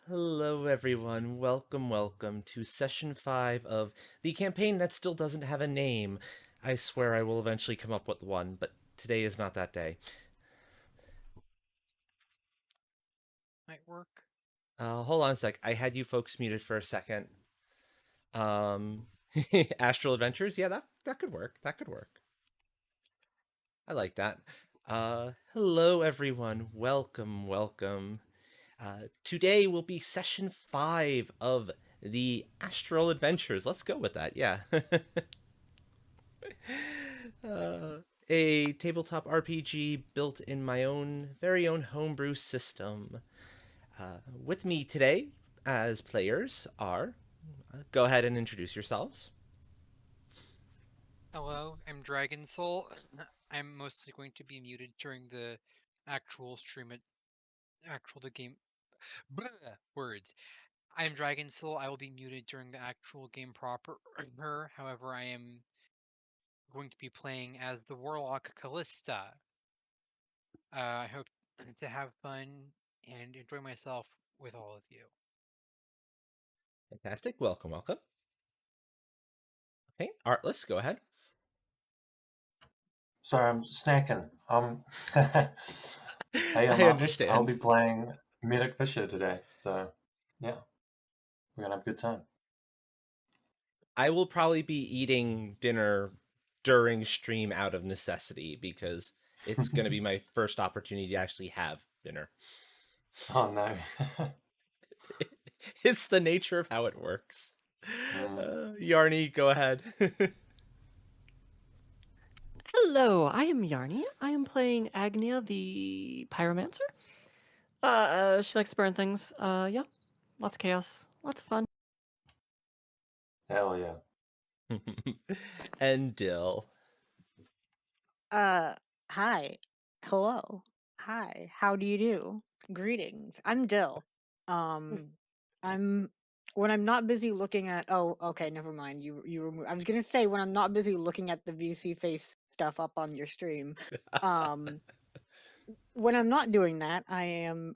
Hello, everyone. Welcome to session 5 of the campaign that still doesn't have a name. I swear I will eventually come up with one, but today is not that day. Might work. Hold on a sec. I had you folks muted for a second. Um, Astral Adventures? Yeah, that could work. That could work. I like that. Hello, everyone. Welcome. Today will be session 5 of the Astral Adventures. Let's go with that. Yeah. uh, a tabletop RPG built in my own very own homebrew system. With me today as players are, go ahead and introduce yourselves. Hello, I'm Dragon Soul. I'm mostly going to be muted during the actual stream at actual the game Blah, words. I'm Dragon Soul. I will be muted during the actual game proper. However, I am going to be playing as the Warlock Callista. I hope to have fun and enjoy myself with all of you. Fantastic. Welcome. Okay, Artless, go ahead. Sorry, I'm snacking. Hey, I'm I Atlas. I'll understand. be playing Medic Fisher today. So, yeah, we're gonna have a good time. I will probably be eating dinner during stream out of necessity because it's going to be my first opportunity to actually have dinner. Oh no. It's the nature of how it works. Mm. Yarny, go ahead. Hello, I am Yarny. I am playing Agnia, the Pyromancer. She likes to burn things. Yeah, lots of chaos, lots of fun. Hell yeah. And Dill. Uh, Hi. Hello. Hi. How do you do? Greetings. I'm Dill. Um, I'm when I'm not busy looking at. Oh, okay. Never mind. I was gonna say when I'm not busy looking at the VC face stuff up on your stream. Um, when I'm not doing that, I am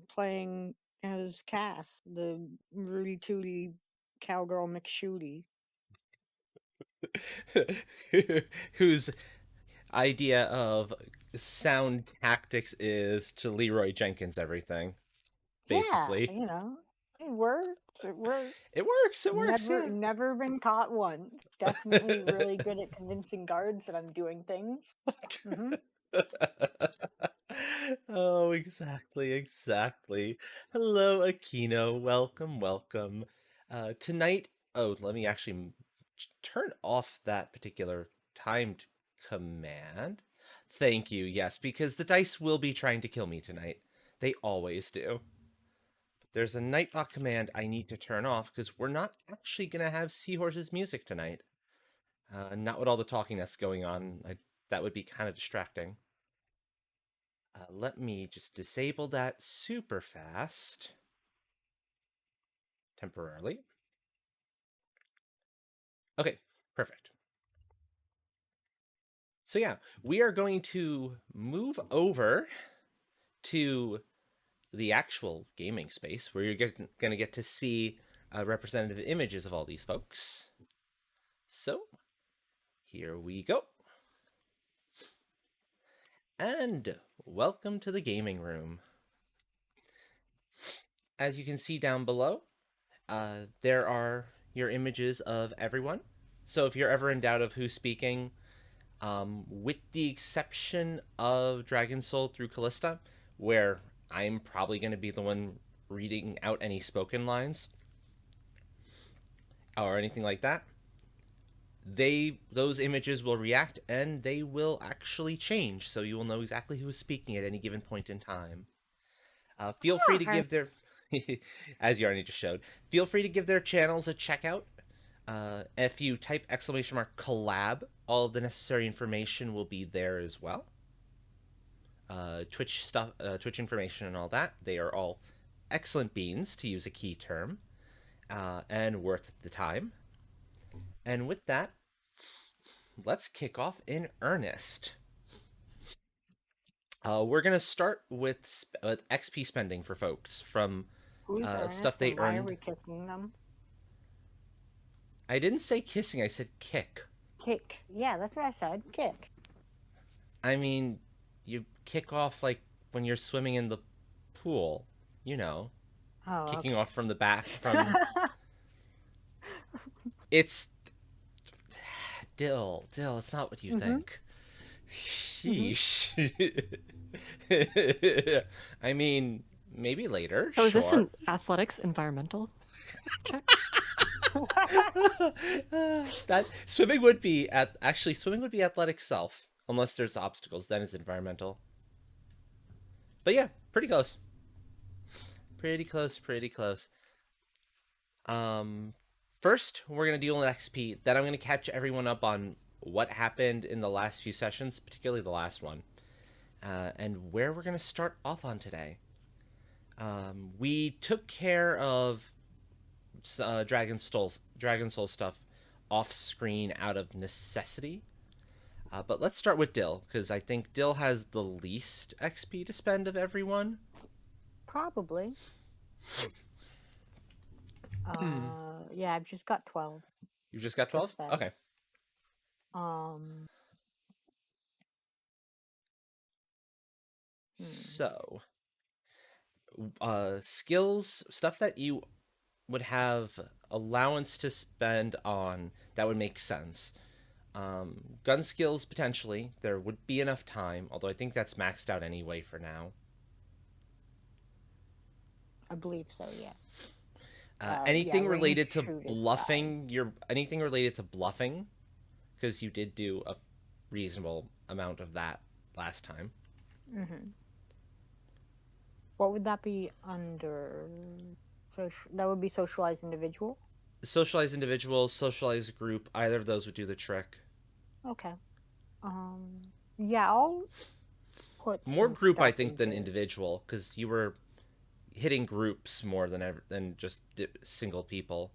playing as Cass, the Rudy Tooty cowgirl McShooty. Whose idea of sound tactics is to Leroy Jenkins everything, Yeah, basically. it works. It works. It works, Never, yeah. never been caught once. Definitely really good at convincing guards that I'm doing things. Hmm. Oh, exactly. Hello, Aquino. Welcome. Tonight, oh, let me actually turn off that particular timed command. Thank you, yes, because the dice will be trying to kill me tonight. They always do. There's a Nightlock command I need to turn off because we're not actually going to have Seahorse's music tonight. Not with all the talking that's going on. That would be kind of distracting. Let me just disable that super fast temporarily. Okay, perfect. So yeah, we are going to move over to the actual gaming space where you're going to get to see representative images of all these folks. So here we go. And welcome to the gaming room. As you can see down below, there are your images of everyone. So if you're ever in doubt of who's speaking, with the exception of Dragon Soul through Callista, where I'm probably going to be the one reading out any spoken lines or anything like that, those images will react and they will actually change, so you will know exactly who is speaking at any given point in time. Feel free to Okay. give their, as Yarni just showed, feel free to give their channels a check out. If you type !collab, all of the necessary information will be there as well. Twitch stuff, Twitch information, and all that. They are all excellent beans, to use a key term, and worth the time. And with that, let's kick off in earnest. We're gonna start with XP spending for folks from Who's stuff Ernest they and why are earned. we kicking them? I didn't say kissing, I said kick. Kick. Yeah, that's what I said. Kick. I mean, you kick off like when you're swimming in the pool, you know, Oh, kicking okay. off from the back from it's Dill, it's not what you Mhm. think. Mhm. Sheesh. I mean, maybe later, So is this sure. an athletics environmental check? That swimming would be swimming would be athletic self unless there's obstacles, then it's environmental. But yeah, pretty close. Pretty close, pretty close. Um First, we're going to deal with XP, then I'm going to catch everyone up on what happened in the last few sessions, particularly the last one. And where we're going to start off on today. We took care of Dragon Soul stuff off screen out of necessity. But let's start with Dill, because I think Dill has the least XP to spend of everyone. Probably. Yeah, I've just got 12 You just got to 12? spend. Okay. Um. So, skills, stuff that you would have allowance to spend on that would make sense. Gun skills, potentially. There would be enough time, although I think that's maxed out anyway for now. I believe so. Yeah. Anything Range related to shoot is 5. anything related to bluffing, because you did do a reasonable amount of that last time. Mhm. What would that be under? That would be socialized individual. Socialized individual, socialized group, either of those would do the trick. Okay. Yeah, I'll put More some group, I stuff think, than into. individual, because you were hitting groups more than just single people.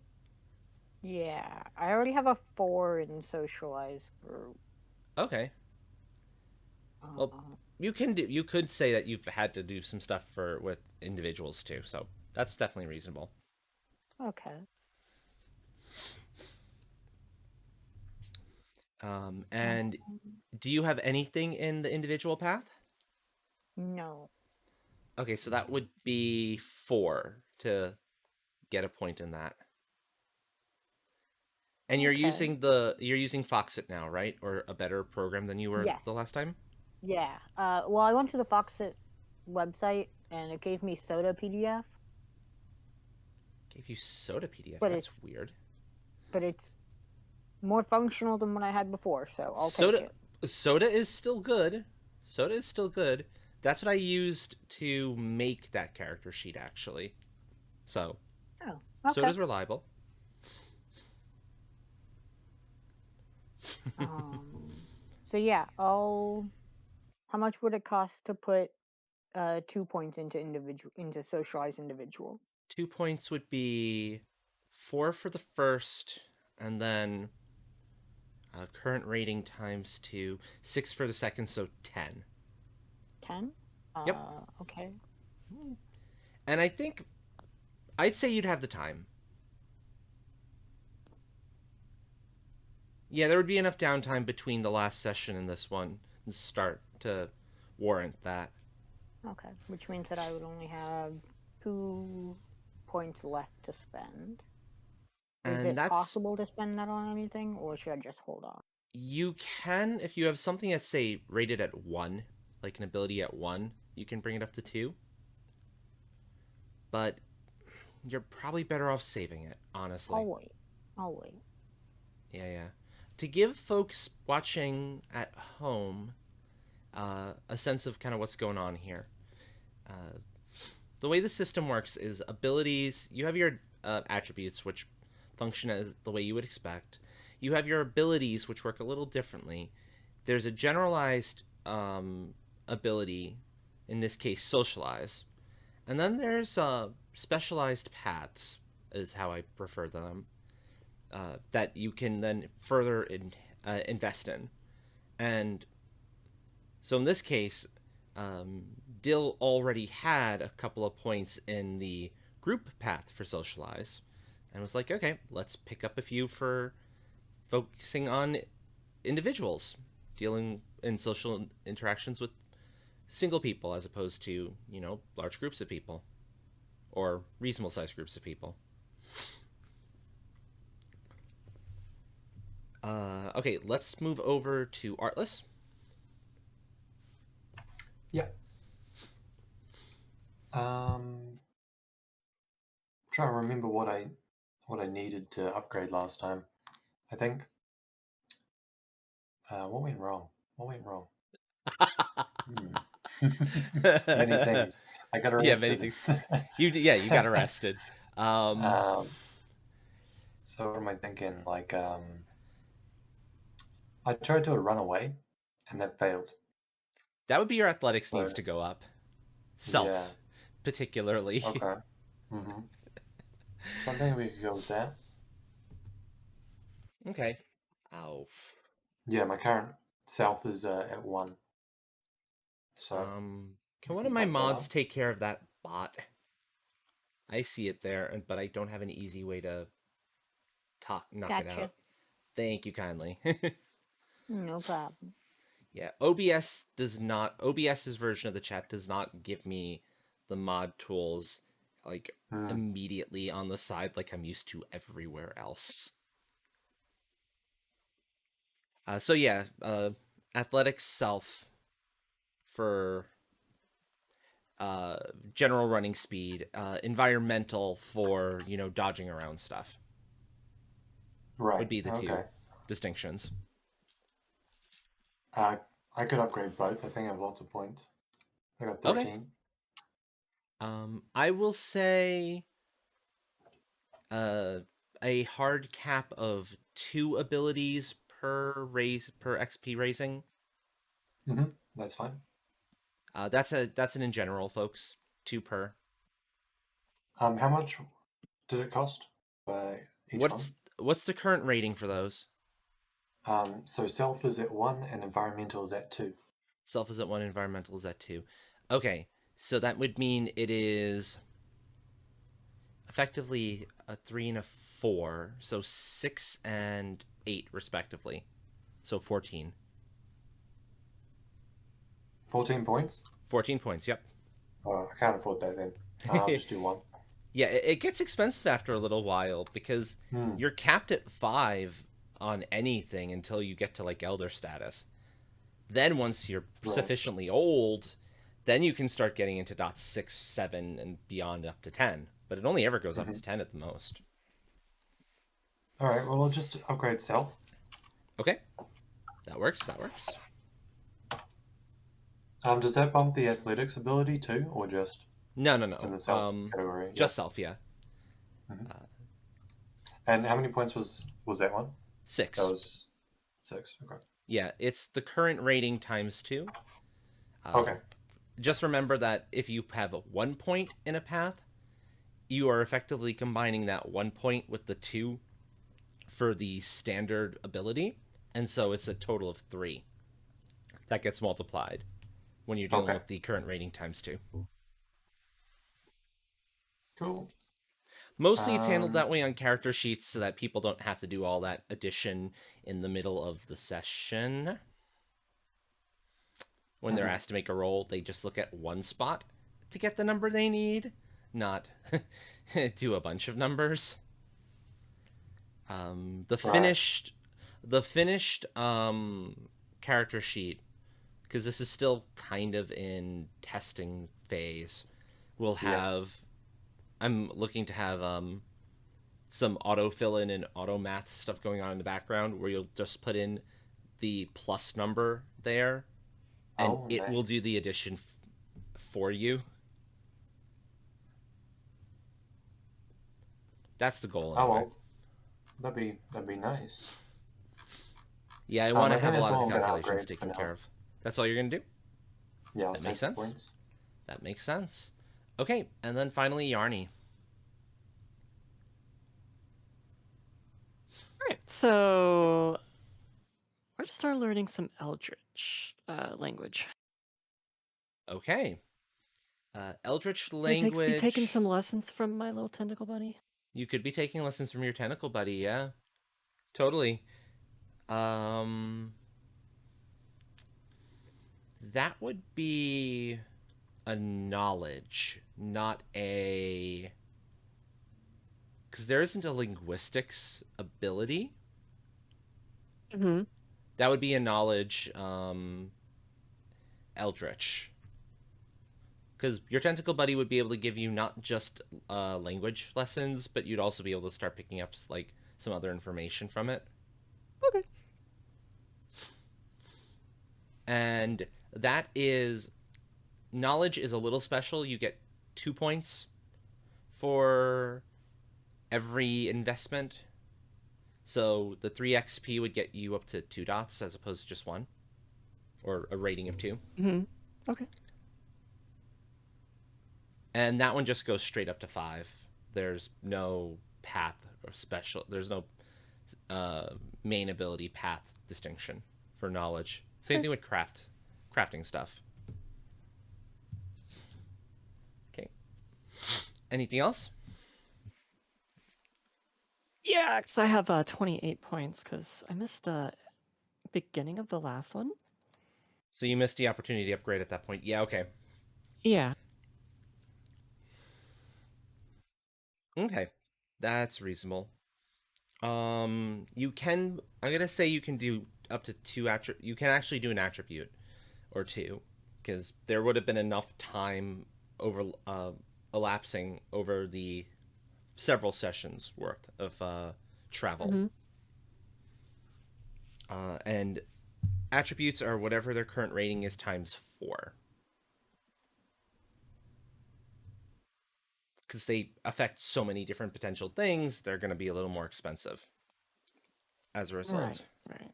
Yeah, I already have a 4 in socialized group. Okay. Well, you could say that you've had to do some stuff with individuals too, so that's definitely reasonable. Okay. And do you have anything in the individual path? No. Okay, so that would be 4 to get a point in that. And Okay. you're using Foxit now, right? Or a better program than you were Yes. the last time? Yeah. Well, I went to the Foxit website and it gave me Soda PDF, Gave you Soda PDF. but That's weird. it's more functional than what I had before, so I'll take Soda it. Soda is still good. Soda is still good. That's what I used to make that character sheet actually. So, Oh, okay. Soda's reliable. So yeah, how much would it cost to put 2 points into socialized individual? 2 points would be 4 for the first, and then current rating times 2, 6 for the second, so 10. 10? Yep. Okay. And I think I'd say you'd have the time. Yeah, there would be enough downtime between the last session and this one and start to warrant that. Okay, which means that I would only have 2 points left to spend. Is And it that's possible to spend that on anything, or should I just hold on? you can if you have something that's say rated at 1, like an ability at 1, you can bring it up to 2. But you're probably better off saving it, honestly. I'll wait. Yeah. To give folks watching at home a sense of kind of what's going on here, the way the system works is abilities. You have your attributes, which function as the way you would expect. You have your abilities, which work a little differently. There's a generalized ability, in this case, socialize. And then there's specialized paths, is how I prefer them, that you can then further invest in. And so in this case, Dill already had a couple of points in the group path for socialize, and was like, okay, let's pick up a few for focusing on individuals, dealing in social interactions with single people as opposed to, large groups of people or reasonable sized groups of people. Okay, let's move over to Artless. Yeah. Trying to remember what I needed to upgrade last time. I think. What went wrong? What went wrong? Many things. I got Yeah, many arrested. things. You got arrested. So what am I thinking? Like, I tried to run away, and that failed. That would be your athletics So needs to go up. yeah, Self, particularly. okay. Mm-hmm. So I'm thinking we could go with that. Okay. Ow. Yeah, my current self is at 1, so Can we one can of my bump that mods up. take care of that bot? I see it there, but I don't have an easy way to knock it Gotcha. out. Thank you kindly. No problem. Yeah, OBS's version of the chat does not give me the mod tools like Hmm. immediately on the side like I'm used to everywhere else. So yeah, athletics self for general running speed, environmental for dodging around stuff would Right. be the two Okay. distinctions. Uh, I could upgrade both. I think I have lots of points. I got Okay. 13. I will say uh, a hard cap of 2 abilities per XP raising. Mm-hmm. That's fine. That's an in general, folks. 2 per. How much did it cost by each one? What's the current rating for those? So self is at 1 and environmental is at 2. Self is at 1, environmental is at 2. Okay, so that would mean it is effectively a 3 and a 4, so 6 and 8 respectively. So 14. 14 points? 14 points, yep. Oh, I can't afford that then. I'll just do 1. Yeah, it gets expensive after a little while because Hmm. you're capped at 5 on anything until you get to like elder status. Then once you're Right. sufficiently old, then you can start getting into dot 6, 7 and beyond up to 10. But it only ever goes up to 10 at the most. Alright, well, I'll just upgrade self. Okay. That works. Does that bump the athletics ability too, or just No. in the self category? Just self, yeah. And how many points was that one? 6. That was 6. Okay. Yeah, it's the current rating times 2. Okay. Just remember that if you have 1 point in a path, you are effectively combining that 1 point with the 2 for the standard ability, and so it's a total of 3 that gets multiplied when you're dealing Okay. with the current rating times 2. Cool. Mostly it's handled that way on character sheets so that people don't have to do all that addition in the middle of the session. When they're asked to make a roll, they just look at one spot to get the number they need, not do a bunch of numbers. The finished character sheet, because this is still kind of in testing phase, will have. I'm looking to have some auto fill in and auto math stuff going on in the background where you'll just put in the plus number there, and it will do the addition for you. That's the goal. Anyway. Oh well, that'd be nice. Yeah, I want to I have think a that's lot all of the I'm gonna calculations upgrade for taken now. care of. That's all you're gonna do? Yeah, That makes sense. Points. That makes sense. Okay, and then finally Yarny. Alright, so we're to start learning some Eldritch language. Okay. Eldritch It makes me taking language. some lessons from my little tentacle buddy. You could be taking lessons from your tentacle buddy, yeah. Totally. Um that would be a knowledge, not a, because there isn't a linguistics ability. Mm-hmm. That would be a knowledge, Eldritch. Because your tentacle buddy would be able to give you not just language lessons, but you'd also be able to start picking up like some other information from it. Okay. And that is, knowledge is a little special. You get 2 points for every investment. So the 3 XP would get you up to 2 dots as opposed to just 1, or a rating of 2. Mm-hmm. Okay. And that one just goes straight up to 5. There's no path or special. There's no main ability path distinction for knowledge. Same Okay. thing with crafting stuff. Okay. Anything else? Yeah, because I have 28 points because I missed the beginning of the last one. So you missed the opportunity to upgrade at that point. Yeah, okay. Yeah. Okay. That's reasonable. You can, I'm going to say you can do up to 2 you can actually do an attribute or 2, because there would have been enough time over elapsing over the several sessions worth of travel. Mm-hmm. And attributes are whatever their current rating is times 4. Because they affect so many different potential things, they're going to be a little more expensive as a result. Right.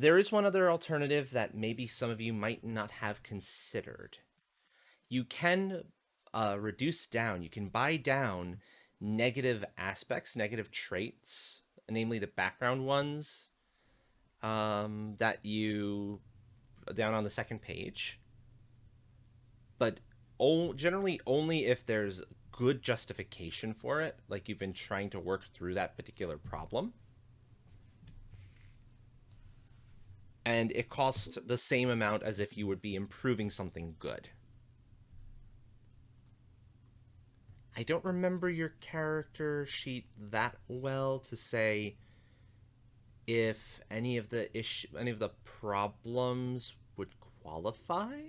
There is one other alternative that maybe some of you might not have considered. You can reduce down, you can buy down negative aspects, negative traits, namely the background ones that you, down on the second page. But generally only if there's good justification for it, like you've been trying to work through that particular problem. And it costs the same amount as if you would be improving something good. I don't remember your character sheet that well to say if any of the problems would qualify.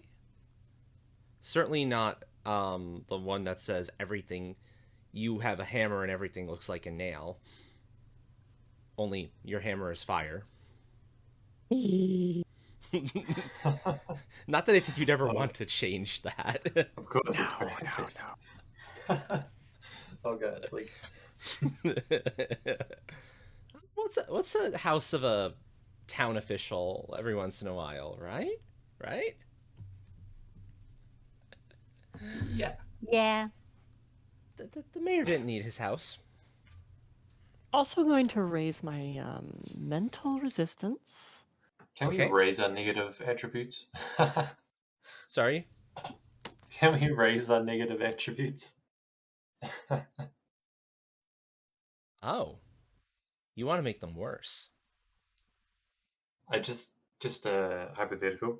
Certainly not the one that says everything, you have a hammer and everything looks like a nail. Only your hammer is fire. Not that I think you'd ever want to change that. Of course, it's No, perfect. Oh god, like What's a house of a town official every once in a while, right? Right? yeah. Yeah. The mayor didn't need his house. Also going to raise my mental resistance. Can we Okay. raise our negative attributes? Sorry. Can we raise our negative attributes? Oh, you want to make them worse. I just hypothetical.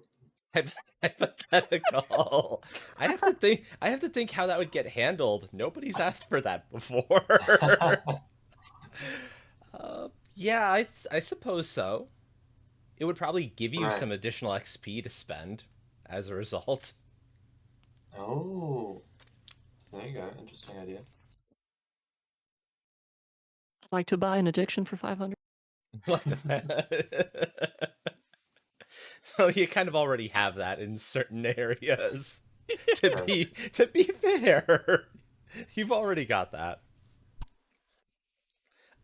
Hypothetical. I have to think how that would get handled. Nobody's asked for that before. Yeah, I suppose so. It would probably give you Right. some additional XP to spend as a result. Oh, so there you go. Interesting idea. I'd like to buy an addiction for 500. Well, you kind of already have that in certain areas. To be fair, you've already got that.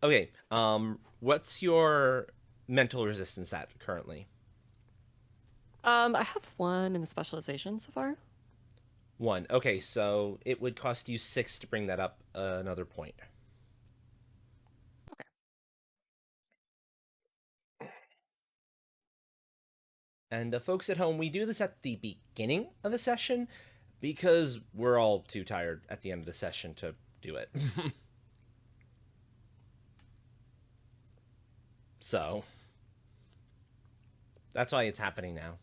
Okay, what's your mental resistance at currently? I have 1 in the specialization so far. 1. Okay, so it would cost you 6 to bring that up another point. Okay. And folks at home, we do this at the beginning of a session because we're all too tired at the end of the session to do it. So that's why it's happening now.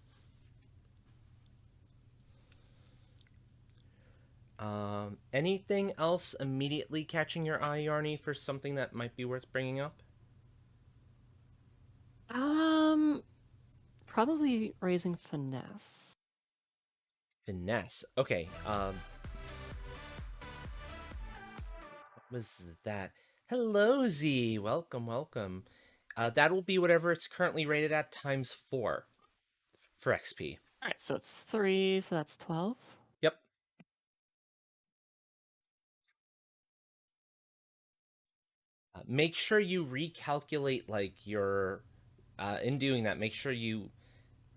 Anything else immediately catching your eye, Yarny, for something that might be worth bringing up? Probably raising finesse. Finesse. Okay. What was that? Hello, Z. Welcome, welcome. That will be whatever it's currently rated at times 4 for XP. All right, so it's 3, so that's 12. Yep. Make sure you recalculate like your. In doing that, make sure you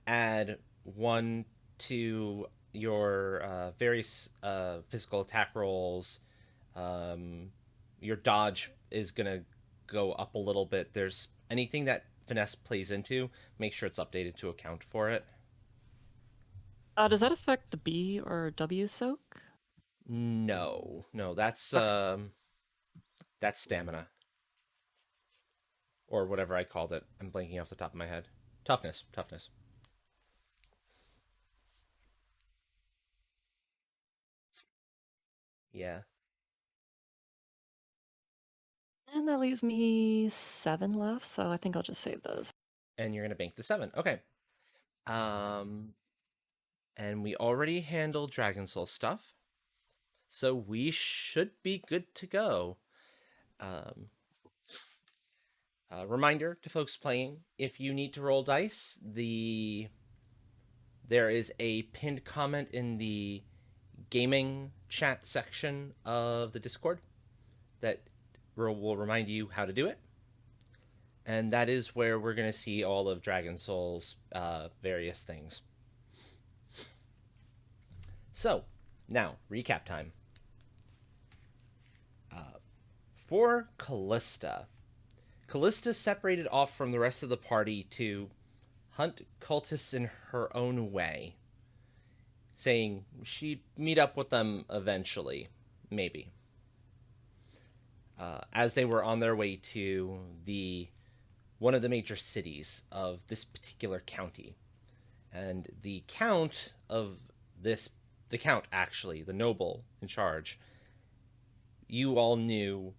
add 1 to your various physical attack rolls. Your dodge is gonna go up a little bit. There's anything that finesse plays into, make sure it's updated to account for it. Does that affect the B or W soak? No, that's that's stamina or whatever I called it. I'm blanking off the top of my head. Toughness. Yeah, And that leaves me 7 left, so I think I'll just save those. and you're gonna bank the 7. Okay. Um, and we already handled Dragon Soul stuff, so we should be good to go. Um, Reminder to folks playing: if you need to roll dice, there is a pinned comment in the gaming chat section of the Discord that will remind you how to do it. And that is where we're going to see all of Dragon Soul's various things. So, now, recap time. For Callista separated off from the rest of the party to hunt cultists in her own way, saying she'd meet up with them eventually, maybe. As they were on their way to one of the major cities of this particular county. And the count, actually, the noble in charge, you all knew,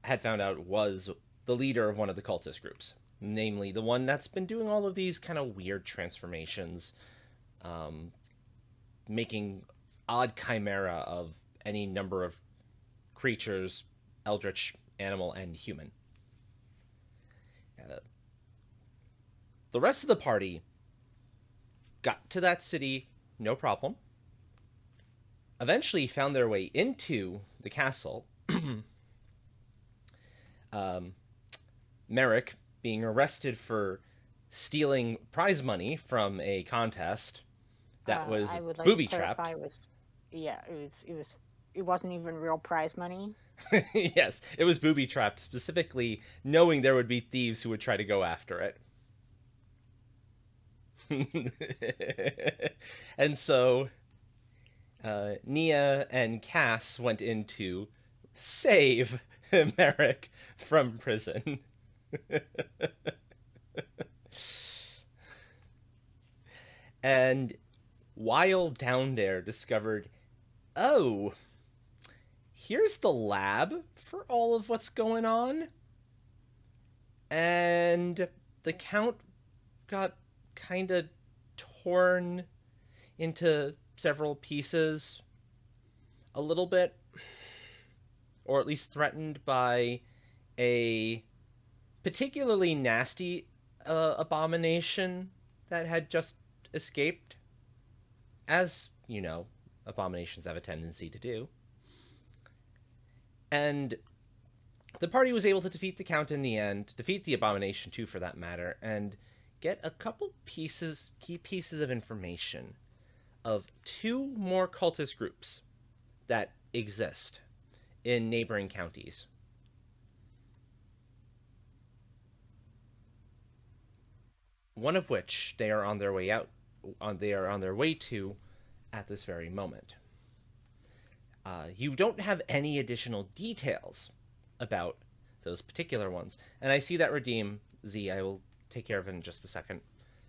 had found out was the leader of one of the cultist groups, namely the one that's been doing all of these kind of weird transformations, making odd chimera of any number of creatures, eldritch, animal, and human. The rest of the party got to that city, no problem. Eventually found their way into the castle. Merrick being arrested for stealing prize money from a contest that was I would like to booby clarify trapped. It wasn't even real prize money. Yes, it was booby trapped, specifically knowing there would be thieves who would try to go after it. And so Nia and Cass went in to save Merrick from prison. And while down there, discovered, oh, here's the lab for all of what's going on. And the Count got kind of torn into several pieces a little bit, or at least threatened by a particularly nasty abomination that had just escaped, as you know, abominations have a tendency to do. And the party was able to defeat the Count in the end, defeat the abomination too, for that matter, and get a couple key pieces of information of 2 more cultist groups that exist in neighboring counties. one of which they are on their way out. They are on their way to at this very moment. You don't have any additional details about those particular ones, and I see that redeem Z. I will take care of it in just a second,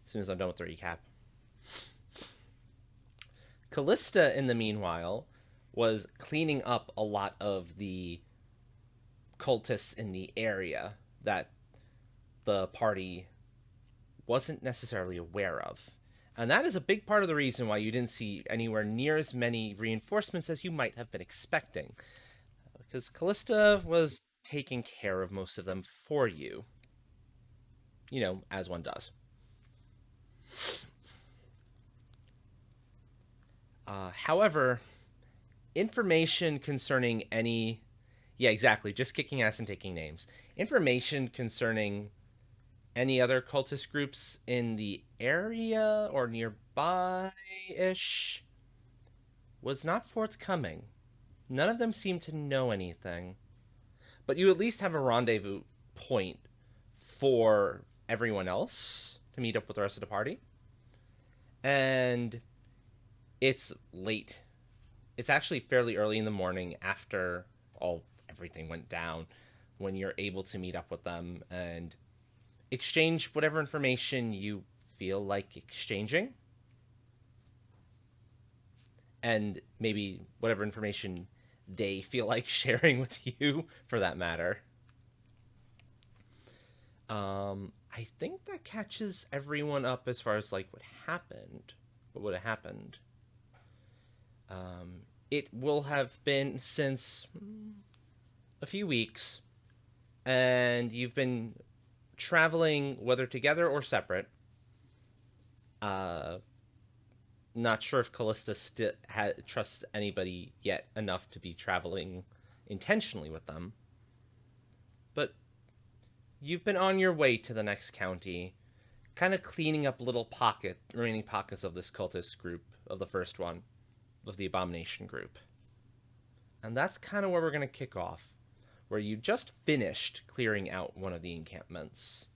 as soon as I'm done with the recap. Callista, in the meanwhile, was cleaning up a lot of the cultists in the area that the party wasn't necessarily aware of. And that is a big part of the reason why you didn't see anywhere near as many reinforcements as you might have been expecting. Because Callista was taking care of most of them for you. You know, as one does. However, information concerning any... Yeah, exactly, just kicking ass and taking names. Information concerning any other cultist groups in the area or nearby-ish was not forthcoming. None of them seemed to know anything. But you at least have a rendezvous point for everyone else to meet up with the rest of the party. And it's late. It's actually fairly early in the morning after everything went down when you're able to meet up with them and exchange whatever information you feel like exchanging. And maybe whatever information they feel like sharing with you, for that matter. I think that catches everyone up as far as, like, what would have happened. It will have been since a few weeks, and you've been traveling, whether together or separate. Not sure if Callista trusts anybody yet enough to be traveling intentionally with them. But you've been on your way to the next county, kind of cleaning up remaining pockets of this cultist group, of the first one, of the Abomination group. And that's kind of where we're going to kick off, where you just finished clearing out one of the encampments.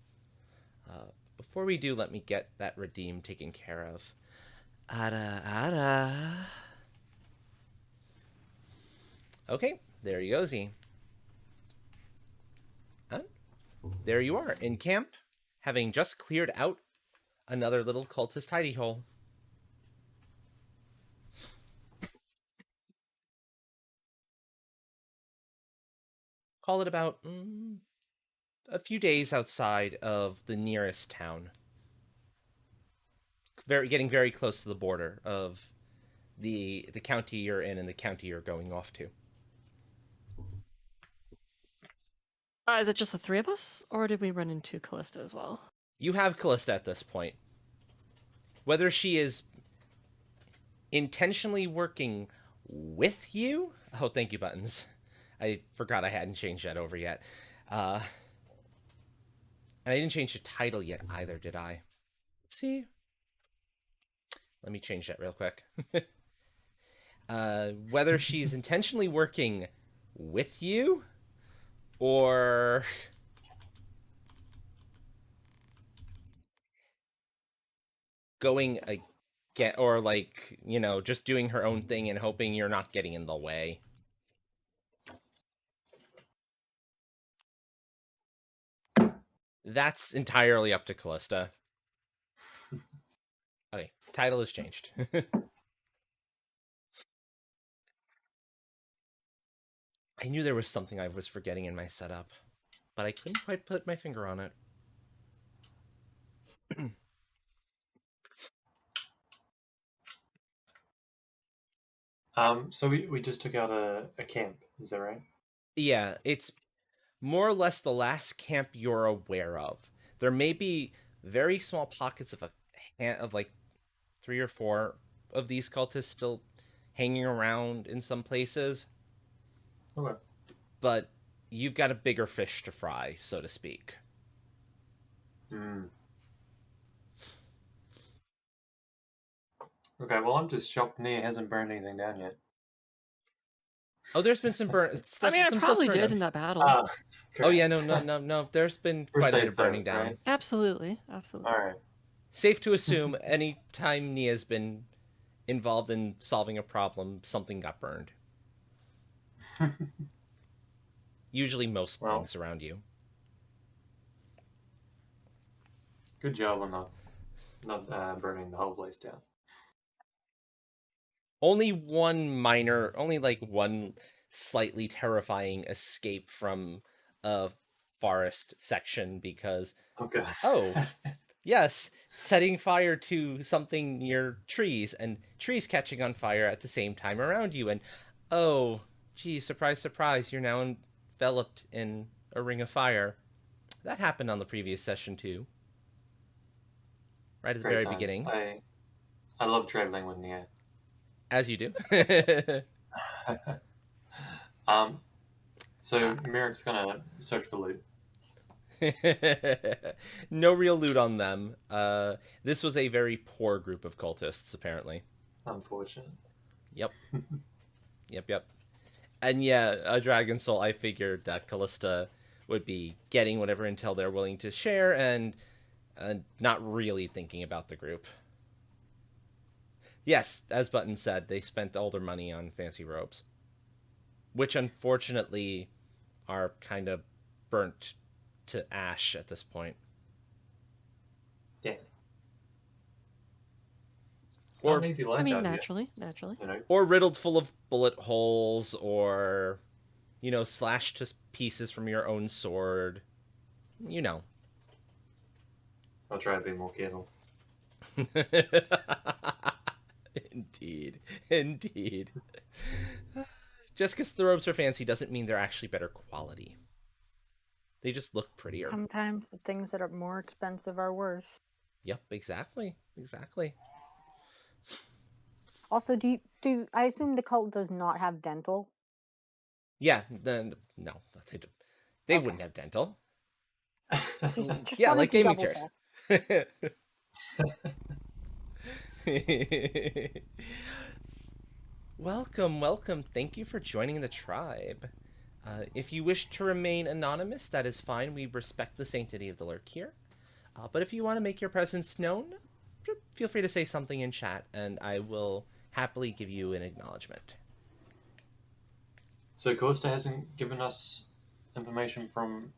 Before we do, let me get that redeem taken care of. Ada. Okay, there you go, Z. And there you are, in camp, having just cleared out another little cultist hidey hole. Call it about a few days outside of the nearest town. Getting very close to the border of the county you're in and the county you're going off to. Is it just the three of us, or did we run into Callista as well? You have Callista at this point. Whether she is intentionally working with you... Oh, thank you, Buttons. I forgot I hadn't changed that over yet. And I didn't change the title yet either, did I? See? Let me change that real quick. Whether she's intentionally working with you or going again, or, like, you know, just doing her own thing and hoping you're not getting in the way. That's entirely up to Callista. Okay, title has changed. I knew there was something I was forgetting in my setup, but I couldn't quite put my finger on it. So we just took out a camp, is that right? Yeah, it's more or less the last camp you're aware of. There may be very small pockets of like 3 or 4 of these cultists still hanging around in some places. Okay. But you've got a bigger fish to fry, so to speak. Okay, well, I'm just shocked Nia hasn't burned anything down yet. Oh, there's been some burn stuff. I mean, I some probably stuff did in that battle. Oh yeah, no. There's been We're quite a bit safe of burning though, down. right? Absolutely. All right. Safe to assume any time Nia's been involved in solving a problem, something got burned. Usually most Well, things around you. good job on not burning the whole place down. Only like one slightly terrifying escape from a forest section because, Oh god. oh, yes, setting fire to something near trees and trees catching on fire at the same time around you. And, oh, geez, surprise, surprise, you're now enveloped in a ring of fire. That happened on the previous session, too, right at the Great very times. beginning, I love traveling with Nia. as you do. um, so Merrick's gonna search for loot. No real loot on them. This was a very poor group of cultists, apparently. Unfortunate. Yep, yep. And yeah, a Dragon Soul, I figured that Callista would be getting whatever intel they're willing to share and not really thinking about the group. Yes, as Button said, they spent all their money on fancy robes, which unfortunately are kind of burnt to ash at this point. Damn. It's not Or an easy life I mean, out naturally. here, you know. or riddled full of bullet holes, or slashed to pieces from your own sword. You know. I'll try to be more careful. Indeed. Just because the robes are fancy doesn't mean they're actually better quality. They just look prettier. Sometimes the things that are more expensive are worse. Yep, exactly. Also, I assume the cult does not have dental? Yeah, then no, they Okay. wouldn't have dental. Just Yeah, wanted like to gaming double chairs. check. Welcome. Thank you for joining the tribe. If you wish to remain anonymous, that is fine. We respect the sanctity of the lurk here. But if you want to make your presence known, feel free to say something in chat, and I will happily give you an acknowledgement. So Callista hasn't given us information from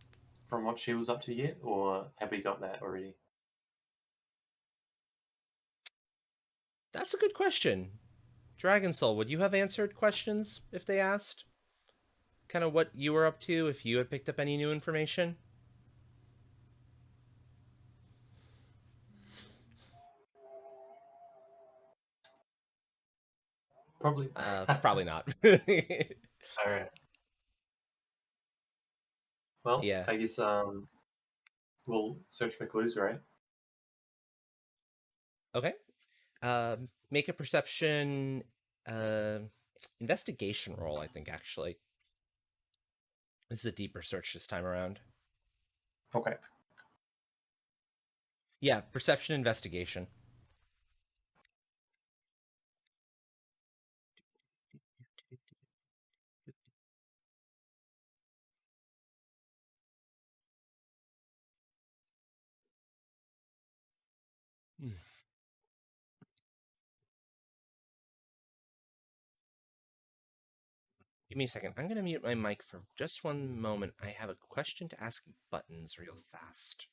what she was up to yet, or have we got that already? That's a good question. Dragon Soul, would you have answered questions if they asked? Kind of what you were up to, if you had picked up any new information? Probably. Probably not. All right. Well, Yeah. I guess we'll search for clues, right? Okay. Make a perception uh, investigation roll, I think, actually. This is a deeper search this time around. Okay. Yeah, perception investigation. Give me a second. I'm going to mute my mic for just one moment. I have a question to ask Buttons real fast.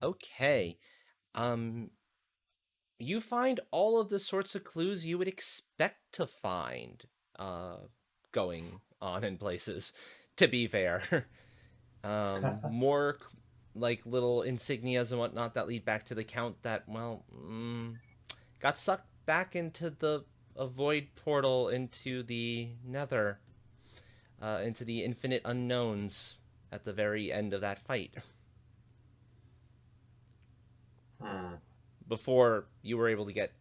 Okay. Um, you find all of the sorts of clues you would expect to find going on in places, to be fair. More like little insignias and whatnot that lead back to the count that, well, got sucked back into the void portal into the nether. into the infinite unknowns at the very end of that fight before you were able to get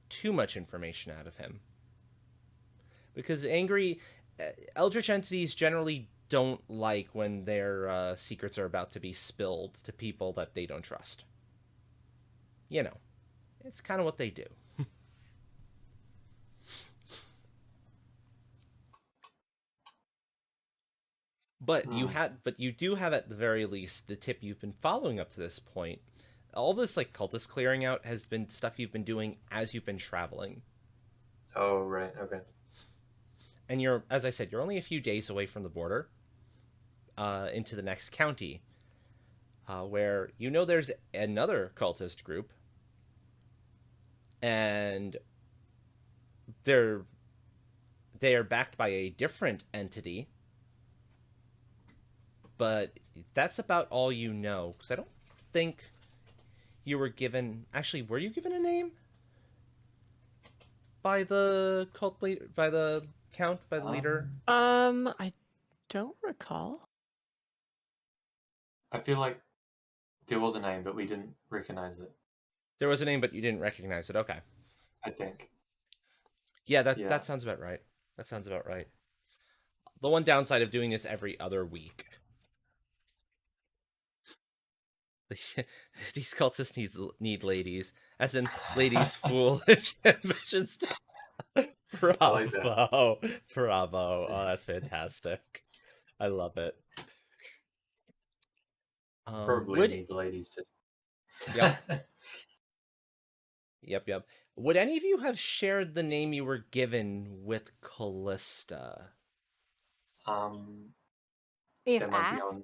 too much information out of him. Because eldritch entities generally don't like when their secrets are about to be spilled to people that they don't trust. You know, it's kind of what they do. But you do have at the very least the tip you've been following up to this point. All this like cultist clearing out has been stuff you've been doing as you've been traveling. Oh, right. Okay. And you're, as I said, you're only a few days away from the border, into the next county, where you know there's another cultist group, and they're they are backed by a different entity, but that's about all you know. Because I don't think you were given. Actually, were you given a name by the cult leader, by the count, by the leader? I don't recall. I feel like there was a name, but we didn't recognize it. There was a name, but you didn't recognize it. Okay. I think. Yeah, that sounds about right. That sounds about right. The one downside of doing this every other week. These cultists need ladies, as in ladies foolish ambitions. like that. Bravo, bravo! Oh, that's fantastic. I love it. Probably Would need ladies too. Yep. Yep. Would any of you have shared the name you were given with Callista? If That might be asked,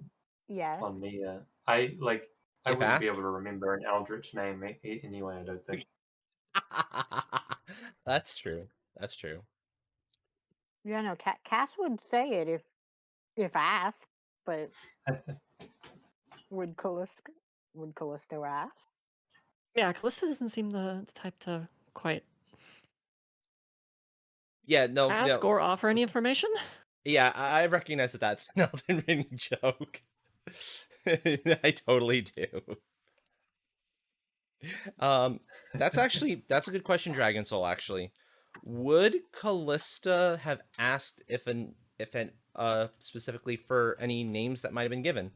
yes. on me. I If wouldn't be asked? able to remember an eldritch name anyway. I don't think. That's true. That's true. Yeah, no, Cass would say it if asked, but would Callisto ask? Yeah, Callista doesn't seem the type to quite Yeah, no, ask no. or offer any information. Yeah, I recognize that that's an Elden Ring joke. I totally do. That's a good question, Dragon Soul. Actually, would Callista have asked if an specifically for any names that might have been given?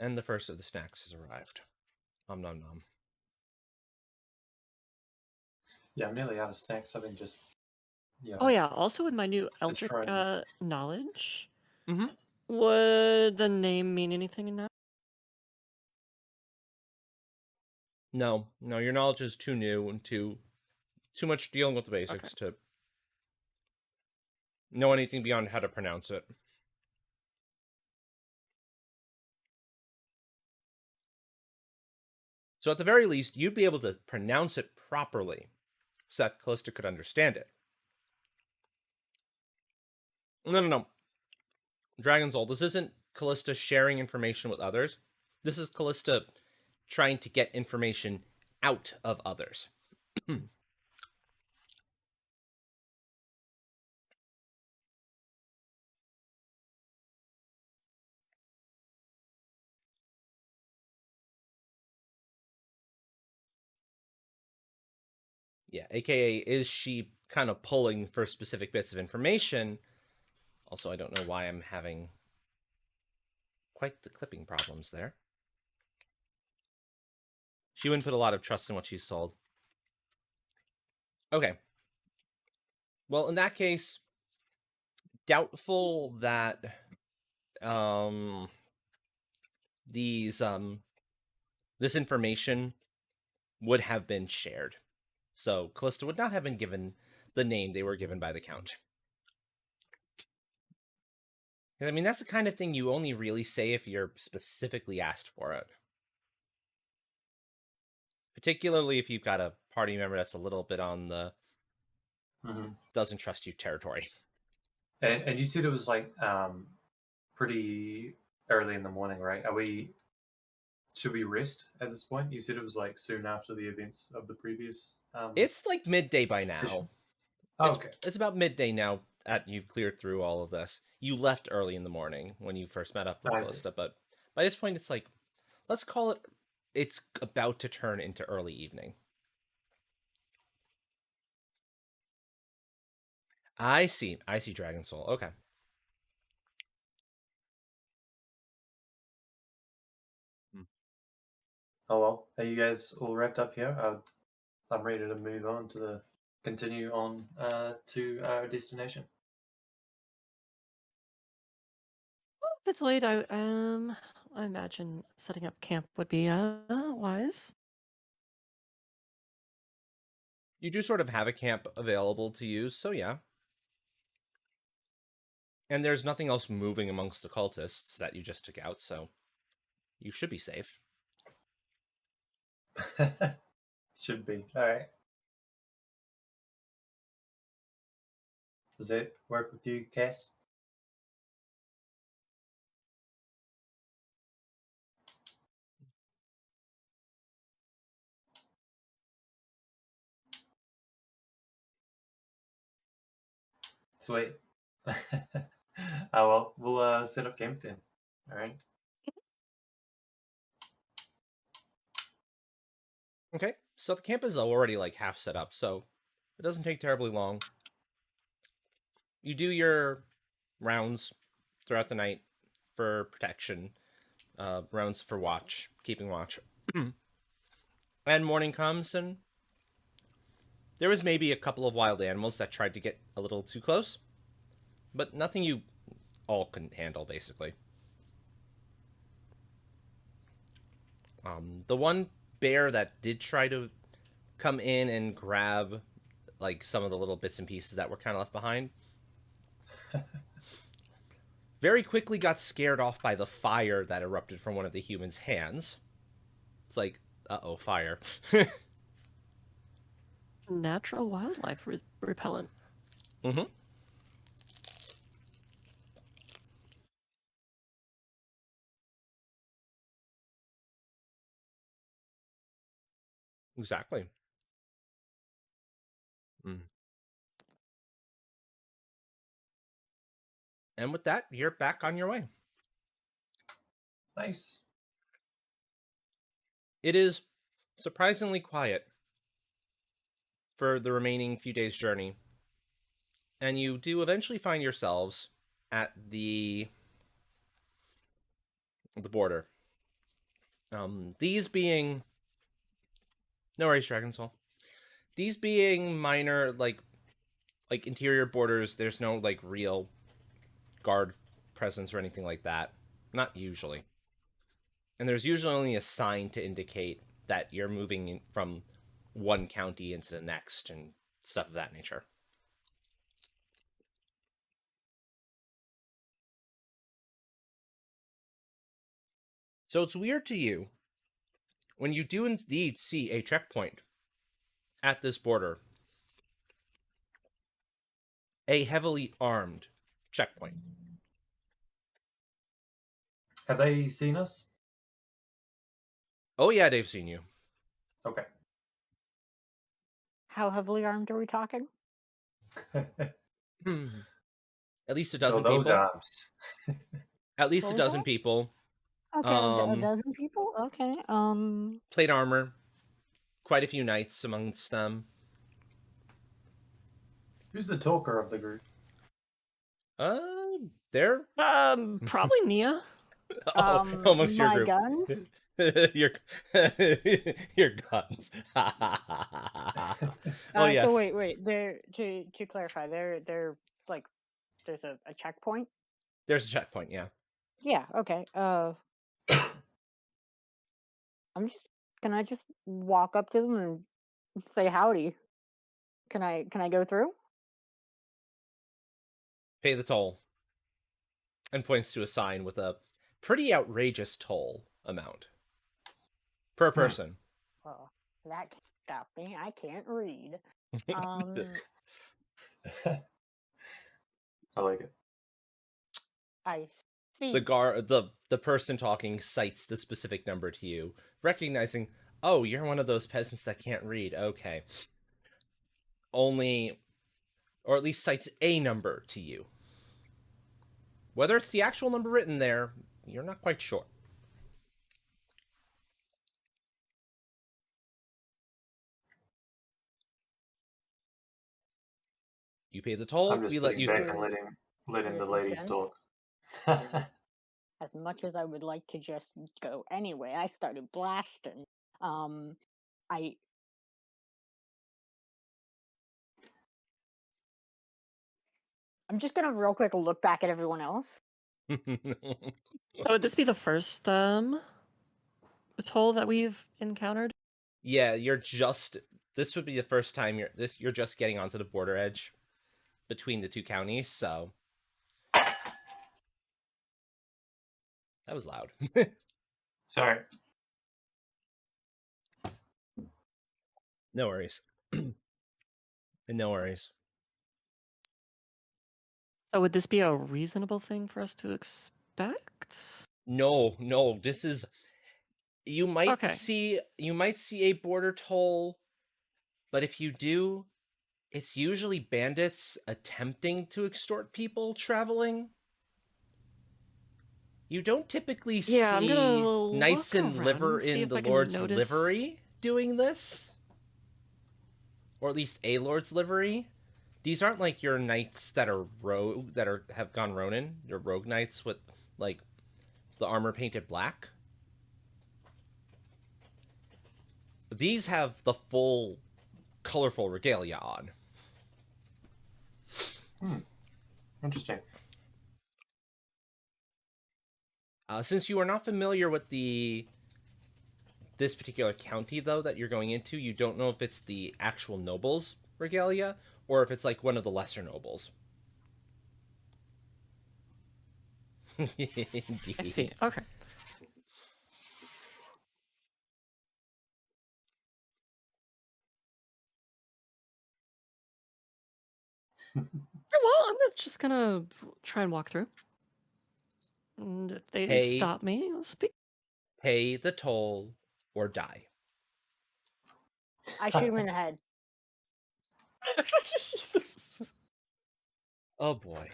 And the first of the snacks has arrived. Nom nom nom. Yeah, I'm nearly out of snacks. I've been just Oh yeah. Also, with my new just Eldritch trying. knowledge, Mm-hmm. would the name mean anything in that? No, your knowledge is too new and too much dealing with the basics to know anything beyond how to pronounce it. So at the very least, you'd be able to pronounce it properly so that Callista could understand it. No. Dragon's Soul, this isn't Callista sharing information with others. This is Callista trying to get information out of others. Yeah, aka is she kind of pulling for specific bits of information? Also, I don't know why I'm having quite the clipping problems there. She wouldn't put a lot of trust in what she's told. Okay. Well, in that case, doubtful that these this information would have been shared. So Callista would not have been given the name they were given by the Count. I mean, that's the kind of thing you only really say if you're specifically asked for it. Particularly if you've got a party member that's a little bit on the Mhm. doesn't trust you territory. And you said it was like pretty early in the morning, right? Should we rest at this point? You said it was like soon after the events of the previous It's like midday by session. now. Oh, It's okay. it's about midday now. At you've cleared through all of this. You left early in the morning when you first met up with I see. Callista, but by this point, it's like, let's call it. It's about to turn into early evening. I see. I see. Dragon Soul. Okay. Oh well, are you guys all wrapped up here? I'm ready to move on to continue on to our destination. If it's late, I imagine setting up camp would be wise. You do sort of have a camp available to use, so yeah. And there's nothing else moving amongst the cultists that you just took out, so you should be safe. Should be. All right. Does that work with you, Cass? Sweet. Oh well, we'll set up camp then. All right. Okay, so the camp is already like half set up, so it doesn't take terribly long. You do your rounds throughout the night for protection, rounds for watch, keeping watch. And morning comes, and there was maybe a couple of wild animals that tried to get a little too close, but nothing you all couldn't handle, basically. The one bear that did try to come in and grab like some of the little bits and pieces that were kind of left behind very quickly got scared off by the fire that erupted from one of the humans' hands. It's like, uh-oh, fire. Natural wildlife repellent. Mm-hmm. Exactly. Mm. And with that, you're back on your way. Nice. It is surprisingly quiet for the remaining few days' journey, and you do eventually find yourselves at the border. These being no worries, Dragon Soul. These being minor, like interior borders. There's no like real guard presence or anything like that. Not usually. And there's usually only a sign to indicate that you're moving from one county into the next and stuff of that nature. So it's weird to you when you do indeed see a checkpoint at this border, a heavily armed checkpoint. Have they seen us? Oh yeah, they've seen you. Okay. How heavily armed are we talking? At least a Oh, dozen those people. arms. At least What a was dozen that? people. Okay, a dozen people. Okay. Plate armor. Quite a few knights amongst them. Who's the talker of the group? They're Probably Nia. amongst your My group. guns. your your guns. Oh yes. So wait. There to clarify, they're like there's a checkpoint. There's a checkpoint. Yeah. Yeah. Okay. Can I just walk up to them and say howdy? Can I go through? Pay the toll. And points to a sign with a pretty outrageous toll amount per person. Well, that can't stop me. I can't read. Um, I like it. I see. The person talking cites the specific number to you, recognizing, oh, you're one of those peasants that can't read. Okay. Only, or at least cites a number to you. Whether it's the actual number written there, you're not quite sure. You pay the toll, I'm we just let sitting you back through. and letting the This is ladies dense. talk. As much as I would like to just go anyway, I started blasting. I I'm just gonna real quick look back at everyone else. So would this be the first toll that we've encountered? Yeah, this would be the first time you're just getting onto the border edge between the two counties, so that was loud. Sorry. No worries. No worries. So would this be a reasonable thing for us to expect? No, this is you might Okay. see a border toll, but if you do, it's usually bandits attempting to extort people traveling. You don't typically Yeah, I'm gonna see knights look in around and see in if the I can Lord's notice. livery doing this. Or at least a Lord's livery. These aren't like your knights that are have gone Ronin. Your rogue knights with like the armor painted black. These have the full colorful regalia on. Interesting. Since you are not familiar with this particular county though that you're going into, you don't know if it's the actual nobles regalia or if it's like one of the lesser nobles. Indeed. I see. Okay. Well, I'm just gonna try and walk through. And if they stop me, I'll speak. Pay the toll or die. I shoot him in the head. Jesus. Oh boy.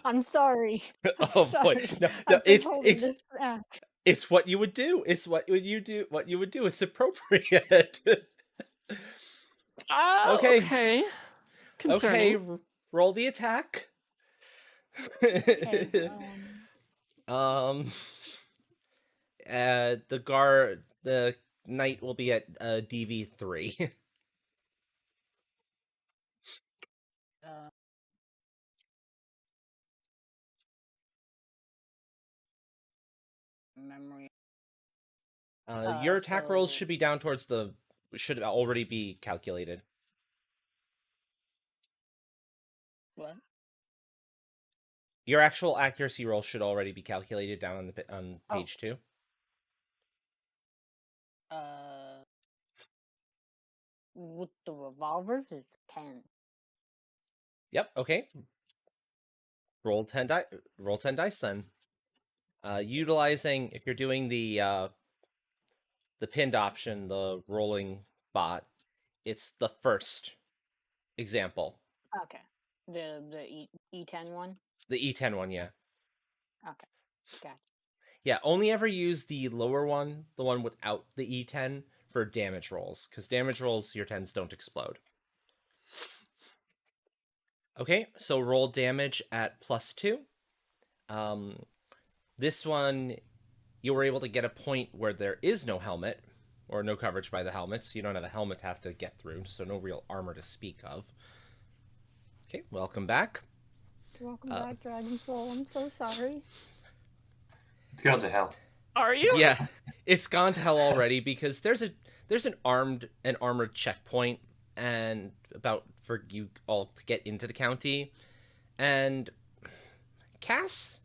I'm sorry. I'm Oh boy. sorry. No, I've been holding this back. it's what you would do. It's what you do. What you would do. It's appropriate. Okay. Okay. Concerning. Okay. Roll the attack. Okay. um. The knight will be at DV3. uh, memory. Your attack rolls So should be down towards should already be calculated. what? Your actual accuracy roll should already be calculated down on page 2. With the revolvers, it's 10. Yep. Okay. Roll 10 die. Roll 10 dice then. Utilizing if you're doing the pinned option, the rolling bot, it's the first example. Okay. The E10 one. The E10 one, yeah. Okay. Got it. Yeah, only ever use the lower one, the one without the E10, for damage rolls, because damage rolls, your 10s don't explode. Okay, so roll damage at +2. This one, you were able to get a point where there is no helmet, or no coverage by the helmet, so you don't have a helmet to have to get through, so no real armor to speak of. Okay, welcome back. Welcome back, Dragon Soul. I'm so sorry. It's going to hell. Are you? Yeah, it's gone to hell already because there's an armored checkpoint and about for you all to get into the county, and Cass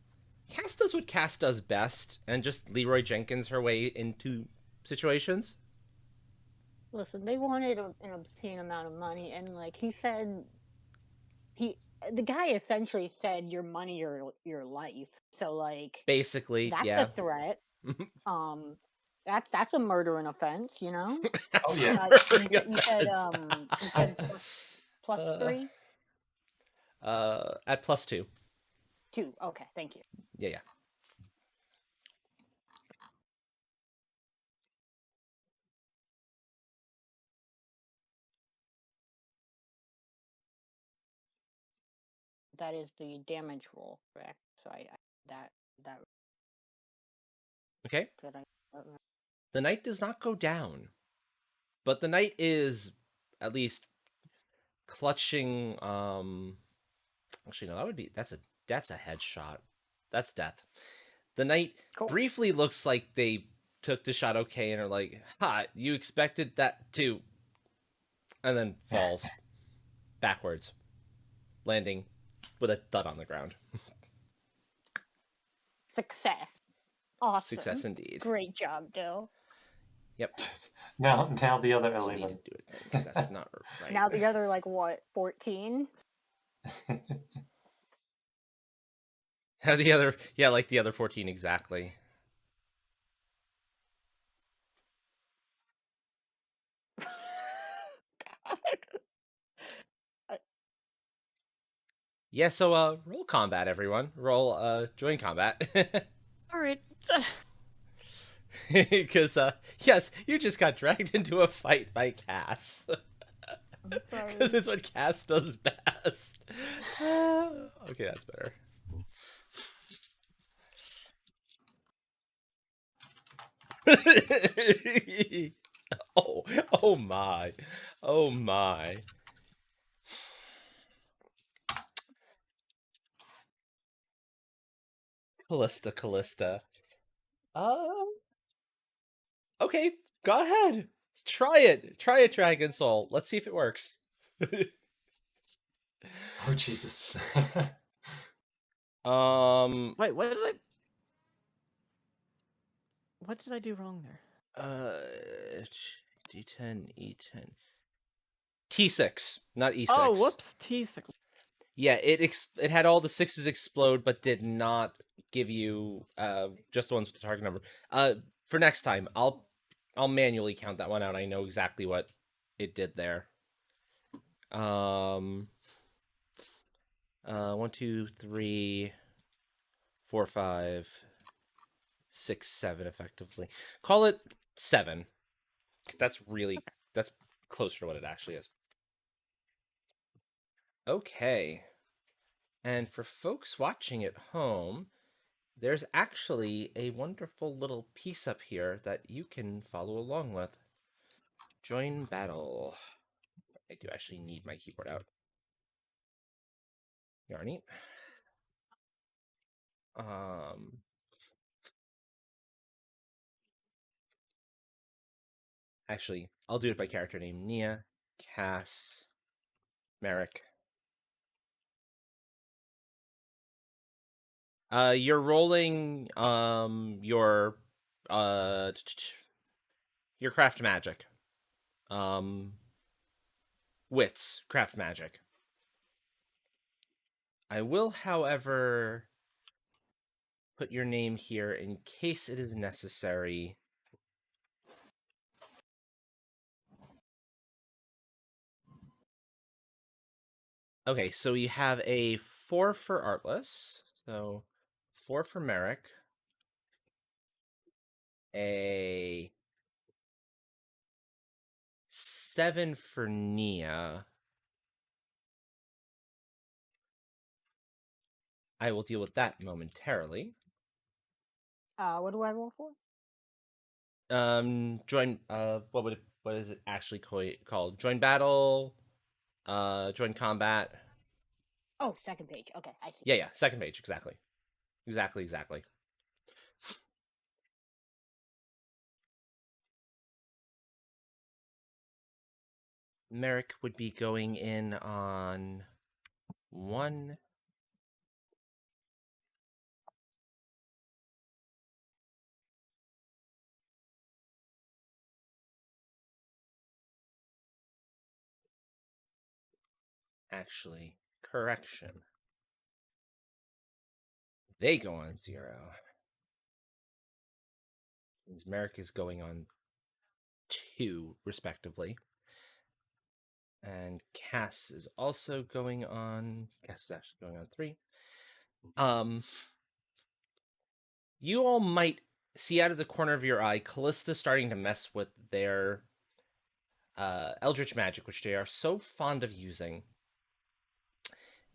does what Cass does best and just Leroy Jenkins her way into situations. Listen, they wanted an obscene amount of money, and like he said, the guy essentially said your money or your life. So like Basically, that's yeah. a threat. That's a murdering offense, you know? That's Oh, yeah. a You murdering said offense. you said plus Uh, 3? at +2. 2. Okay, thank you. Yeah. That is the damage roll, correct? So that Okay. that I The knight does not go down, but the knight is at least clutching. Actually, no, that's a headshot. That's death. The knight cool. briefly looks like they took the shot okay and are like, "Ha, you expected that too," and then falls backwards, landing with a thud on the ground. Success. Awesome. Success indeed. Great job, Dill. Yep. Now the other Also need 11. to do it because that's not right. Now the other like what, 14? How the other? Yeah, like the other 14 exactly. Yeah, so roll combat, everyone. Roll join combat. All right. Because yes, you just got dragged into a fight by Cass. I'm sorry. Because it's what Cass does best. Okay, that's better. Oh my. Oh my. Callista. Okay, go ahead. Try it. Try it, Dragon Soul. Let's see if it works. Oh, Jesus. Wait, what did I do wrong there? D10, E10. T6, not E6. Oh, whoops, T6. Yeah, it had all the sixes explode, but did not give you just the ones with the target number. For next time, I'll manually count that one out. I know exactly what it did there. 1, 2, 3, 4, 5, 6, 7, effectively. Call it 7. That's closer to what it actually is. Okay. And for folks watching at home, there's actually a wonderful little piece up here that you can follow along with. Join battle. I do actually need my keyboard out. Yarny. Actually, I'll do it by character name. Nia, Cass, Merrick. You're rolling your craft magic. Wits, craft magic. I will, however, put your name here in case it is necessary. Okay, so you have a 4 for Artless, so 4 for Merrick, a 7 for Nia. I will deal with that momentarily. What do I roll for? Join. What is it actually called? Join battle. Join combat. Oh, second page. Okay, I see. Yeah. Second page, exactly. Exactly. Merrick would be going in on 1. Actually, correction. They go on 0. Means Merrick is going on 2, respectively. And Cass is also going on. Cass is actually going on 3. You all might see out of the corner of your eye Callista starting to mess with their Eldritch magic, which they are so fond of using.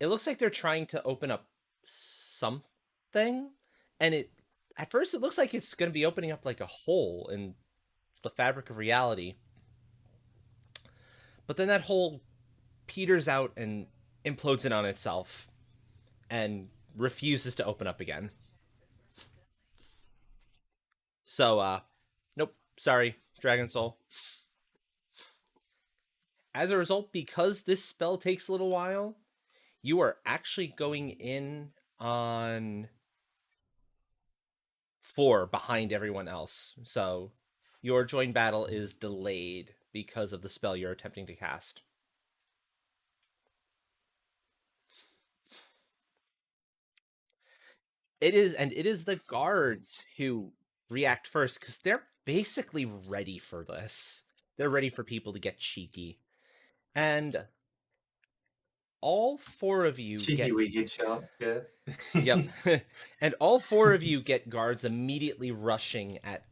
It looks like they're trying to open up something, and at first it looks like it's going to be opening up like a hole in the fabric of reality. But then that hole peters out and implodes in on itself and refuses to open up again. So, nope, sorry, Dragon Soul. As a result, because this spell takes a little while, you are actually going in on 4 behind everyone else. So your join battle is delayed because of the spell you're attempting to cast. It is the guards who react first because they're basically ready for this. They're ready for people to get cheeky. And all 4 of you Cheeky get wee headshot, yeah. Yep. And all 4 of you get guards immediately rushing at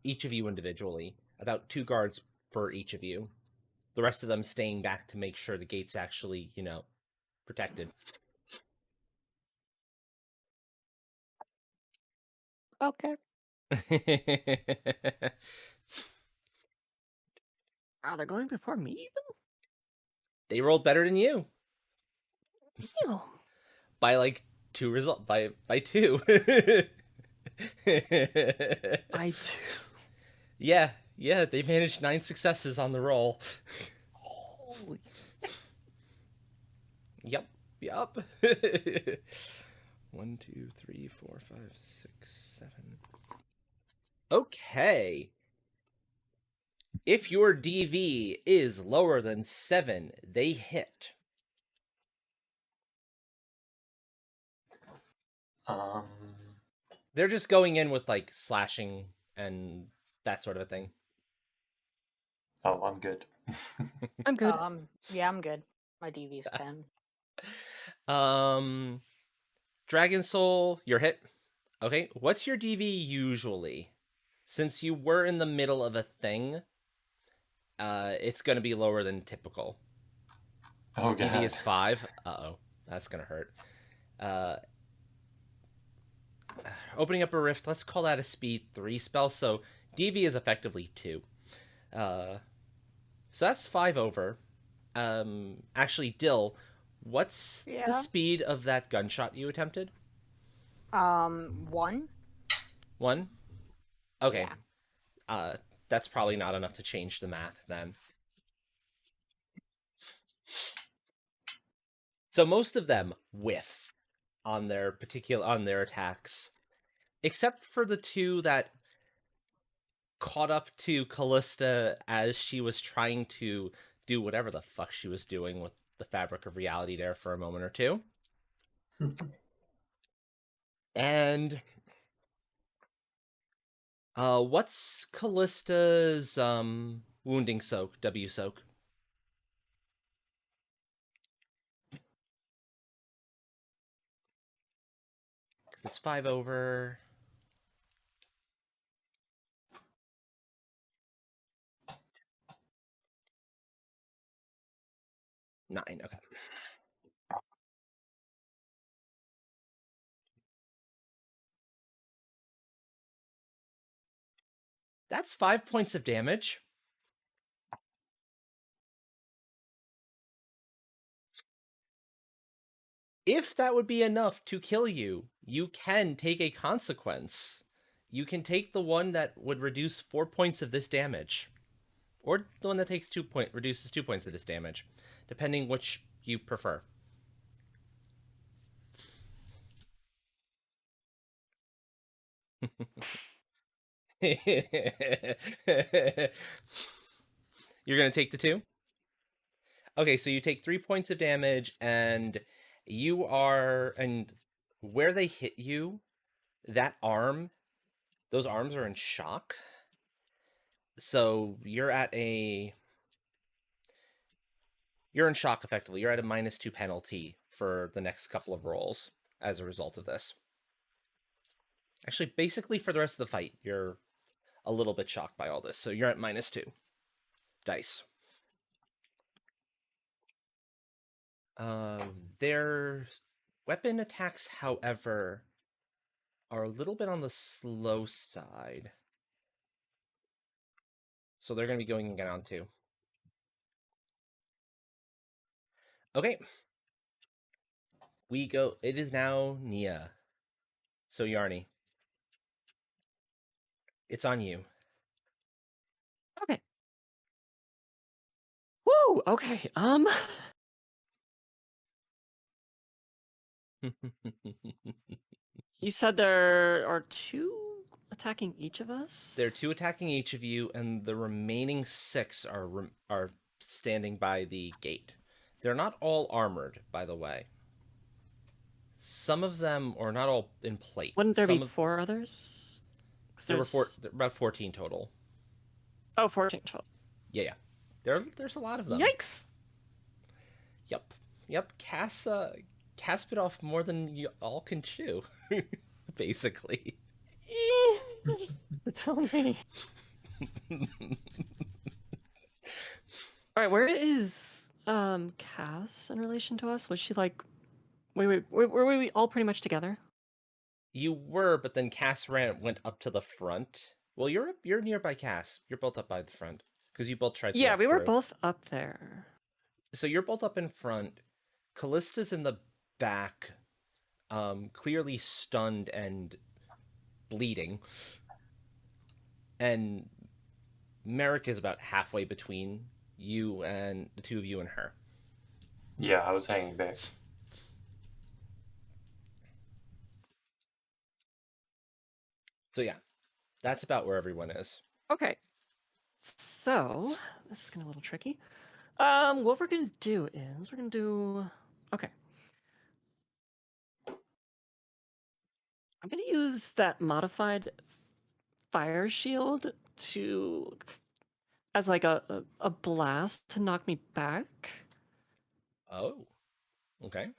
each of you individually. About 2 guards for each of you. The rest of them staying back to make sure the gate's actually, protected. Okay. Wow, they're going before me They rolled better than you even? Damn. by like 2 result by 2. I do. Yeah, they managed 9 successes on the roll. Holy. Yep. 1, 2, 3, 4, 5, 6, 7. Okay. If your DV is lower than 7, they hit. Um, They're just going in with like slashing and that sort of a thing. oh, I'm good. I'm good. Yeah, I'm good. My DV's 10. Dragon Soul, your hit. Okay, what's your DV usually? Since you were in the middle of a thing, it's going to be lower than typical. Oh, DV God. is 5. Uh-oh, that's going to hurt. Opening up a rift, let's call that a speed 3 spell, so DV is effectively 2. So that's 5 over. Actually, Dill, what's the Yeah. speed of that gunshot you attempted? 1. 1? Okay. Yeah. That's probably not enough to change the math then. So most of them whiff on their attacks, except for the 2 that caught up to Callista as she was trying to do whatever the fuck she was doing with the fabric of reality there for a moment or 2. And what's Callista's wounding soak, W soak? It's 5 over. Nine, okay. That's 5 points of damage. If that would be enough to kill you, you can take a consequence. You can take the one that would reduce 4 points of this damage. Or the one that takes reduces 2 points of this damage, depending which you prefer. You're going to take the 2? Okay, so you take 3 points of damage, and You are, and where they hit you, that arm, those arms are in shock. So you're in shock effectively. You're at a -2 penalty for the next couple of rolls as a result of this. Actually, basically for the rest of the fight, you're a little bit shocked by all this. So you're at -2 dice. Their weapon attacks, however, are a little bit on the slow side. So they're going to be going down too. Okay. We go. It is now Nia. So Yarny, it's on you. Okay. Woo! Okay. You said there are 2 attacking each of us? There are 2 attacking each of you, and the remaining 6 are standing by the gate. They're not all armored, by the way. Some of them are not all in plate. Wouldn't there be Some of 4 others? 'Cause there were there's... about 14 total. Oh, 14 total. Yeah. There's a lot of them. Yikes! Yep. Cass bit off more than you all can chew, basically. Tell me. Alright, where is Cass in relation to us? Was she like... Wait, were we all pretty much together? You were, but then Cass went up to the front. Well, you're nearby Cass. You're both up by the front because you both tried to Yeah, walk we were through. both up there. So you're both up in front. Callista's in the back, clearly stunned and bleeding, and Merrick is about halfway between you and the 2 of you and her. Yeah, I was hanging back. So yeah, that's about where everyone is. Okay. So, this is getting a little tricky. What we're gonna do is, we're gonna do... Okay. I'm gonna use that modified fire shield to... as like a blast to knock me back. Oh, okay.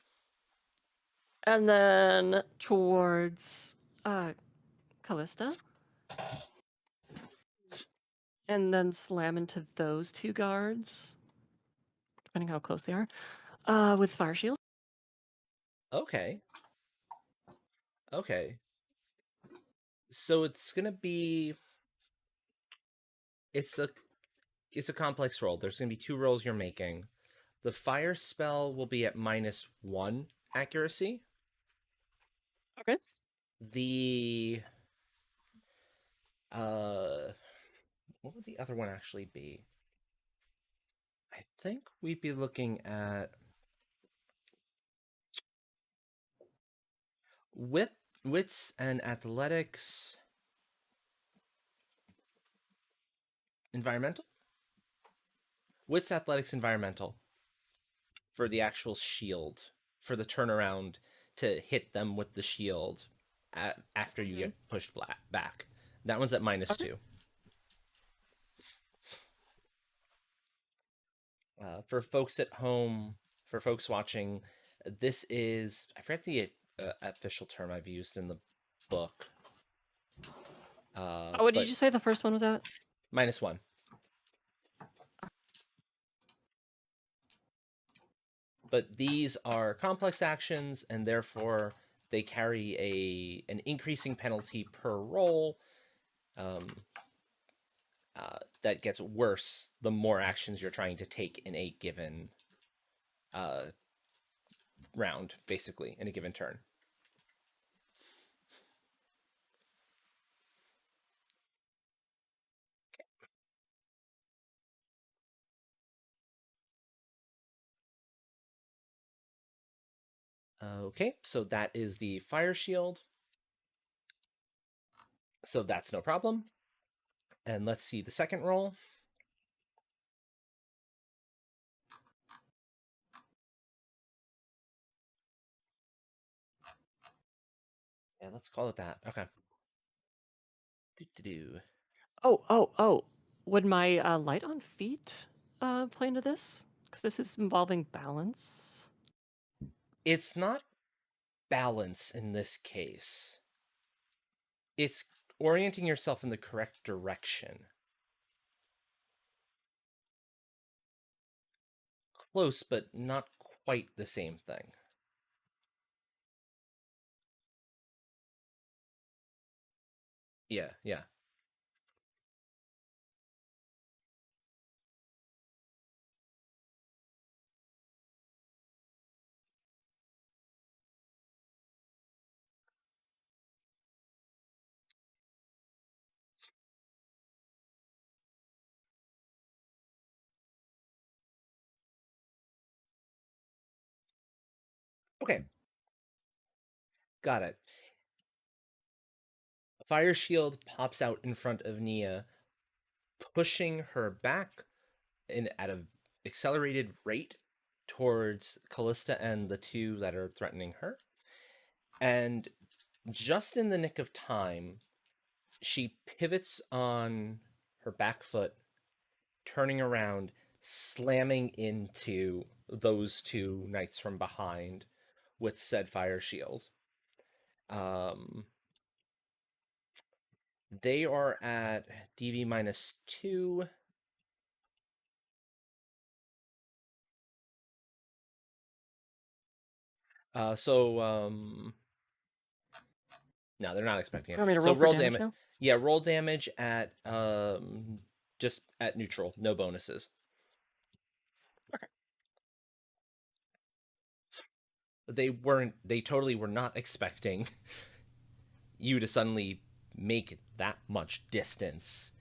And then towards Callista. And then slam into those 2 guards, depending how close they are, with fire shield. Okay. So it's gonna be... It's a complex roll. There's gonna be 2 rolls you're making. The fire spell will be at -1 accuracy. Okay. The what would the other one actually be? I think we'd be looking at wits and athletics, environmental. Wits, athletics, environmental for the actual shield, for the turnaround to hit them with the shield after you get pushed back. That one's at -2. For folks at home, for folks watching, this is... I forget the official term I've used in the book. What did you say the first one was at? -1. But these are complex actions, and therefore they carry an increasing penalty per roll. That gets worse the more actions you're trying to take in a given round, basically, in a given turn. Okay, so that is the fire shield. So that's no problem. And let's see the second roll. Yeah, let's call it that. Okay. Do-do-do. Oh. Would my light on feet play into this? Because this is involving balance. It's not balance in this case. It's orienting yourself in the correct direction. Close, but not quite the same thing. Yeah. Okay, got it. A fire shield pops out in front of Nia, pushing her back at an accelerated rate towards Callista and the two that are threatening her. And just in the nick of time, she pivots on her back foot, turning around, slamming into those two knights from behind with said fire shield. They are at DV -2. No, they're not expecting You it. want me to So roll for roll damage damage. now? Yeah, roll damage at just at neutral, no bonuses. Okay. They totally were not expecting you to suddenly make that much distance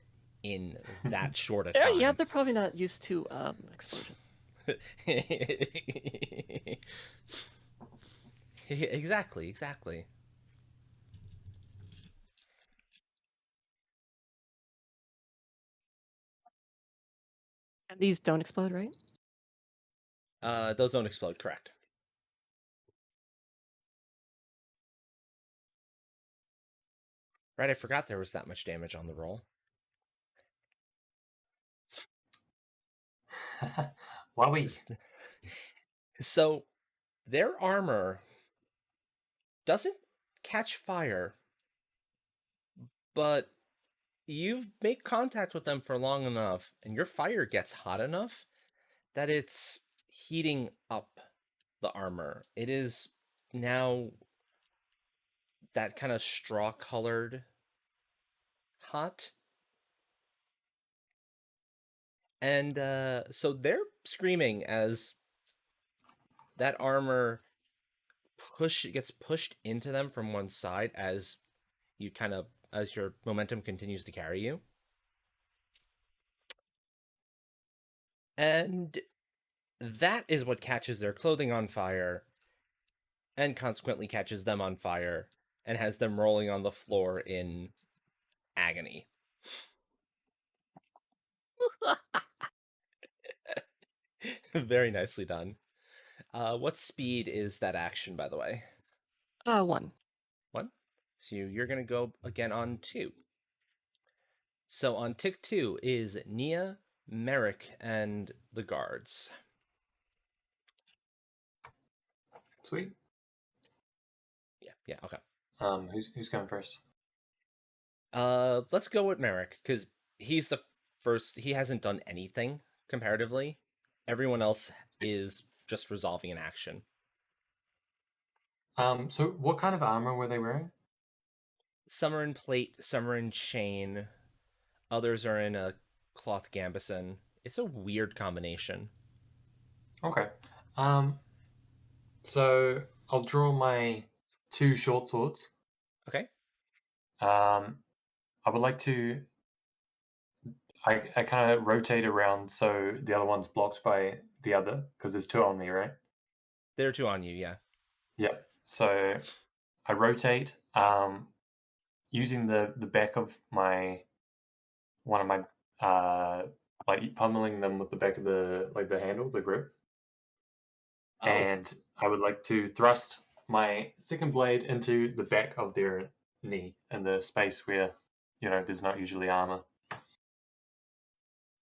in that short a Yeah, time. they're probably not used to explosion. Exactly. And these don't explode, right? Those don't explode, correct. Right, I forgot there was that much damage on the roll. Wowie. So their armor doesn't catch fire, but you've made contact with them for long enough and your fire gets hot enough that it's heating up the armor. It is now that kind of straw colored hot. And so they're screaming as that armor gets pushed into them from one side as as your momentum continues to carry you. And that is what catches their clothing on fire and consequently catches them on fire and has them rolling on the floor in agony. Very nicely done. What speed is that action, by the way? 1. 1. So you're going to go again on 2. So on tick 2 is Nia, Merrick, and the guards. Sweet. Yeah, okay. Who's going first? Let's go with Merrick, because he's the first. He hasn't done anything comparatively. Everyone else is just resolving an action. So what kind of armor were they wearing? Some are in plate, some are in chain. Others are in a cloth gambeson. It's a weird combination. Okay. So I'll draw my 2 short swords. Okay. I would like to. I kind of rotate around so the other one's blocked by the other because there's 2 on me, right? There are 2 on you, yeah. Yep. So I rotate, using the back of my one of my like pummeling them with the back of the handle, the grip, Oh, and I would like to thrust my second blade into the back of their knee, in the space where, there's not usually armor.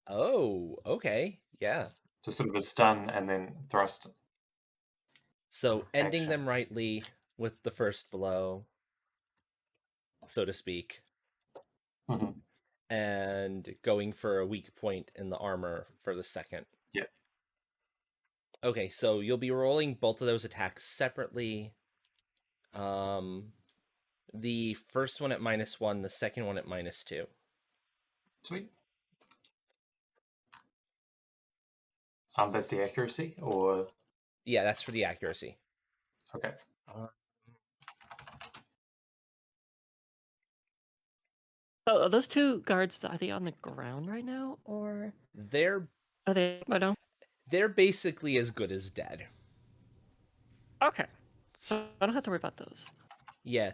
Oh, okay. Yeah. So sort of a stun and then thrust So ending action. them rightly with the first blow, so to speak, Mhm. and going for a weak point in the armor for the second. Yeah. Okay, so you'll be rolling both of those attacks separately. The first one at -1, the second one at -2. Sweet. That's the accuracy, or Yeah, that's for the accuracy. okay. So are those two guards, are they on the ground right now, or They're are they? I don't. they're basically as good as dead. Okay, so I don't have to worry about those. Yeah,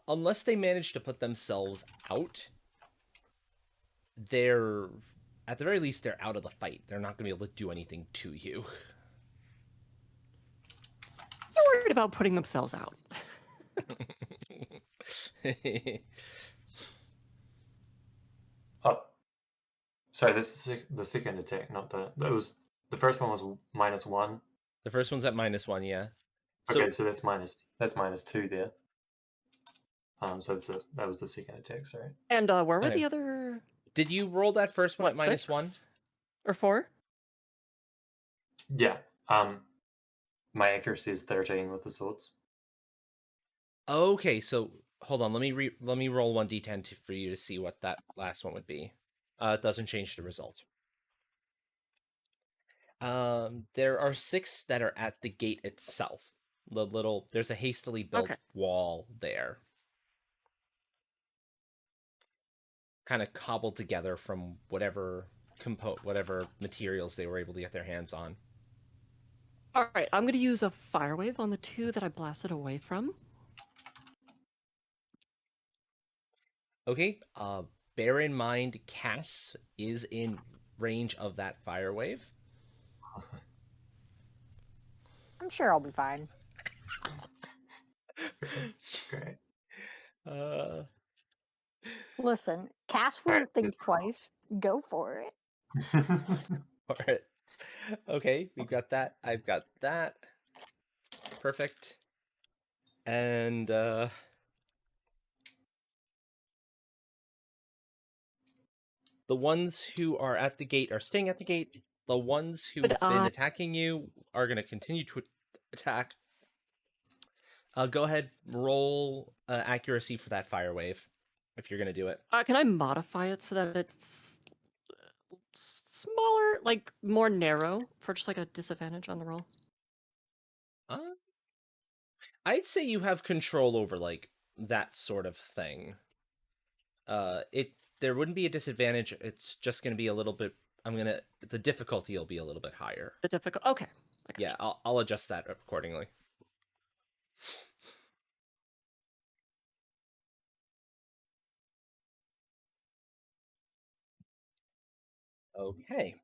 unless they manage to put themselves out, they're at the very least they're out of the fight. They're not going to be able to do anything to you. They're worried about putting themselves out. Oh, sorry. This is the second attack, not the. It was the first one was -1. The first one's at -1, yeah. Okay, So so that's -2 there. So that was the second attack. Sorry. And where were okay. the other? Did you roll that first one What, at -1? 6 or 4? Yeah. My accuracy is 13 with the swords. Okay, so hold on. Let me roll 1d10 for you to see what that last one would be. It doesn't change the result. There are 6 that are at the gate itself. There's a hastily built Okay. wall there, kind of cobbled together from whatever materials they were able to get their hands on. All right, I'm going to use a fire wave on the 2 that I blasted away from. Okay. Bear in mind, Cass is in range of that fire wave. I'm sure I'll be fine. Great. Listen, Cass All right. wouldn't think twice. Go for it. All right. Okay, we've got that. I've got that. Perfect. And the ones who are at the gate are staying at the gate. The ones who Could have been I- attacking you are going to continue to attack. Go ahead, roll accuracy for that fire wave, if you're going to do it. Can I modify it so that it's smaller, like more narrow, for just like a disadvantage on the roll? I'd say you have control over like that sort of thing. There wouldn't be a disadvantage. It's just going to be a little bit. The difficulty will be a little bit higher. The difficult. Okay. Yeah, I'll adjust that accordingly. Okay.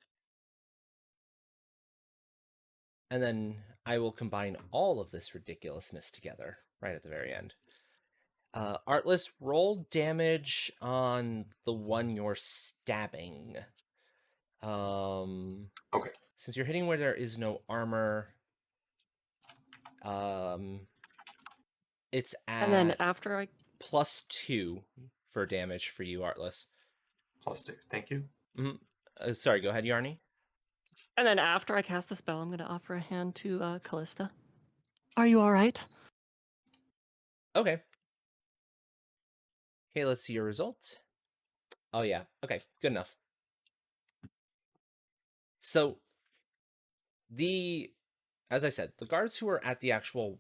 And then I will combine all of this ridiculousness together right at the very end. Artless, roll damage on the one you're stabbing. Okay. Since you're hitting where there is no armor, it's at And then after I +2 for damage for you, Artless. +2. Thank you. Mm-hmm. Sorry, go ahead, Yarny. And then after I cast the spell, I'm going to offer a hand to Callista. Are you all right? Okay. Okay, let's see your results. Oh, yeah. Okay, good enough. So, as I said, the guards who are at the actual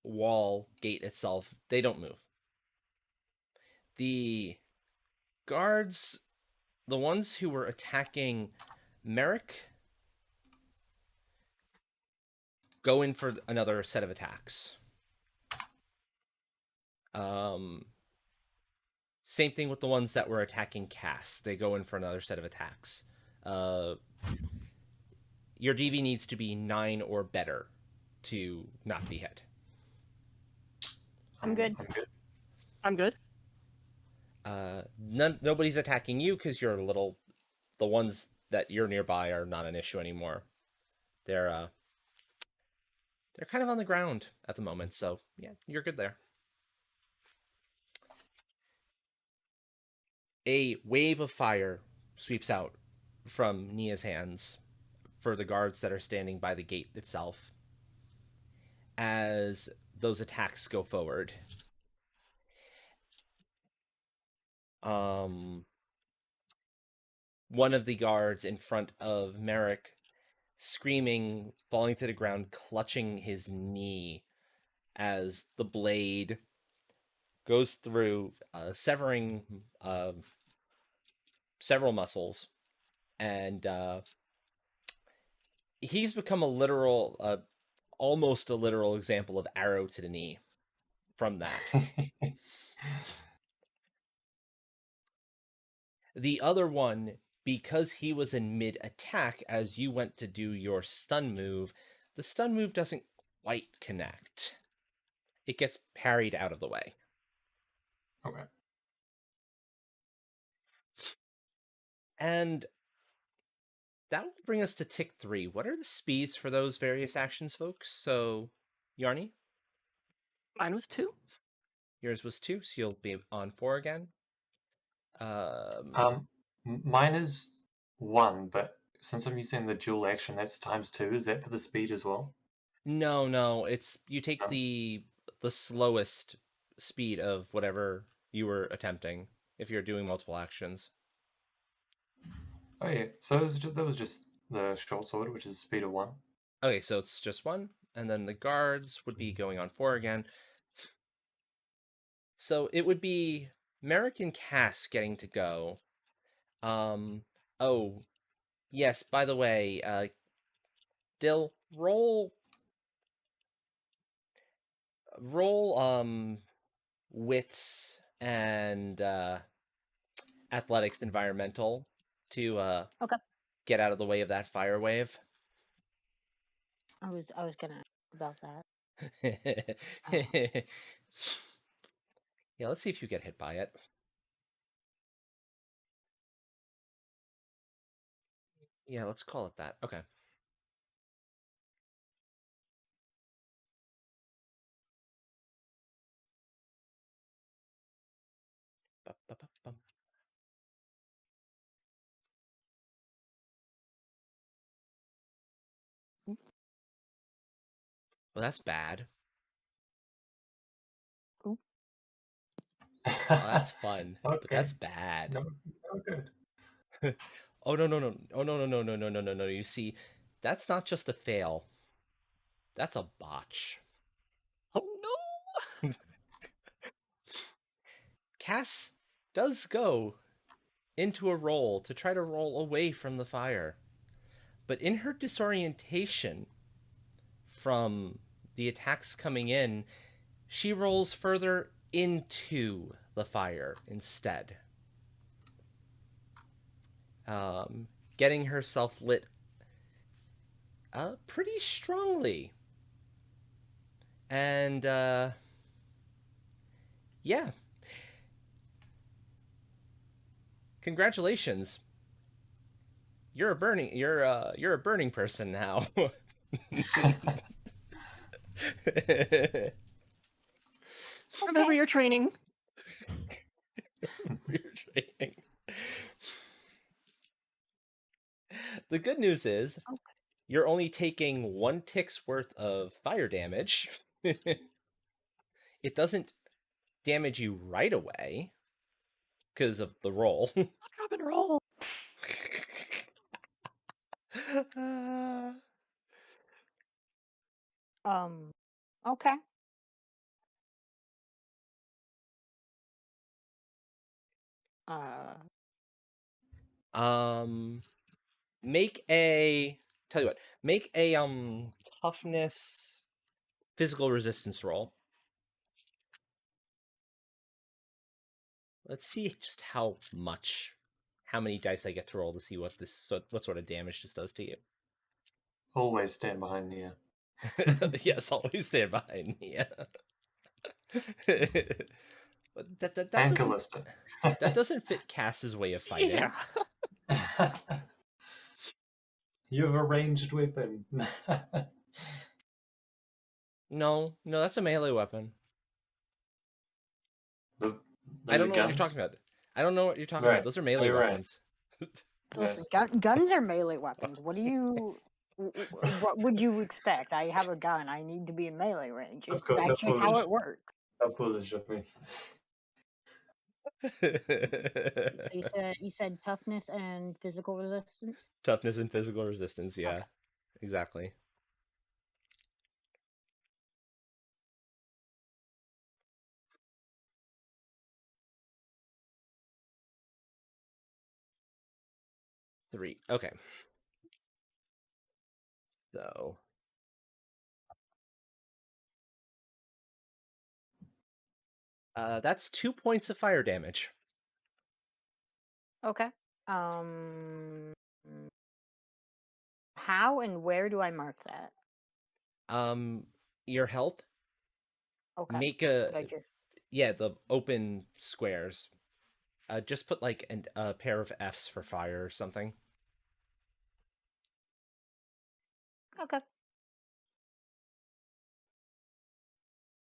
wall gate itself, they don't move. The guards, the ones who were attacking Merrick, go in for another set of attacks. Same thing with the ones that were attacking Cass. They go in for another set of attacks. Your DV needs to be 9 or better to not be hit. I'm good. I'm good. I'm good. Nobody's attacking you because you're a little. The ones that you're nearby are not an issue anymore. They're they're kind of on the ground at the moment, so yeah, you're good there. A wave of fire sweeps out from Nia's hands for the guards that are standing by the gate itself as those attacks go forward. One of the guards in front of Merrick screaming, falling to the ground, clutching his knee as the blade goes through, severing several muscles, and he's become a literal, almost a literal example of arrow to the knee from that. The other one, because he was in mid attack as you went to do your stun move, the stun move doesn't quite connect. It gets parried out of the way. Okay. And that will bring us to tick 3. What are the speeds for those various actions, folks? So, Yarny, Mine was 2. yours was 2, so you'll be on 4 again. Mine is 1, but since I'm using the dual action, that's ×2. Is that for the speed as well? No, it's you take the slowest speed of whatever you were attempting if you're doing multiple actions. Oh yeah, so that was just the short sword, which is speed of 1. Okay, so it's just 1, and then the guards would be going on 4 again. So it would be Merrick and Cass getting to go. Oh, yes, by the way, Dill, roll wits and athletics environmental to Okay. get out of the way of that fire wave. I was gonna ask about that. Yeah, let's see if you get hit by it. Yeah, let's call it that. Okay. Ba-ba-ba-bum. Well, that's bad. Ooh. Well, that's fun, but Okay. that's bad. No, no good. Oh no. Oh no. You see, that's not just a fail. That's a botch. Oh no! Cass does go into a roll to try to roll away from the fire. But in her disorientation from the attacks coming in, she rolls further into the fire instead. Getting herself lit pretty strongly. And yeah. Congratulations. You're a burning person now. Remember your training. Your training. The good news is you're only taking 1 tick's worth of fire damage. It doesn't damage you right away because of the roll. Drop and roll. Okay. Make a tell you what, make a toughness physical resistance roll. Let's see just how many dice I get to roll to see what sort of damage this does to you. Always stand behind Nia. Yes, always stand behind me. Yeah. But that And doesn't Callista. that doesn't fit Cass's way of fighting. Yeah. You have a ranged weapon. No, that's a melee weapon. the, I don't the know what you're guns? talking about. I don't know what you're talking about. Right. Those are Oh, melee you're right. weapons. Listen, Yes. guns are melee weapons. What do you? What would you expect? I have a gun. I need to be in melee range. Of course, That's how just how foolish. it works. How foolish of me. So you said toughness and physical resistance. Toughness and physical resistance, yeah. Okay. Exactly. Three. Okay. So that's 2 points of fire damage. Okay. Um, how and where do I mark that? Your health. Okay. Make Would I a just? yeah, the open squares. Just put like a pair of Fs for fire or something. Okay.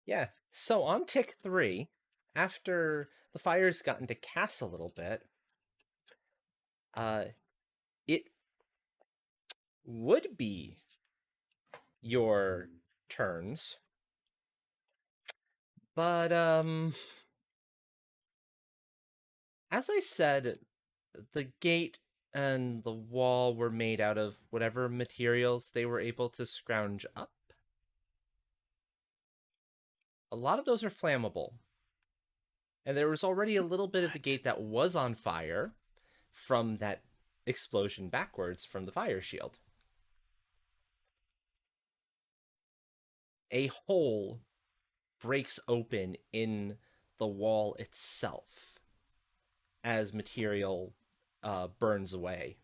Yeah. So on tick 3, after the fire's gotten to Cass a little bit, it would be your turns, but as I said, the gate and the wall were made out of whatever materials they were able to scrounge up. A lot of those are flammable. And there was already a little bit of the gate that was on fire from that explosion backwards from the fire shield. A hole breaks open in the wall itself as material burns away.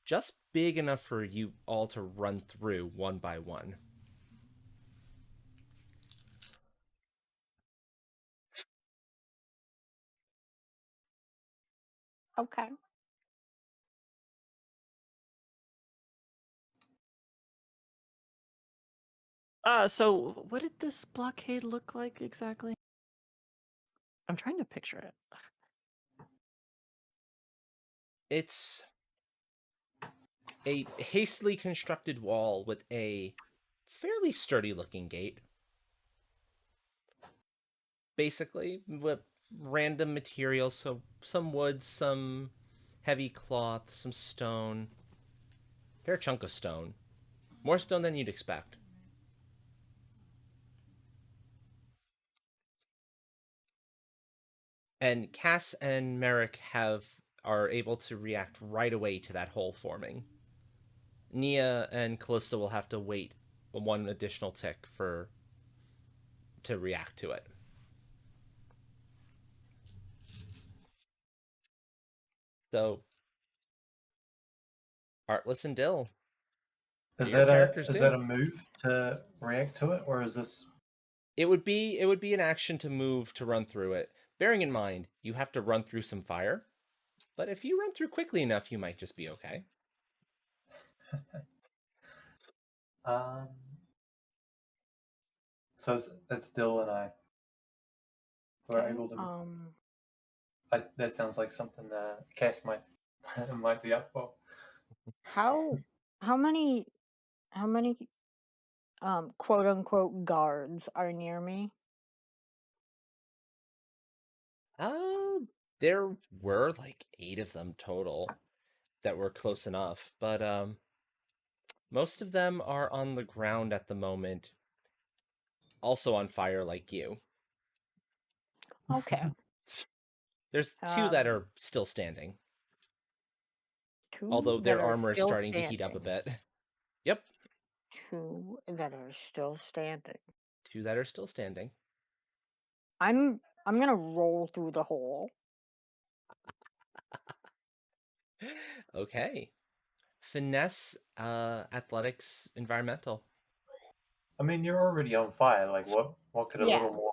Just big enough for you all to run through one by one. Okay. So what did this blockade look like exactly? I'm trying to picture it. It's a hastily constructed wall with a fairly sturdy looking gate. Basically, with random materials, so some wood, some heavy cloth, some stone. Fair chunk of stone. More stone than you'd expect. And Cass and Merrick are able to react right away to that hole forming. Nia and Callista will have to wait one additional tick to react to it. So, Artless and Dill, Is your that characters a do. move to react to it, or is this? It would be an action to move to run through it. Bearing in mind, you have to run through some fire, but if you run through quickly enough, you might just be okay. Um. So it's Dill and I who are Okay. able to. That sounds like something Cass might might be up for. How many quote unquote guards are near me? Uh, there were like 8 of them total that were close enough, but most of them are on the ground at the moment, also on fire like you. Okay. There's 2 that are still standing, Two although that their are armor is still starting to heat up a standing. bit. Yep, Two that are still standing. 2 that are still standing. I'm gonna roll through the hole. Okay. Finesse, athletics, environmental. I mean, you're already on fire. Like, what could a Yeah. little more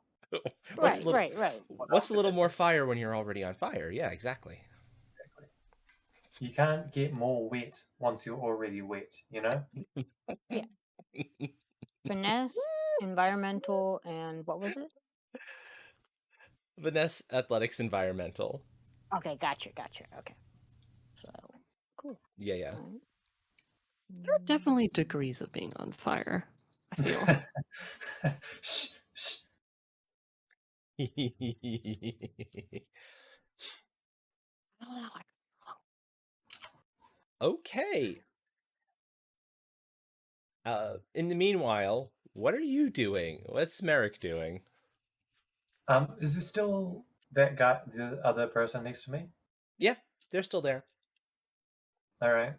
What's a Right, little right, right. what's a little more fire when you're already on fire? Yeah, exactly. You can't get more wet once you're already wet, you know? Yeah. Finesse, environmental, and what was it? Vanessa Athletics Environmental. Okay, gotcha, gotcha. Okay. So, cool. Yeah, yeah. Alright. There are definitely degrees of being on fire, I feel. Shh, shh. I don't know. Okay. In the meanwhile, what are you doing? What's Merrick doing? Is it still that guy, the other person next to me? Yeah, they're still there. All right.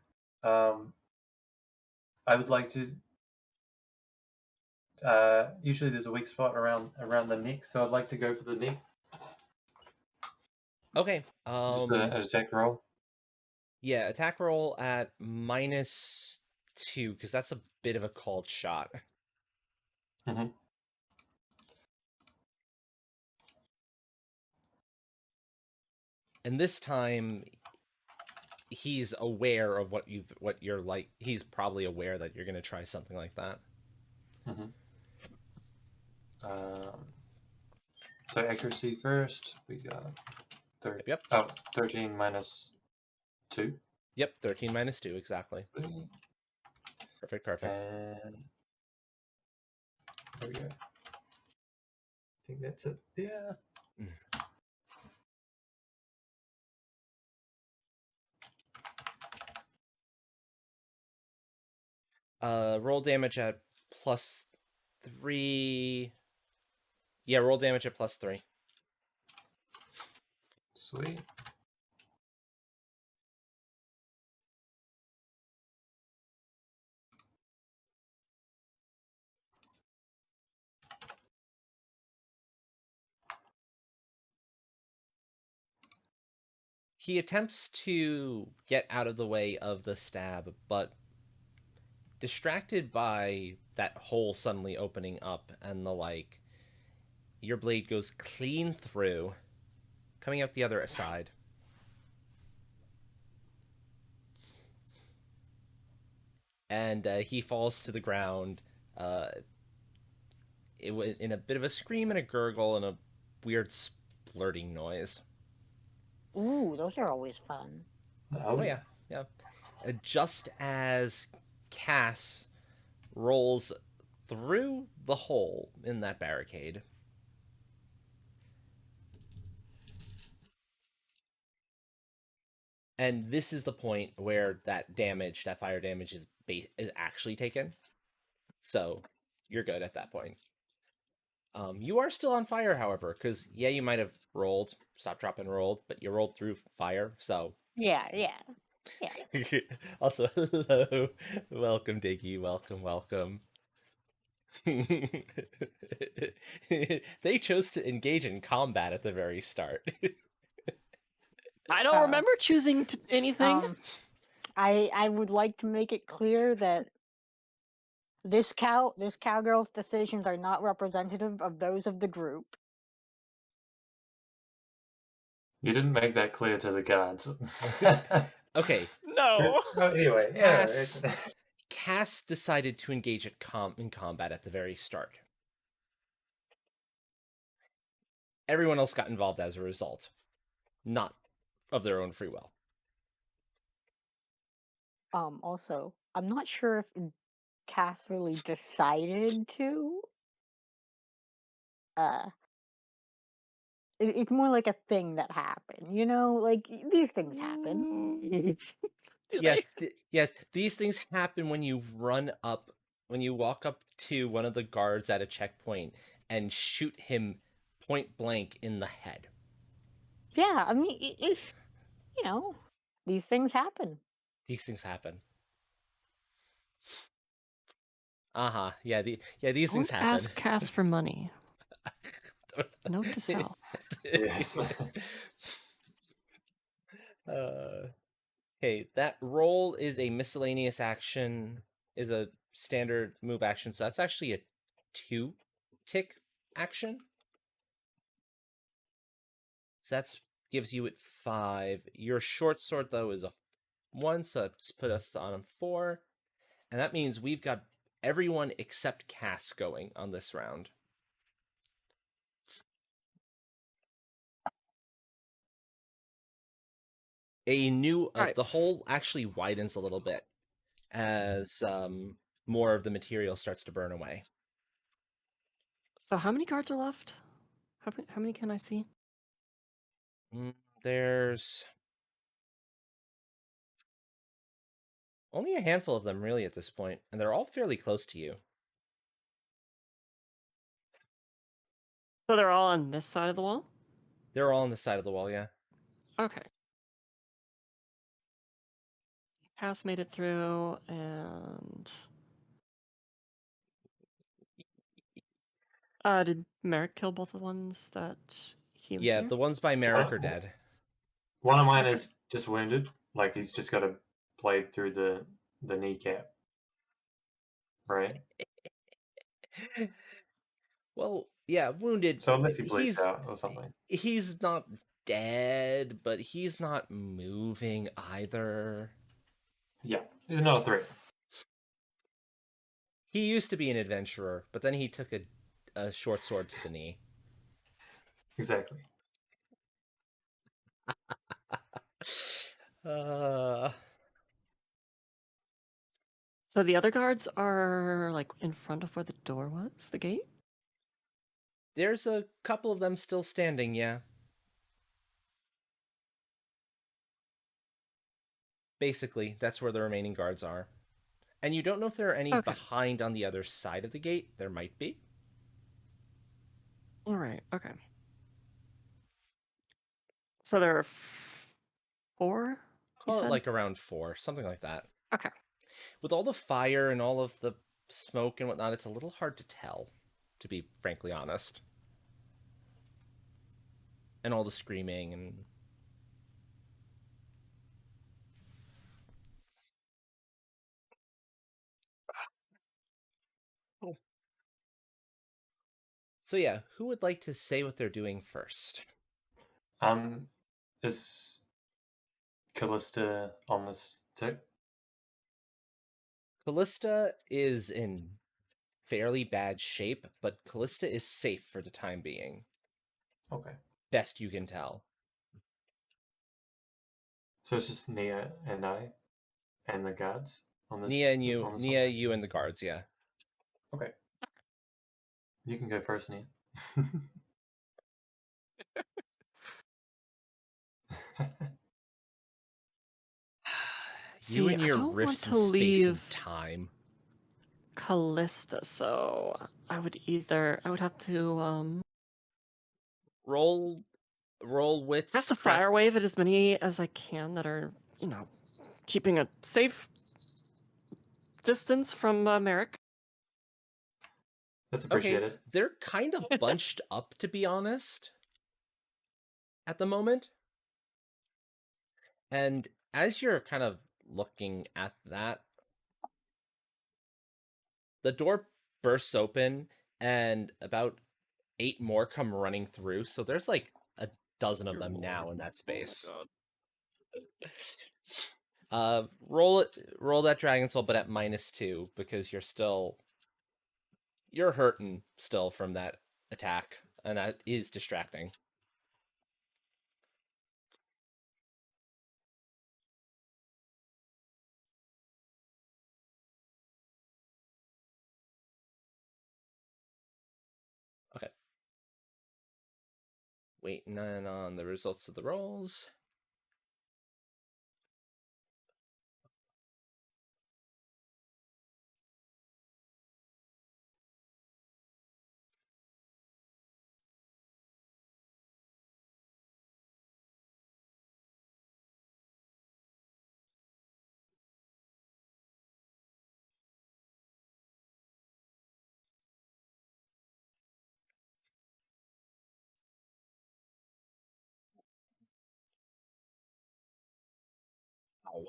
I would like to. Usually, there's a weak spot around the neck, so I'd like to go for the neck. Okay. Just an attack roll. Yeah, attack roll at -2 because that's a bit of a called shot. Mm-hmm. And this time he's aware of what you're like. He's probably aware that you're going to try something like that. Mm-hmm. So accuracy first. We got Yep. 13 minus 2. Yep, 13 -2 exactly. 3. Perfect. And there we go. I think that's it. Yeah. Roll damage at +3. Yeah, roll damage at +3. Sweet. He attempts to get out of the way of the stab, but distracted by that hole suddenly opening up and the like, your blade goes clean through, coming out the other side. And he falls to the ground in a bit of a scream and a gurgle and a weird splurting noise. Ooh, those are always fun. Oh, yeah, yeah. Just as Cass rolls through the hole in that barricade, and this is the point where that fire damage is actually taken. So you're good at that point. You are still on fire, however, because yeah, you might have rolled, stop, drop, and rolled, but you rolled through fire. So Yeah, yeah, yeah. also, hello, welcome, Diggy, welcome. They chose to engage in combat at the very start. I don't remember choosing anything. I would like to make it clear that this cowgirl's decisions are not representative of those of the group. You didn't make that clear to the guards. Okay, No. Oh, anyway, Cass decided to engage in combat at the very start. Everyone else got involved as a result, not of their own free will. Also, I'm not sure if Cass really decided to. It's more like a thing that happened, you know? Like, these things happen. Do Yes, they? yes, these things happen when you walk up to one of the guards at a checkpoint and shoot him point blank in the head. Yeah, I mean, you know, these things happen. These things happen. Uh-huh. Yeah, these things Don't happen. ask Cass for money. Note to self. yes. Hey, that roll is a miscellaneous action, is a standard move action, so that's actually a 2-tick action. So that gives you at 5. Your short sword, though, is a 1, so that's put us on 4. And that means we've got everyone except Cass going on this round. The hole actually widens a little bit as more of the material starts to burn away. So how many cards are left? How many can I see? There's only a handful of them really at this point, and they're all fairly close to you. So they're all on this side of the wall? They're all on the side of the wall, yeah. Okay. Cass made it through, and did Merrick kill both the ones that he was Yeah, near? the ones by Merrick are What? dead. One of mine Okay. is just wounded, like he's just got a blade through the kneecap. Right. Well, yeah, wounded. So unless he bleeds out or something. He's not dead, but he's not moving either. Yeah, he's not a threat. He used to be an adventurer, but then he took a short sword to the knee. Exactly. Uh, So the other guards are like in front of where the door was, the gate? there's a couple of them still standing, yeah. Basically, that's where the remaining guards are. And you don't know if there are any Okay. behind on the other side of the gate. There might be. All right. Okay. So there are 4. You Call it said? like around 4, something like that. Okay. With all the fire and all of the smoke and whatnot, it's a little hard to tell, to be frankly honest. And all the screaming and... Oh. So yeah, who would like to say what they're doing first? Is Callista on this too? Callista is in fairly bad shape, but Callista is safe for the time being. Okay. Best you can tell. So it's just Nia and I and the guards on this Nia and you, on this one? Nia, you and the guards, yeah. Okay. You can go first, Nia. You See, and I your don't want rifts in to space and leave time. Callista, so I would have to Roll wits. cast a craft. fire wave at as many as I can that are, keeping a safe distance from Merrick. That's Okay, appreciated. they're kind of bunched up, to be honest, at the moment. And as you're kind of looking at that, the door bursts open and about 8 more come running through. So there's like a dozen of them now in that space. Oh Roll that dragon soul, but at -2 because you're hurting still from that attack, and that is distracting. Okay. Waiting on the results of the rolls. Ow.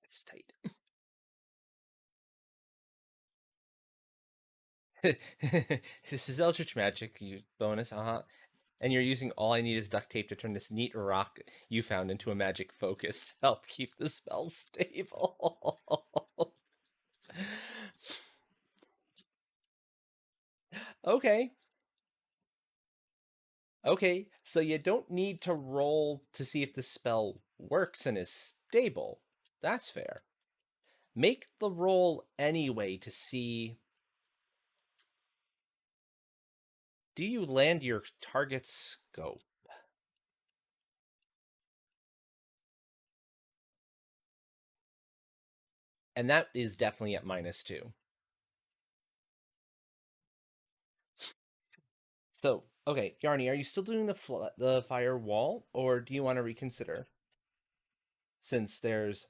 It's tight. This is Eldritch Magic, you bonus, And you're using all I need is duct tape to turn this neat rock you found into a magic focus to help keep the spell stable. Okay. Okay, so you don't need to roll to see if the spell works and is stable. That's fair. Make the roll anyway to see, do you land your target's scope? And that is definitely at -2. So, okay, Yarny, are you still doing the fire wall, or do you want to reconsider? Since there's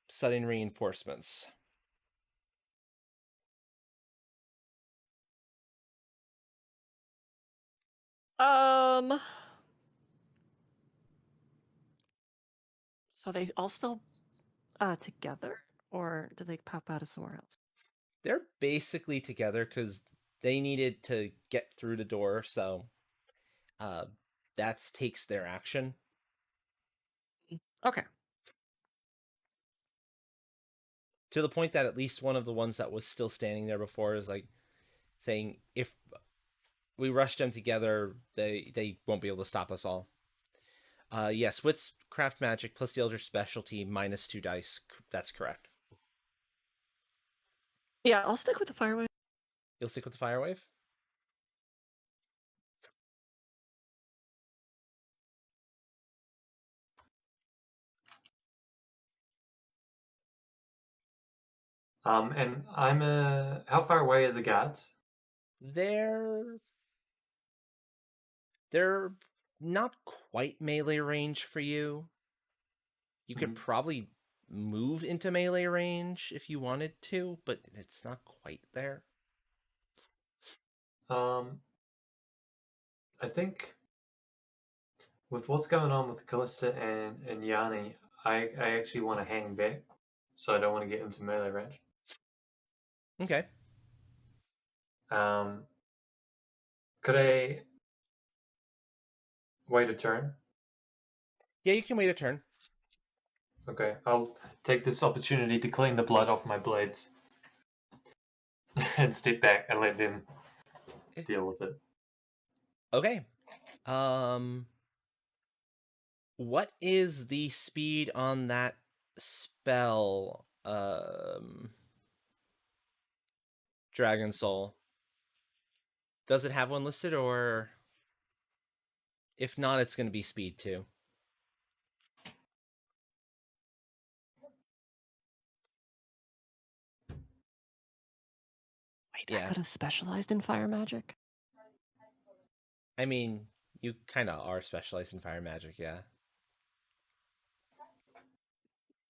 sudden reinforcements. So they all still together, or did they pop out of somewhere else? They're basically together because they needed to get through the door, so that takes their action. Okay. To the point that at least one of the ones that was still standing there before is like saying, if we rush them together, they won't be able to stop us all. Yes, Witchcraft Magic plus the Elder Specialty -2 dice. That's correct. Yeah, I'll stick with the fire wave. You'll stick with the Fire Wave? And I'm how far away are the guards? They're not quite melee range for you. You could probably move into melee range if you wanted to, but it's not quite there. I think with what's going on with Callista and Yanni, I actually want to hang back, so I don't want to get into melee range. Okay. Could I wait a turn? Yeah, you can wait a turn. Okay, I'll take this opportunity to clean the blood off my blades and step back and let them deal with it. Okay. What is the speed on that spell? Dragon Soul. Does it have one listed, or if not, it's going to be speed 2. Wait, I Yeah. could have specialized in fire magic. I mean, you kind of are specialized in fire magic, yeah.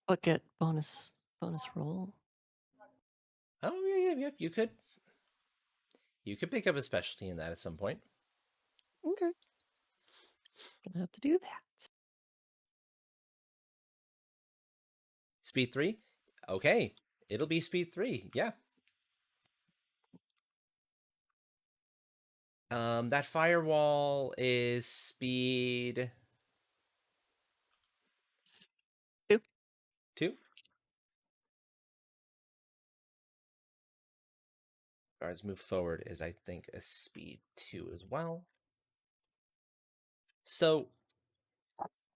But get bonus roll. Oh, yeah. You could pick up a specialty in that at some point. Okay. Gonna have to do that. Speed 3? Okay. It'll be speed 3, yeah. That firewall is speed 2. 2. Guards move forward is, I think, a speed 2 as well. So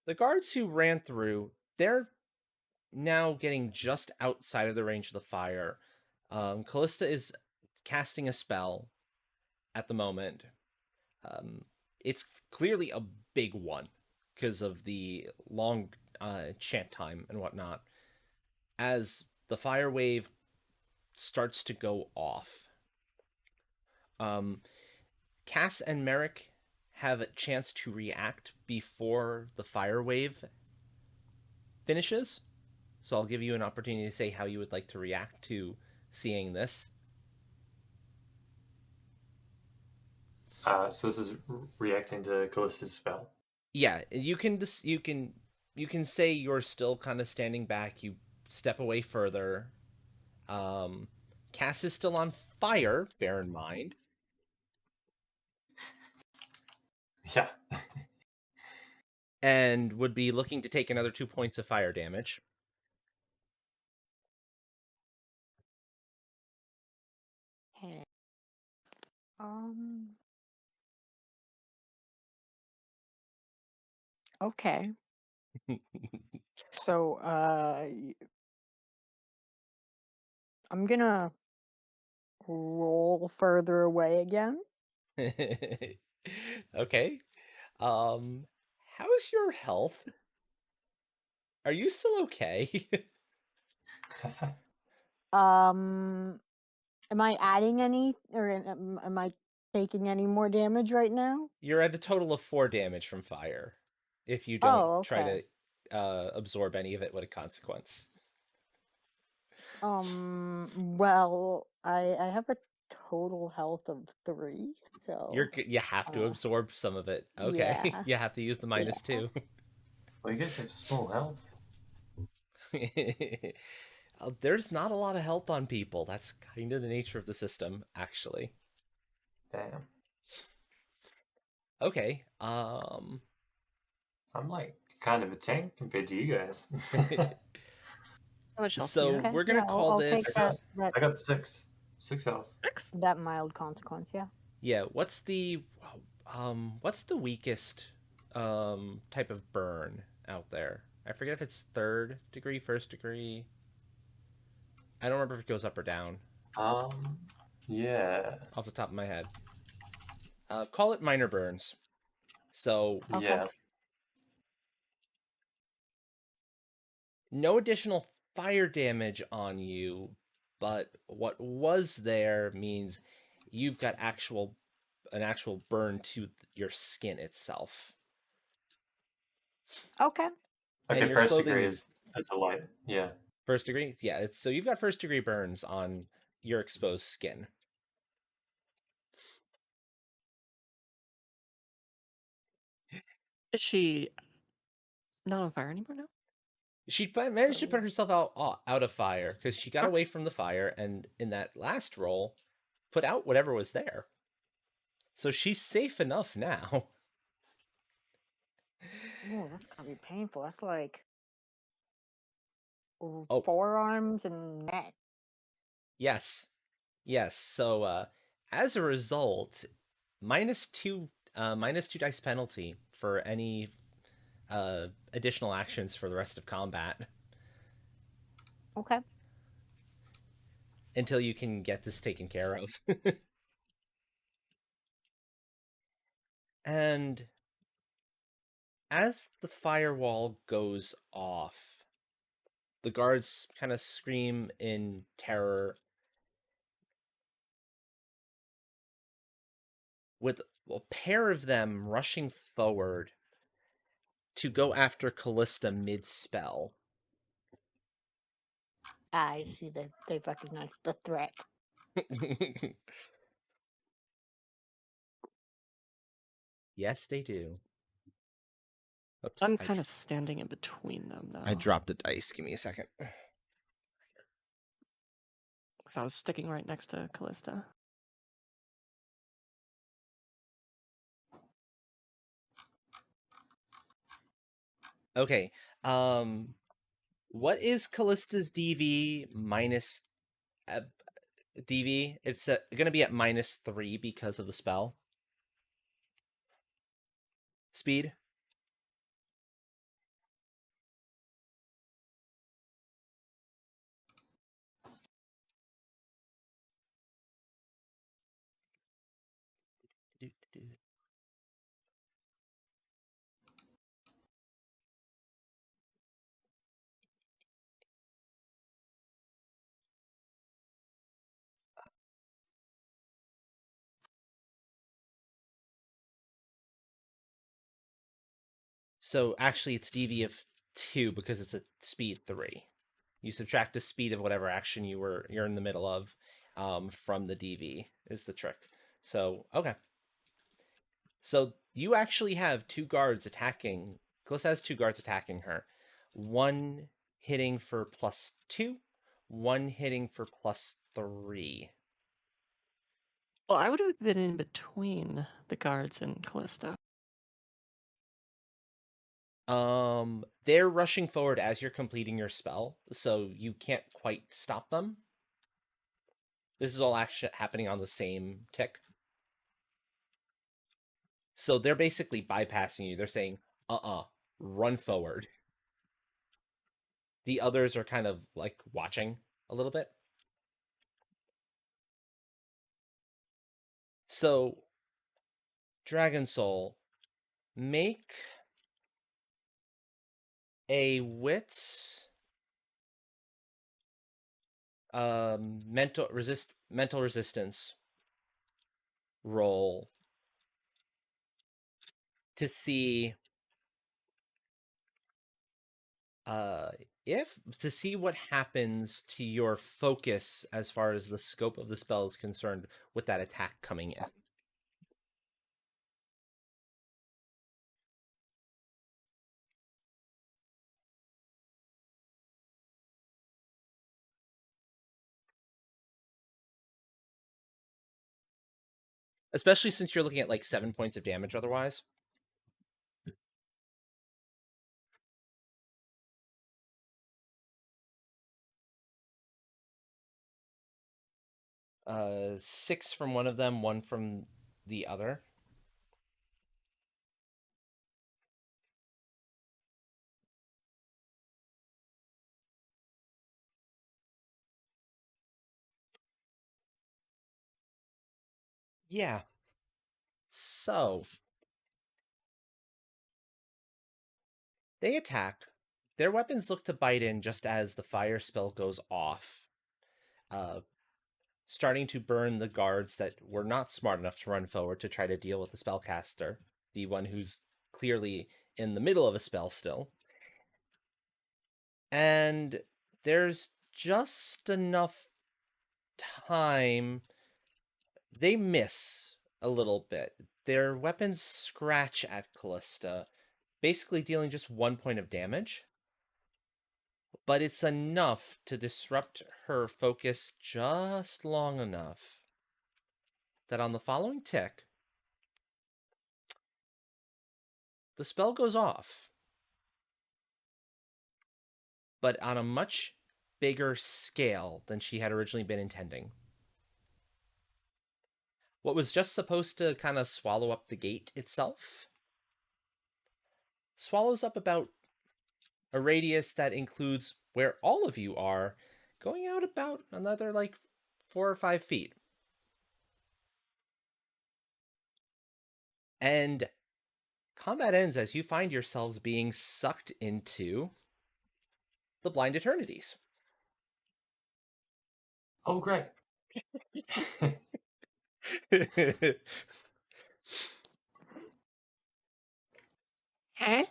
the guards who ran through, they're now getting just outside of the range of the fire. Callista is casting a spell at the moment. It's clearly a big one because of the long chant time and whatnot. As the fire wave starts to go off, Cass and Merrick have a chance to react before the fire wave finishes. So I'll give you an opportunity to say how you would like to react to seeing this. So this is reacting to Callista's spell. Yeah, you can say you're still kind of standing back. You step away further. Cass is still on fire. Bear in mind. Yeah. and would be looking to take another 2 points of fire damage. Hey. Um. Okay. So, I'm gonna roll further away again. Okay. How's your health? Are you still okay? Am I adding any, or am I taking any more damage right now? You're at a total of 4 damage from fire. If you don't Oh, try okay. to absorb any of it with a consequence. Well, I have a total health of 3, so You have to absorb some of it. Okay. yeah, You have to use the yeah. -2. Well, you guys have small health. There's not a lot of health on people. That's kind of the nature of the system, actually. Damn. Okay. I'm like kind of a tank compared to you guys. How much health do you So have? Okay, we're gonna yeah, call I'll take this. I got 6 health. 6. that mild consequence. Yeah. Yeah. What's the weakest type of burn out there? I forget if it's 3rd degree, 1st degree. I don't remember if it goes up or down Um, yeah, off the top of my head. Call it minor burns. So Okay. yeah. no additional fire damage on you, but what was there means you've got an actual burn to your skin itself. Okay. And Okay, your first clothing degree is is a light. Yeah. 1st degree. Yeah, so you've got 1st degree burns on your exposed skin. Is she not on fire anymore now? She managed to put herself out of fire because she got Huh. away from the fire, and in that last roll, put out whatever was there. So she's safe enough now. Oh, that's gonna be painful. That's like Oh, forearms and neck. yes. Yes. So as a result, -2 dice penalty for any additional actions for the rest of combat Okay. until you can get this taken care of. And as the firewall goes off, the guards kind of scream in terror, with a pair of them rushing forward to go after Callista mid-spell. I see that they recognize the threat. Yes, they do. Oops, I'm kind of standing in between them, though. I dropped a dice. Give me a second. Because I was sticking right next to Callista. Okay. What is Callista's DV minus DV? It's going to be at -3 because of the spell. Speed. So actually, it's DV of 2 because it's a speed 3. You subtract the speed of whatever action you're in the middle of from the DV is the trick. So okay. So you actually have 2 guards attacking. Calista has 2 guards attacking her. One hitting for +2, one hitting for +3. Well, I would have been in between the guards and Callista. They're rushing forward as you're completing your spell, so you can't quite stop them. This is all actually happening on the same tick. So they're basically bypassing you. They're saying, run forward. The others are kind of like watching a little bit. So, Dragon Soul, make a wits mental resistance roll to see if to see what happens to your focus as far as the scope of the spell is concerned with that attack coming in. Especially since you're looking at like 7 points of damage otherwise. Six from one of them, one from the other. Yeah. So they attack. Their weapons look to bite in just as the fire spell goes off, starting to burn the guards that were not smart enough to run forward to try to deal with the spellcaster, the one who's clearly in the middle of a spell still. And there's just enough time. They miss a little bit. Their weapons scratch at Callista, basically dealing just 1 point of damage. But it's enough to disrupt her focus just long enough that on the following tick, the spell goes off, but on a much bigger scale than she had originally been intending. What was just supposed to kind of swallow up the gate itself swallows up about a radius that includes where all of you are, going out about another like 4 or 5 feet. And combat ends as you find yourselves being sucked into the Blind Eternities. Oh, great. Huh?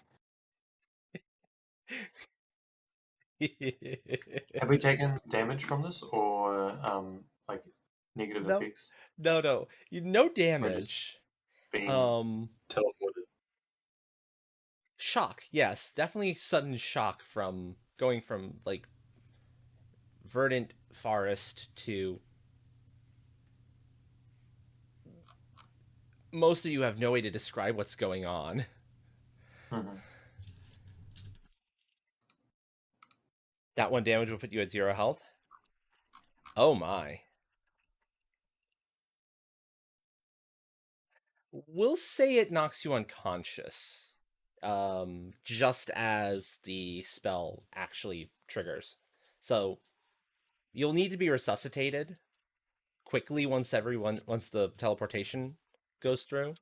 Have we taken damage from this, or like negative No, effects? no. No We're just damage. being Um, teleported. Shock, yes. Definitely sudden shock from going from, like, verdant forest to... Most of you have no way to describe what's going on. Mm-hmm. That one damage will put you at 0 health. Oh my. We'll say it knocks you unconscious. Just as the spell actually triggers. So you'll need to be resuscitated quickly once the teleportation goes through.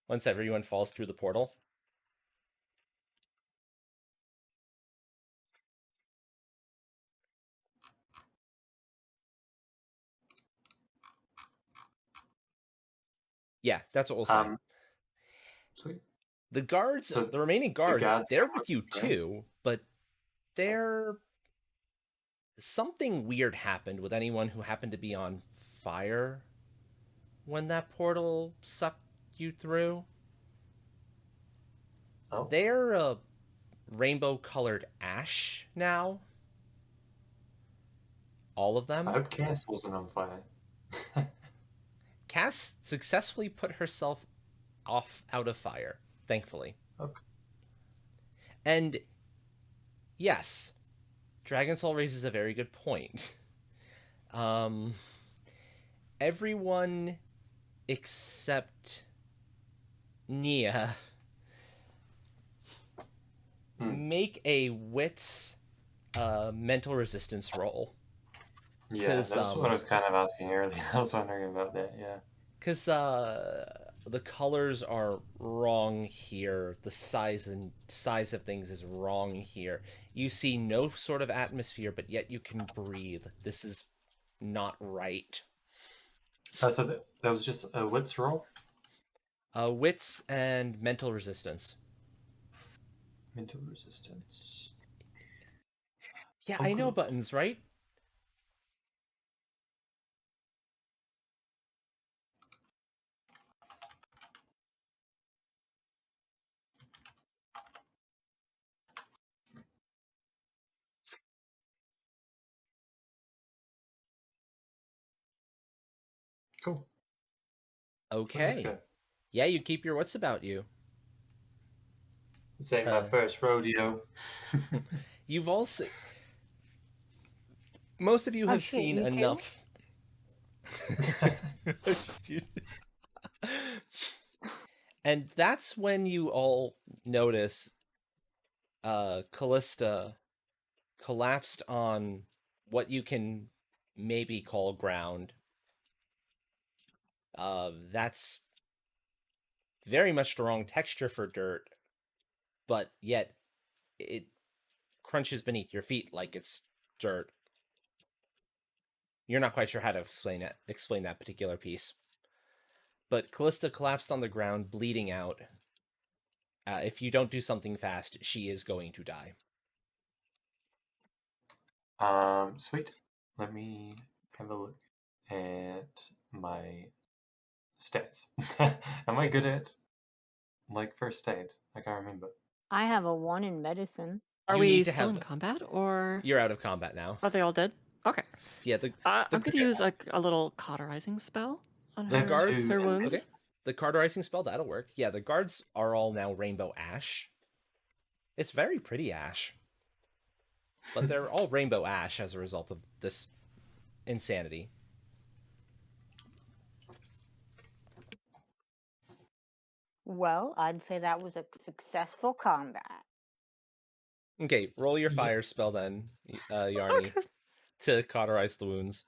Once everyone falls through the portal. Yeah, that's what we'll say. Sweet. The guards, So the remaining the guards, guards they're are with you working, right? too, but they're... Something weird happened with anyone who happened to be on fire when that portal sucked you through. Oh, They're a rainbow-colored ash now. All of I them. hope Cass wasn't on fire. Cass successfully put herself out of fire, thankfully. Okay. And yes, Dragon Soul raises a very good point. Um, everyone except Nia make a wits mental resistance roll. Yeah, that's what I was kind of asking earlier. I was wondering about that. Yeah. Because the colors are wrong here. The size of things is wrong here. You see no sort of atmosphere, but yet you can breathe. This is not right. So that was just a wits roll. Wits and mental resistance. Mental resistance. Yeah, Oh, I know cool. buttons, right? Cool. Let's Okay. go. Yeah, you keep your wits about you. This ain't my first rodeo. You've also most of you Oh have shit, seen you too? enough. And that's when you all notice Callista collapsed on what you can maybe call ground. That's very much the wrong texture for dirt, but yet it crunches beneath your feet like it's dirt. You're not quite sure how to explain that particular piece. But Callista collapsed on the ground, bleeding out. If you don't do something fast, she is going to die. Sweet. Let me have a look at my stats. Am I good at like first aid? I can't remember. I have a 1 in medicine. Are You we need to still have. in combat, or You're out of combat now. are they all dead? Okay. Yeah, I'm going to use a little cauterizing spell on the her, guards. her wounds. Okay, the cauterizing spell that'll work. Yeah, the guards are all now rainbow ash. It's very pretty ash, but they're all rainbow ash as a result of this insanity. Well, I'd say that was a successful combat. Okay, roll your fire spell then, Yarny, to cauterize the wounds.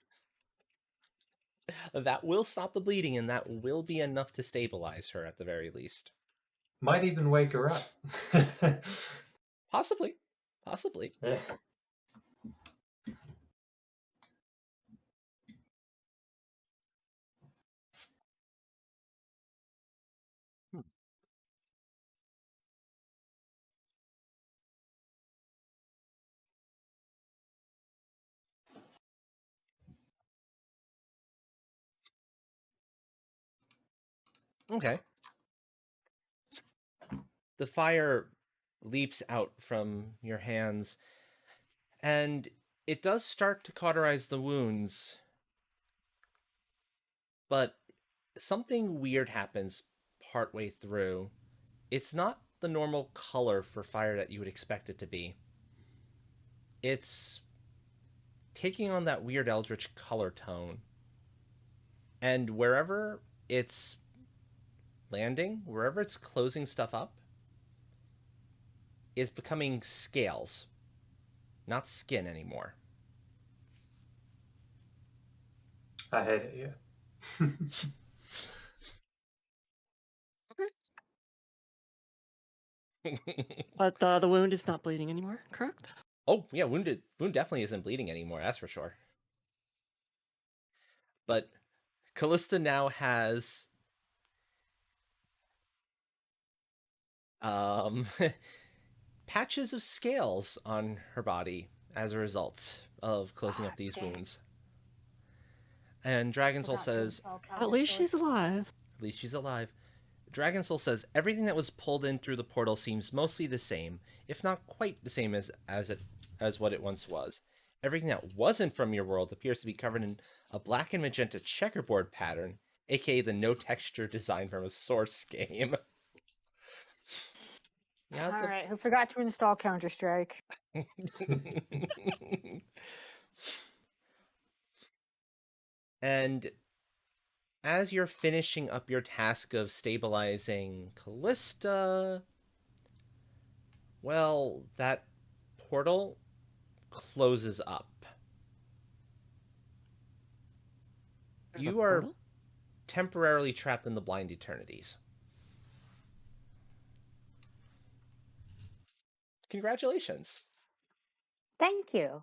That will stop the bleeding, and that will be enough to stabilize her at the very least. Might even wake her up. Possibly. Possibly. Yeah. Okay. The fire leaps out from your hands, and it does start to cauterize the wounds, but something weird happens partway through. It's not the normal color for fire that you would expect it to be. It's taking on that weird eldritch color tone. And wherever it's landing, wherever it's closing stuff up, is becoming scales, not skin anymore. I hate it, yeah. But the wound is not bleeding anymore, correct? Oh, yeah, wound definitely isn't bleeding anymore, that's for sure. But Callista now has patches of scales on her body as a result of closing up these wounds. And Dragon Soul says, At least she's alive. at least she's alive. Dragon Soul says everything that was pulled in through the portal seems mostly the same, if not quite the same as what it once was. Everything that wasn't from your world appears to be covered in a black and magenta checkerboard pattern, aka the no texture design from a Source game. Yeah, All right, who forgot to install Counter Strike? And as you're finishing up your task of stabilizing Callista, well, that portal closes up. There's You a are portal? temporarily trapped in the Blind Eternities. Congratulations. Thank you.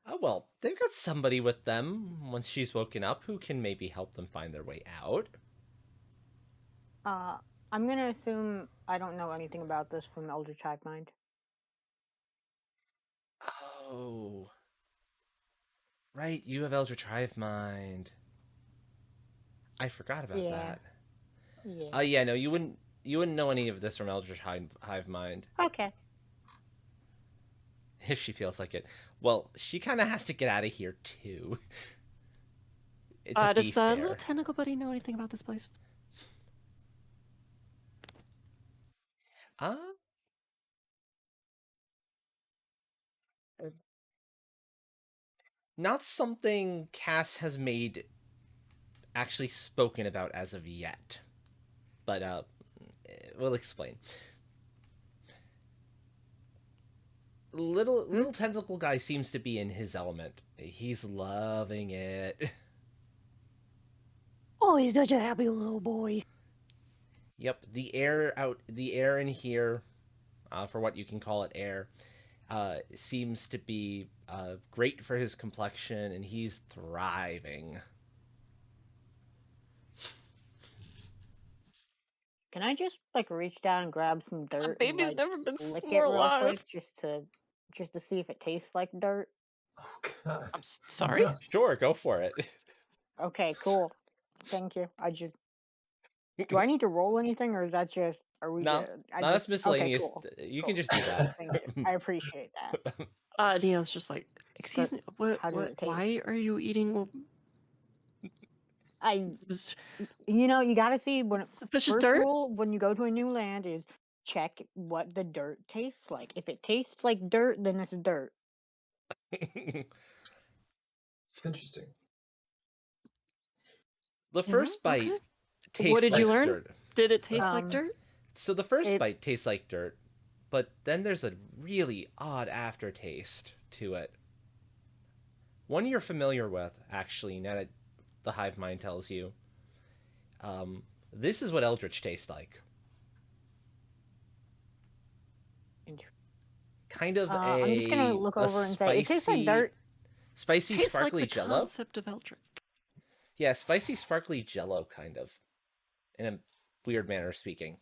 Oh, well, they've got somebody with them once she's woken up who can maybe help them find their way out. I'm gonna assume I don't know anything about this from Eldritch Hive Mind. Oh, right, you have Eldritch Hive Mind. I forgot about Yeah, that. yeah. Yeah, no, you wouldn't know any of this from Eldritch Hive Mind Okay. if she feels like it. Well, she kind of has to get out of here too. To be Does the little fair. tentacle buddy know anything about this place? Uh, not something Cass has made actually spoken about as of yet. But we'll explain. Little tentacle guy seems to be in his element. He's loving it. Oh, he's such a happy little boy. Yep, the air in here, for what you can call it air, seems to be great for his complexion, and he's thriving. Can I just like reach down and grab some dirt and Baby's like never been lick more it real alive. quick just to see if it tastes like dirt? Oh God. I'm sorry? No. Sure, go for it. Okay, cool. Thank you. Do I need to roll anything, or is that just are we No, good? no, that's Okay, miscellaneous. cool. You Cool. can just do that. Thank you. I appreciate that. Neo's just like, excuse But me, what, how does it taste? why are you eating I, this you know, you got to see when suspicious first dirt? rule when you go to a new land is check what the dirt tastes like. If it tastes like dirt, then it's dirt. Interesting. The first Okay. bite What tastes did you like learn? dirt. Did it taste like Um, dirt? So the first It bite tastes like dirt, but then there's a really odd aftertaste to it. One you're familiar with, actually, now that the hive mind tells you. Um, this is what Eldritch tastes like. Kind of I'm just gonna a look a over and say it tastes like dirt. spicy Tastes like sparkly the jello. concept of Eldritch. Yeah, spicy sparkly jello, kind of, in a weird manner of speaking.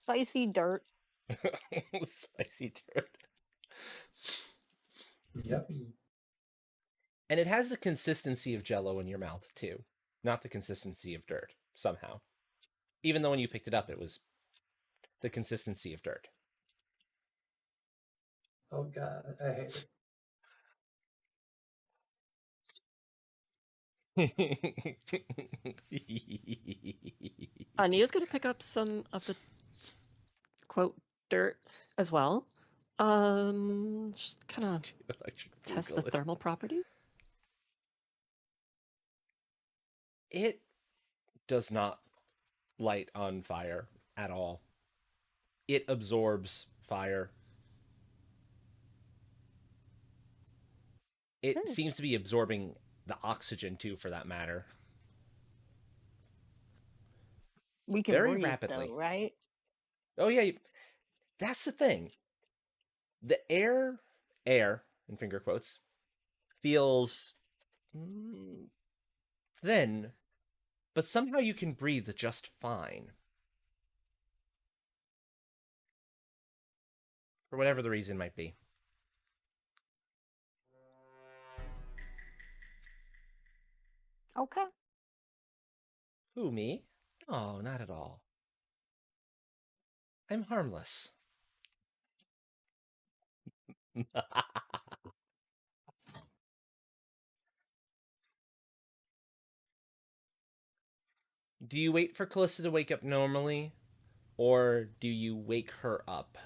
Spicy dirt. Spicy dirt. Yummy. And it has the consistency of jello in your mouth, too. Not the consistency of dirt, somehow. Even though when you picked it up, it was the consistency of dirt. Oh God, I hate it. Neo's gonna pick up some of the quote dirt as well. Just kind of Electric test the boogaloo. thermal property. It does not light on fire at all. It absorbs fire. It Hmm. seems to be absorbing the oxygen too, for that matter, We can very breathe though, rapidly. right? Oh yeah, that's the thing. The air in finger quotes, feels thin, but somehow you can breathe just fine. For whatever the reason might be. Okay. Who, me? Oh, not at all. I'm harmless. do you wait for Callista to wake up normally, or do you wake her up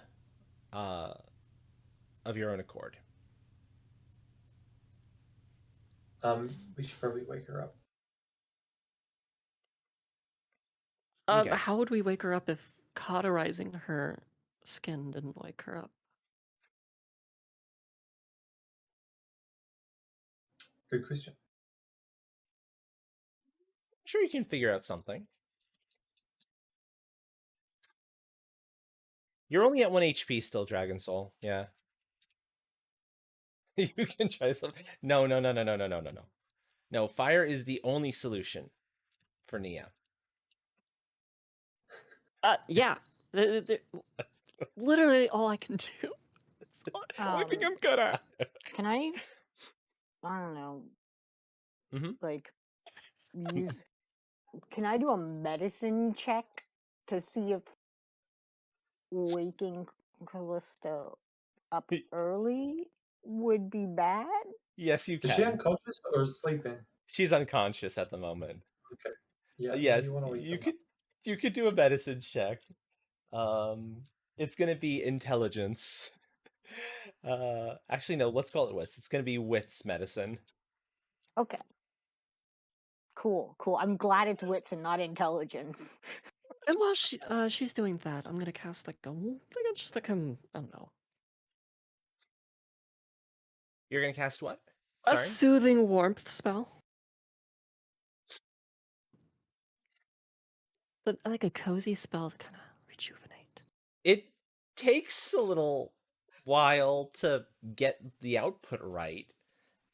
uh, of your own accord? We should probably wake her up. Okay. How would we wake her up if cauterizing her skin didn't wake her up? Good question. Sure, you can figure out something. You're only at 1 HP still, Dragon Soul. Yeah. You can try something. No, no, no, no, no, no, no, no, no. No, fire is the only solution for Nia. Yeah. Literally all I can do. It's the only thing I'm good at. Can I don't know, Mhm. like use? Can I do a medicine check to see if waking Callista up early would be bad? Yes, you Is she can. unconscious or sleeping? She's unconscious at the moment. Okay. Yeah, Yes, you want to wake them you could do a medicine check. It's gonna be intelligence. Actually, no. Let's call it wits. It's gonna be wits medicine. Okay. Cool, cool. I'm glad it's wits and not intelligence. And while she's doing that, I'm gonna cast like just like I don't know, You're gonna cast what? a Sorry. soothing warmth spell. But like a cozy spell to kind of rejuvenate. It takes a little while to get the output right.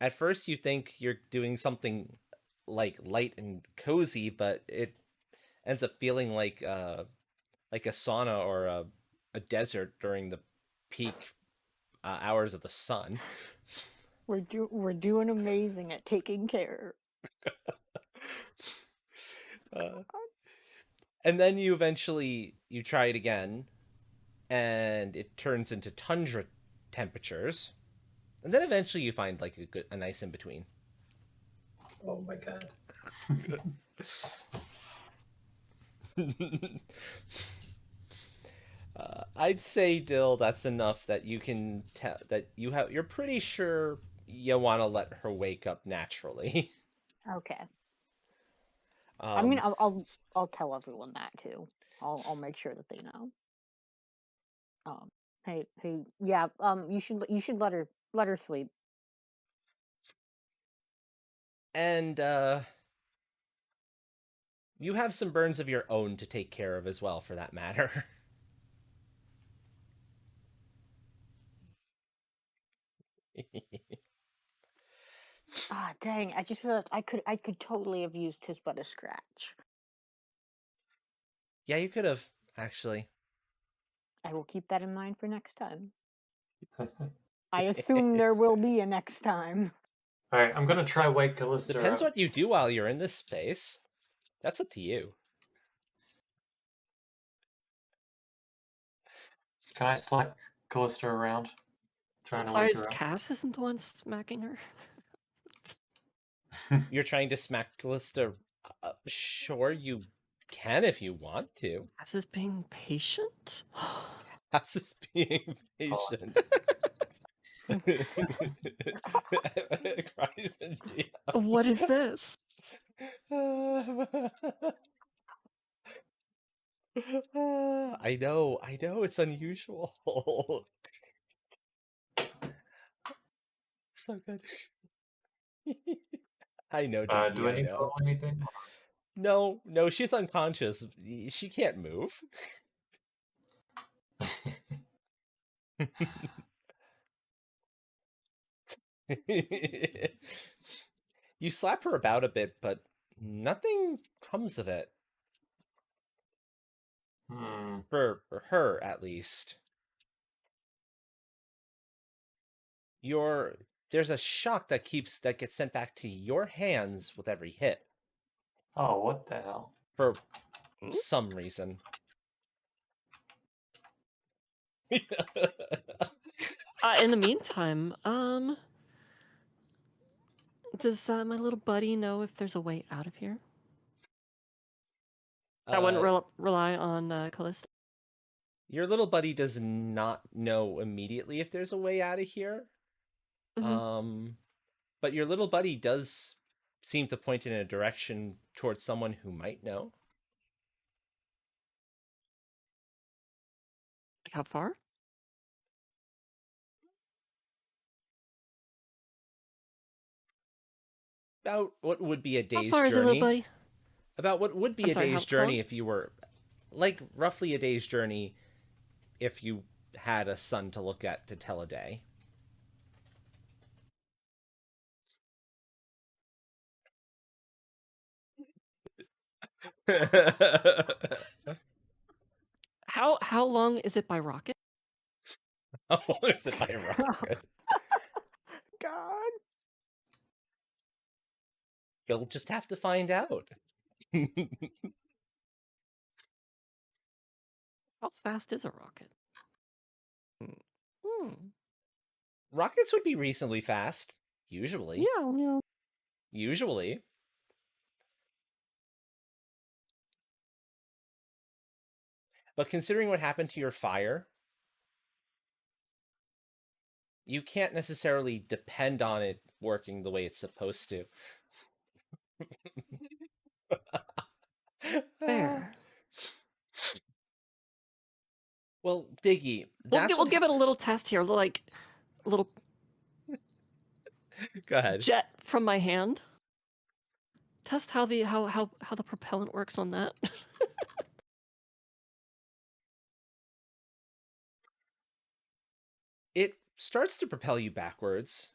At first, you think you're doing something like light and cozy, but it ends up feeling like a sauna or a desert during the peak hours of the sun. We're doing amazing at taking care. Uh, and then you eventually you try it again, and it turns into tundra temperatures, and then eventually you find like a nice in between. Oh my god. I'd say, Dill, that's enough that you can tell that you're pretty sure you want to let her wake up naturally. Okay. I mean, um, I'll tell everyone that too. I'll make sure that they know. Hey, yeah. You should let her sleep. and you have some burns of your own to take care of as well, for that matter. Ah, dang! I just realized I could totally have used his but a scratch. Yeah, you could have actually. I will keep that in mind for next time. I assume there will be a next time. Alright, I'm gonna try wake Callista Depends up. what you do while you're in this space. That's up to you. Can I slap Callista around? Trying to wake Surprised her up. Cass isn't the one smacking her. You're trying to smack Callista. Sure, you can if you want to. Cass is being patient. How's this being Oh, patient? Cries and What is this? I know, it's unusual. So good. I know, do Dinky, I I need to know. roll anything? No, no, she's unconscious. She can't move. You slap her about a bit, but nothing comes of it. Hmm. For her, at least. Your There's a shock that gets sent back to your hands with every hit Oh, what the hell? for some reason. In the meantime, does my little buddy know if there's a way out of here? I wouldn't rely on Callista. Your little buddy does not know immediately if there's a way out of here. Mhm. But your little buddy does seem to point in a direction towards someone who might know. Like how far? About what would be a How day's far is it, little journey. buddy? About what would be I'm a sorry, day's how long? journey if you were, like, roughly a day's journey if you had a sun to look at to tell a day. How long is it by rocket? How long is it by rocket? God. You'll just have to find out. How fast is a rocket? Hmm. Rockets would be reasonably fast, usually. Yeah. Usually. But considering what happened to your fire, you can't necessarily depend on it working the way it's supposed to. Fair. Well, Diggy, that's We'll what give it a little test here, like a little Go ahead. jet from my hand. Test how the propellant works on that. It starts to propel you backwards,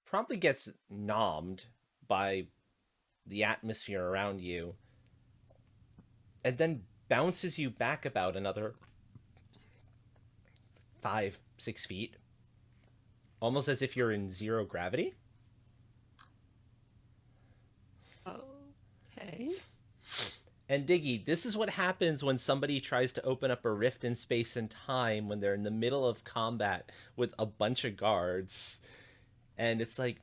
promptly gets nommed by the atmosphere around you, and then bounces you back about another 5-6 feet, almost as if you're in zero gravity. Okay. And Diggy, this is what happens when somebody tries to open up a rift in space and time when they're in the middle of combat with a bunch of guards. And it's like,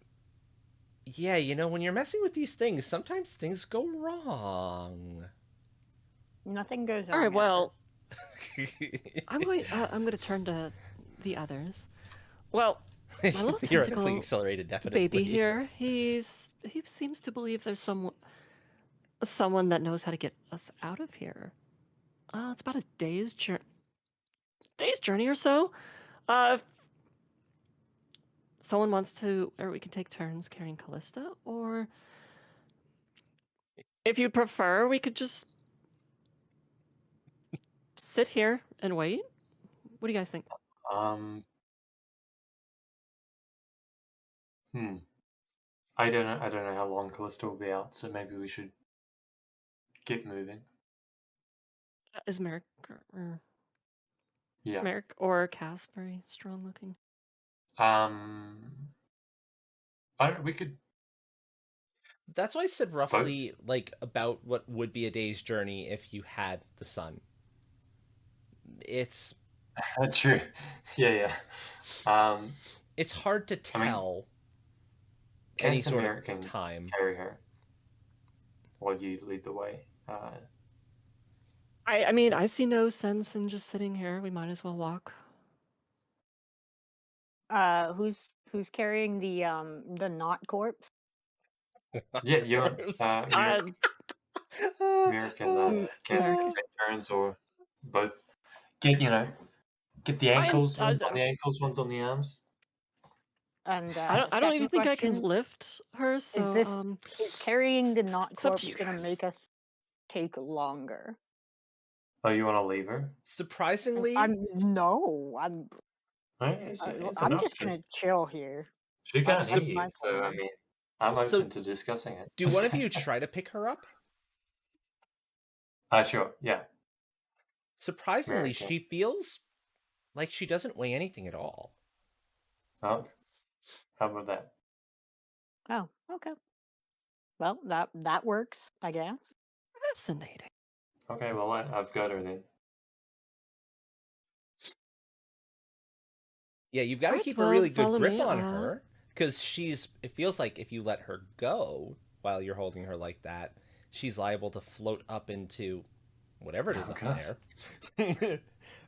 yeah, when you're messing with these things, sometimes things go wrong. Nothing goes All wrong. right. Well, I'm going to turn to the others. Well, my little Theoretically tentacle accelerated, definitely. baby here, he seems to believe there's someone that knows how to get us out of here. It's about a day's journey or so. If someone wants to, or we can take turns carrying Callista, or if you prefer, we could just sit here and wait. What do you guys think? Hmm. I don't know. I don't know how long Callista will be out, so maybe we should get moving. Is Merrick Yeah. Merrick or Cass very strong looking? We could That's why I said both. roughly like about what would be a day's journey if you had the sun. It's True. Yeah. it's hard to I mean, tell any Cass and sort of Merrick can time. carry her while you lead the way. I mean, I see no sense in just sitting here. We might as well walk. Who's carrying the not corpse? Yeah, you and Merrick and Cass Merrick. can take turns or both. Get the ankles. One's on the ankles, one's on the arms. And I don't even think I can question, lift her. So is carrying the not it's up to corpse you gonna guys. make us take longer? Oh, you want to leave her? Surprisingly, I'm It's I'm an just option. gonna chill here. She can't That's hear you, my so I plan. mean, I'm So- open to discussing it. do one of you try to pick her up? Sure. Yeah. Surprisingly, Merrick, yeah. she feels like she doesn't weigh anything at all. Oh, how about that? Oh, okay. Well, that works, I guess. Fascinating. Okay, well, I've got her then. Yeah, you've got to Alright, keep a well, really good follow grip me, on her because it feels like if you let her go while you're holding her like that, she's liable to float up into whatever it is Oh up god. there.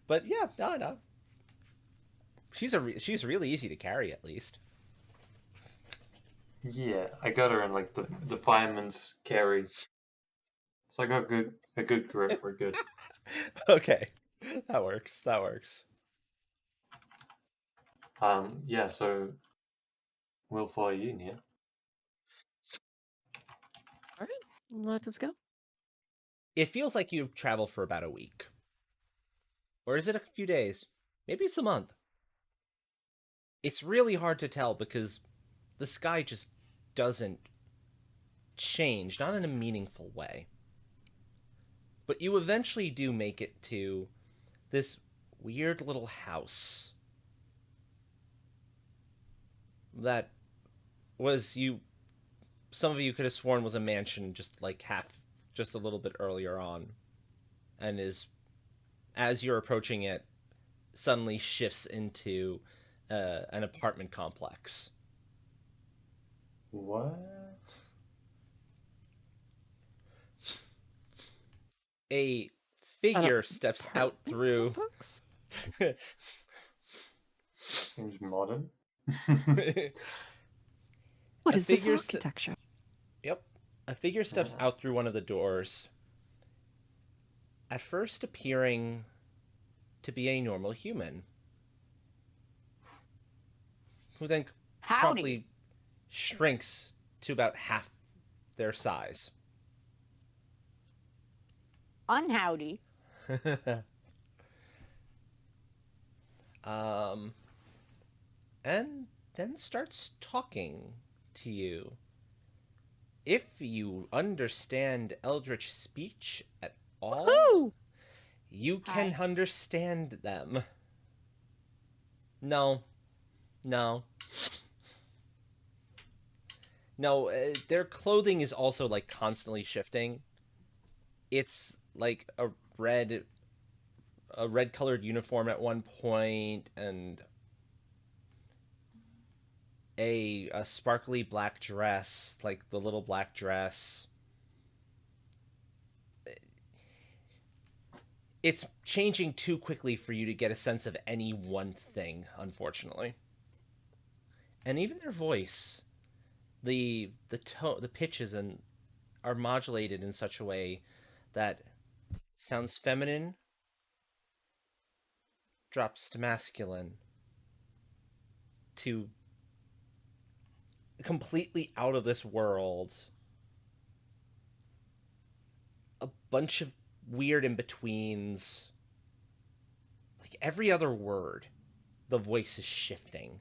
But yeah, no. She's really easy to carry at least. Yeah, I got her in like the fireman's carry. So I got a good grip. We're good. Okay. That works. That works. Yeah, so we'll follow you, Nia. All right, let us go. It feels like you've traveled for about a week. Or is it a few days? Maybe it's a month. It's really hard to tell because the sky just doesn't change, not in a meaningful way. But you eventually do make it to this weird little house that was you some of you could have sworn was a mansion just a little bit earlier on, and is, as you're approaching it, suddenly shifts into an apartment complex. What? A An figure steps out apartment through. complex? Seems modern. What a is this figure architecture? Yep. A figure steps Yeah. out through one of the doors, at first appearing to be a normal human, who then Howdy. promptly shrinks to about half their size. Unhowdy. um, and then starts talking to you. If you understand Eldritch speech at all, Woohoo! you can Hi. understand them. No. No. No, their clothing is also like constantly shifting. It's like a red colored uniform at one point, and a sparkly black dress, like the little black dress. It's changing too quickly for you to get a sense of any one thing, unfortunately. And even their voice, the pitches and are modulated in such a way that sounds feminine, drops to masculine, to completely out of this world. A bunch of weird in betweens. Like every other word, the voice is shifting.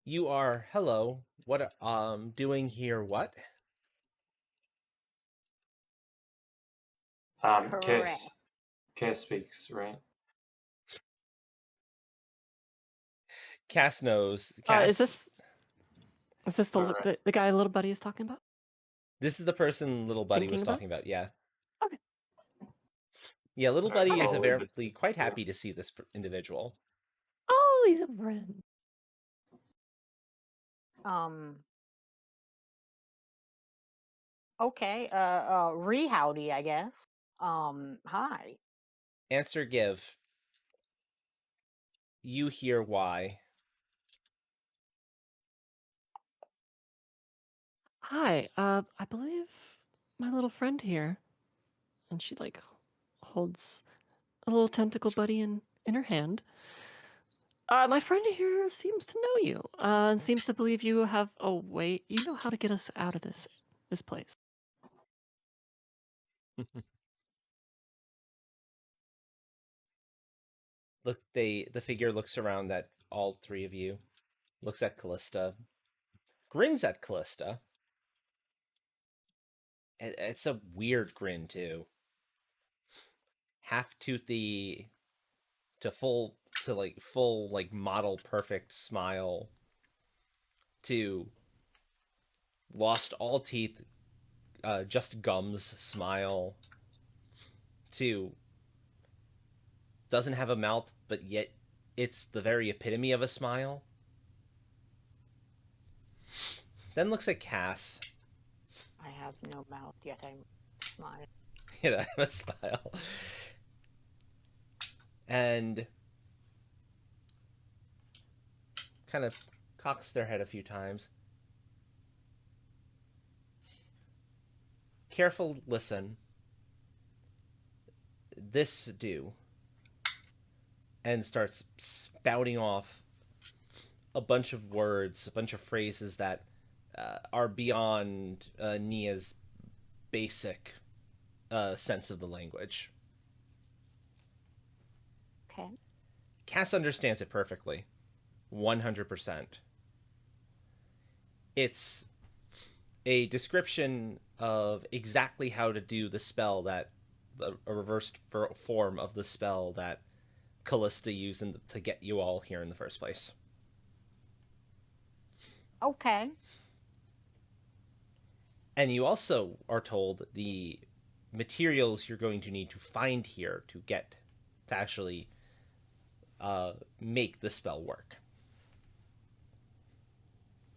You are hello. What doing here? What? Kiss. Correct. Kiss speaks, right? Cass knows. Is Cass. this the, Alright. the guy little buddy is talking about? This is the person little buddy Thinking was about? talking about. Yeah. Okay. Yeah. Little Alright, buddy is I'll leave it. apparently quite Yeah. happy to see this individual. Oh, he's a friend. Um. Okay. Re-howdy, I guess. Hi. Answer give. You hear why. Hi, I believe my little friend here, and she like holds a little tentacle buddy in her hand. My friend here seems to know you, and seems to believe you have a way. You know how to get us out of this place. Look, the figure looks around at all three of you, looks at Callista, grins at Callista. It's a weird grin too. Half toothy full like model perfect smile to lost all teeth, just gums smile to doesn't have a mouth but yet it's the very epitome of a smile. Then looks at Cass. I have no mouth, yet I'm smiling. I have a smile. And kind of cocks their head a few times. Careful listen. This do. And starts spouting off a bunch of words, a bunch of phrases that are beyond Nia's basic sense of the language. Okay. Cass understands it perfectly. 100%. It's a description of exactly how to do the spell that a reversed form of the spell that Callista used to get you all here in the first place. Okay. And you also are told the materials you're going to need to find here to get to actually make the spell work.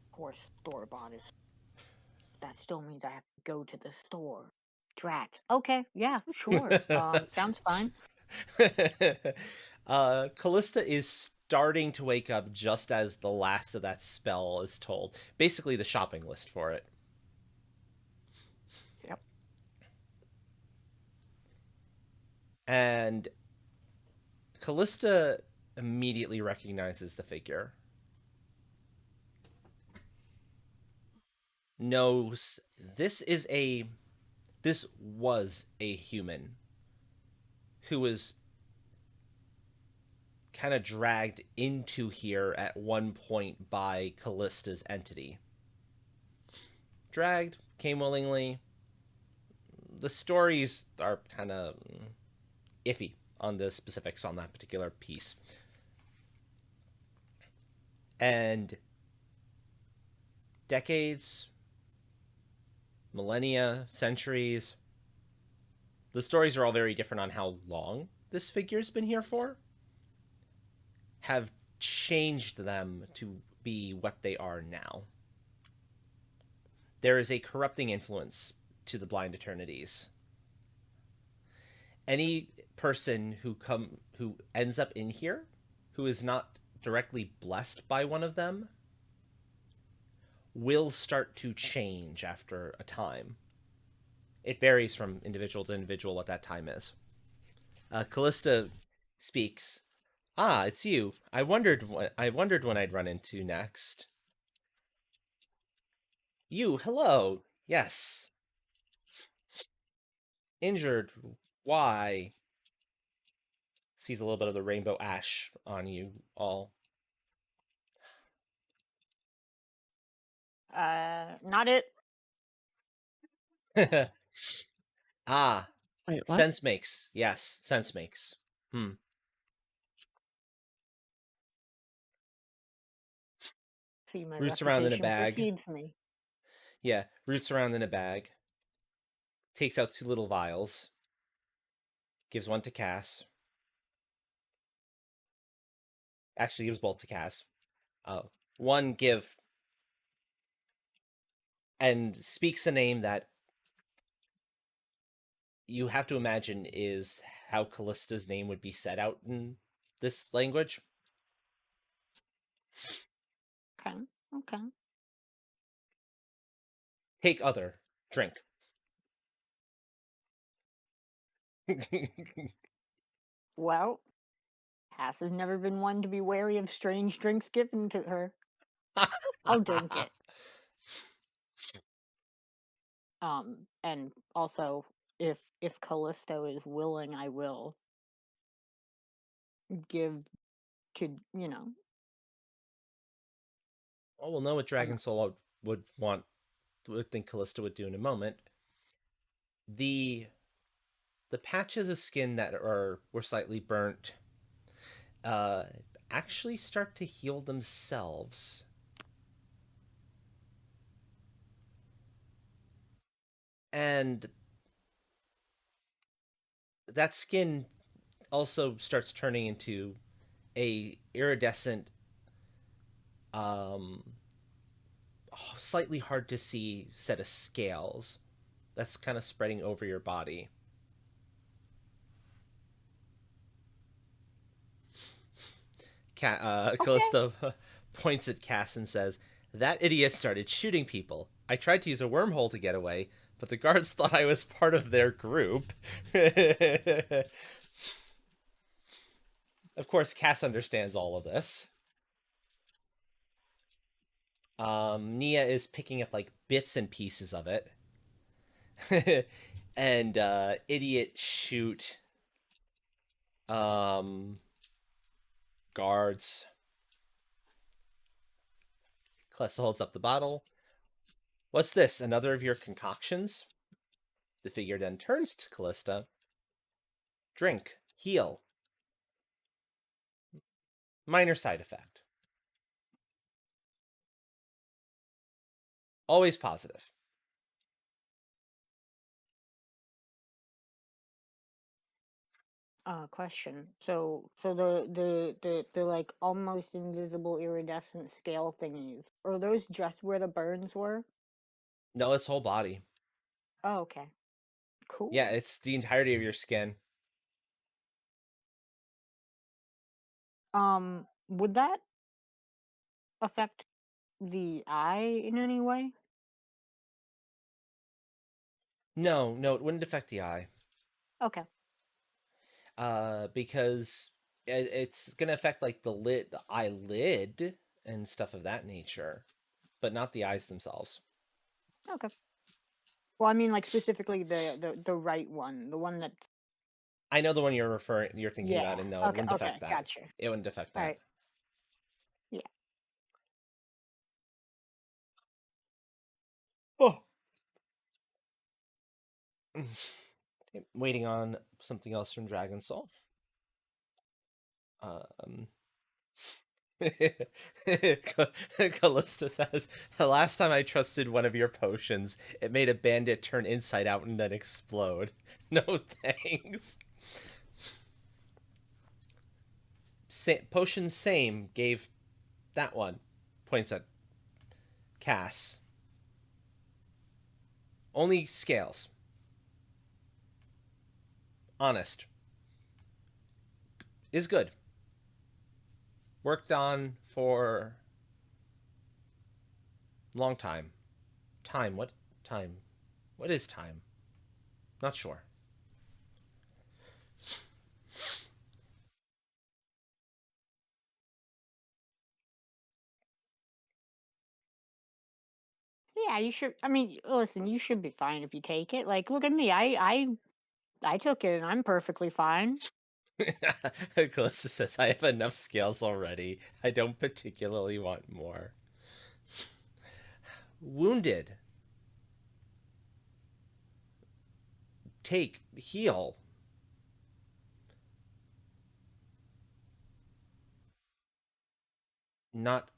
Of course, store bought is. That still means I have to go to the store. Drats. Okay, yeah, sure. Sounds fine. Callista is starting to wake up just as the last of that spell is told. Basically, the shopping list for it. Yep. And Callista immediately recognizes the figure. Knows this was a human who was kind of dragged into here at one point by Callista's entity. Dragged, came willingly. The stories are kind of iffy on the specifics on that particular piece. And decades, millennia, centuries, the stories are all very different on how long this figure's been here for, have changed them to be what they are now. There is a corrupting influence to the blind eternities. Any person who ends up in here who is not directly blessed by one of them will start to change after a time. It varies from individual to individual what that time is. Callista speaks. Ah, it's you. I wondered when I'd run into next. You, hello. Yes. Injured. Why? Sees a little bit of the rainbow ash on you all. Not it. Ah, Wait, what? sense makes. Yes, sense makes. See, my Roots around in a reputation bag. precedes me. Yeah, roots around in a bag. Takes out 2 little vials. Gives one to Cass. Actually, gives both to Cass. One give. And speaks a name that you have to imagine is how Callista's name would be set out in this language. Okay. Okay. Take other. Drink. Well, Cass has never been one to be wary of strange drinks given to her. I'll drink it. And also, if Callisto is willing, I will give to Well, we'll know what I'm Dragon Soul would think Callista would do in a moment. The patches of skin that were slightly burnt uh, actually start to heal themselves. And that skin also starts turning into a iridescent slightly hard to see set of scales that's kind of spreading over your body. Okay. Callista points at Cass and says, "That idiot started shooting people. I tried to use a wormhole to get away, but the guards thought I was part of their group." Of course, Cass understands all of this. Nia is picking up like bits and pieces of it. And idiot shoot um guards. Callista holds up the bottle. "What's this? Another of your concoctions?" The figure then turns to Callista. "Drink. Heal. Minor side effect. Always positive." Question. So the like almost invisible iridescent scale thingies, are those just where the burns were? No, it's whole body. Oh, okay. Yeah, Cool. it's the entirety of your skin. Would that affect the eye in any way? No, no, it wouldn't affect the eye. Okay. Because it's gonna affect like the eyelid, and stuff of that nature, but not the eyes themselves. Okay. Well, I mean, like specifically the right one, the one that's I know the one you're thinking about, yeah. and no, it Okay. wouldn't Okay. affect that. Gotcha. It wouldn't affect All that. right. Yeah. Oh, waiting on something else from Dragon Soul. Um, Callista says, "The last time I trusted one of your potions, it made a bandit turn inside out and then explode. No thanks." Potion same gave that one. Points at Cass. Only scales. Honest. Is good. Worked on for long time. Time. What time? What is time? Not sure. Yeah, you should. I mean, listen, you should be fine if you take it. Like, look at me. I took it and I'm perfectly fine. Calista says, "I have enough scales already. I don't particularly want more." Wounded. Take. Heal. Not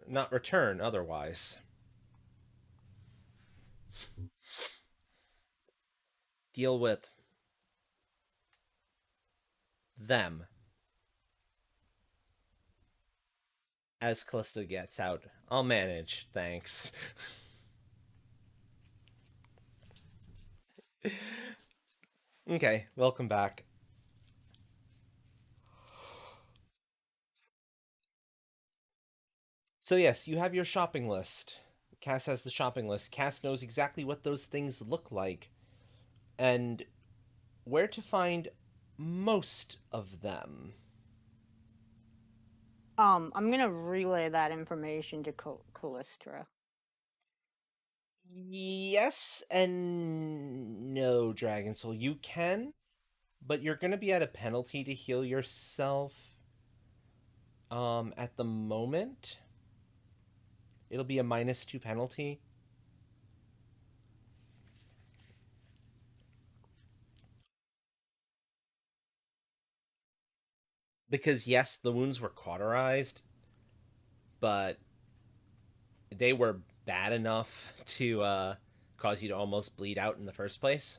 not return otherwise. Deal with them. As Callista gets out, "I'll manage, thanks." Okay, welcome back. So yes, you have your shopping list. Cass has the shopping list. Cass knows exactly what those things look like and where to find most of them. I'm gonna relay that information to Callistra. Yes and no, Dragon Soul. You can, but you're going to be at a penalty to heal yourself at the moment. It'll be a -2 penalty. Because yes, the wounds were cauterized, but they were bad enough to cause you to almost bleed out in the first place.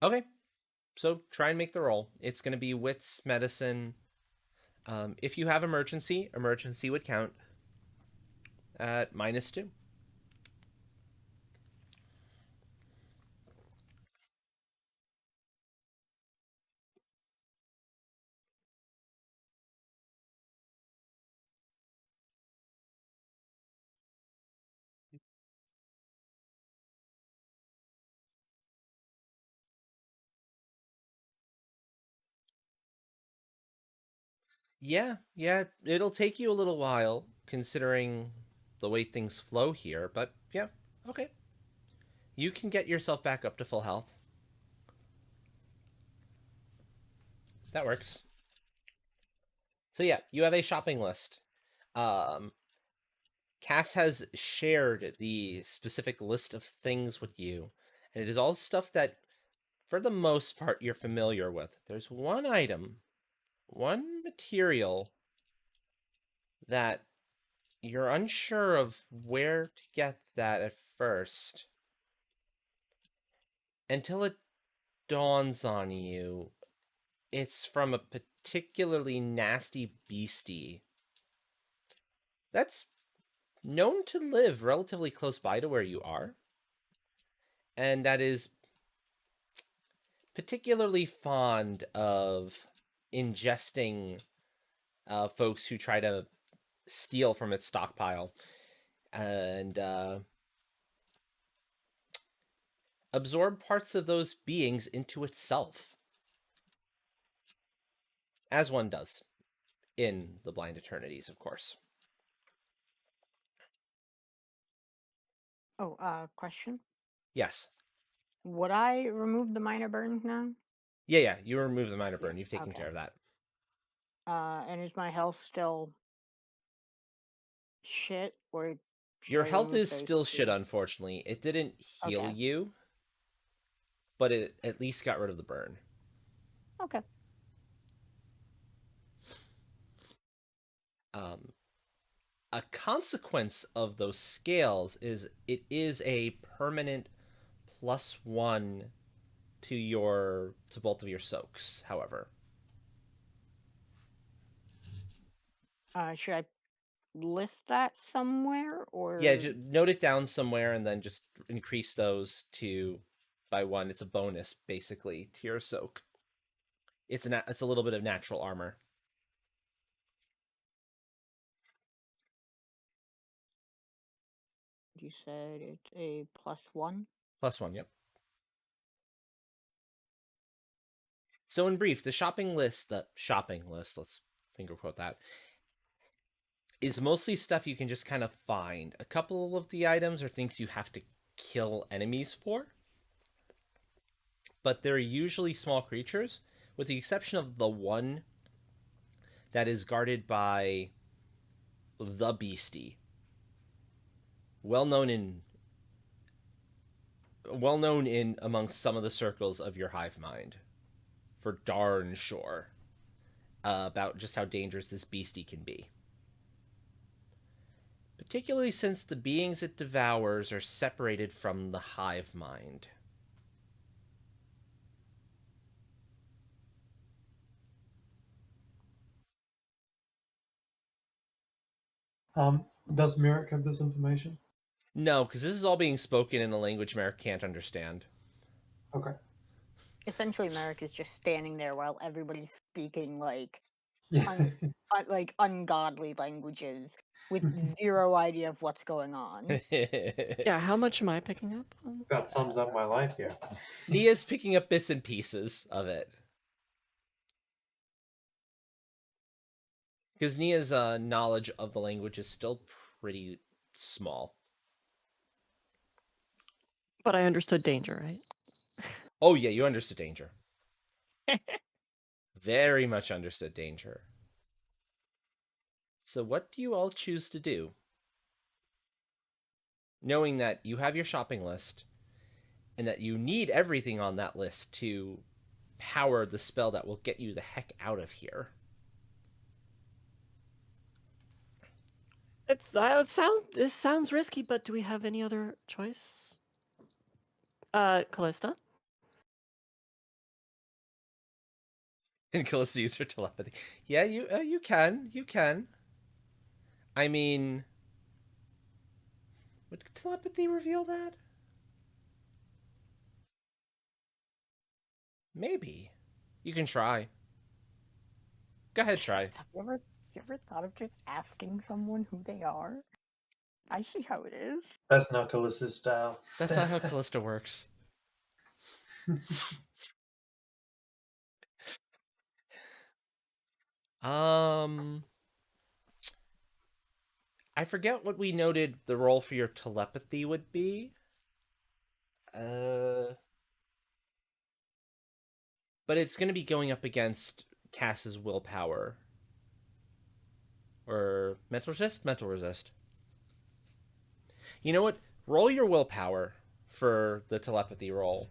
Okay, so try and make the roll. It's going to be wits, medicine. If you have emergency, emergency would count at -2. Yeah, it'll take you a little while considering the way things flow here, but yeah, okay. You can get yourself back up to full health. That works. So yeah, you have a shopping list. Um, Cass has shared the specific list of things with you, and it is all stuff that, for the most part, you're familiar with. There's one item, one material that you're unsure of where to get that at first until it dawns on you. It's from a particularly nasty beastie that's known to live relatively close by to where you are, and that is particularly fond of ingesting folks who try to steal from its stockpile and absorb parts of those beings into itself, as one does in the Blind Eternities, of course. Oh, question. Yes. Would I remove the minor burn now? Yeah, you remove the minor Yeah, burn. You've taken okay. care of that. And is my health still shit, or should Your I health remove is those still shit, two? unfortunately. It didn't heal Okay. you, but it at least got rid of the burn. Okay. Um, a consequence of those scales is it is a permanent +1 to both of your soaks, however. Should I list that somewhere, Yeah, or just note it down somewhere and then just increase those to by 1. It's a bonus, basically, to your soak. It's a little bit of natural armor. you said it's a +1? +1, yep. So in brief, the shopping list, let's finger quote that, is mostly stuff you can just kind of find. A couple of the items are things you have to kill enemies for, but they're usually small creatures, with the exception of the one that is guarded by the beastie. Well known in amongst some of the circles of your hive mind, for darn sure, about just how dangerous this beastie can be. Particularly since the beings it devours are separated from the hive mind. Does Merrick have this information? No, because this is all being spoken in a language Merrick can't understand. Okay. Essentially, Merrick is just standing there while everybody's speaking like Yeah. like ungodly languages with zero idea of what's going on. Yeah, how much am I picking up on? That sums up my life here. Nia's picking up bits and pieces of it. Because Nia's knowledge of the language is still pretty small. But I understood danger, right? Oh, yeah, you understood danger. Very much understood danger. So, what do you all choose to do? Knowing that you have your shopping list and that you need everything on that list to power the spell that will get you the heck out of here. This sounds risky, but do we have any other choice? Callista? And Callista used her telepathy. Yeah, you can. You can. I mean, would telepathy reveal that? Maybe. You can try. Go ahead, try. Have you ever thought of just asking someone who they are? I see how it is. That's not Callista's style. That's not how Callista works. Um, I forget what we noted the role for your telepathy would be. Uh, but it's going to be going up against Cass's willpower or mental resist. Mental resist. You know what? Roll your willpower for the telepathy roll.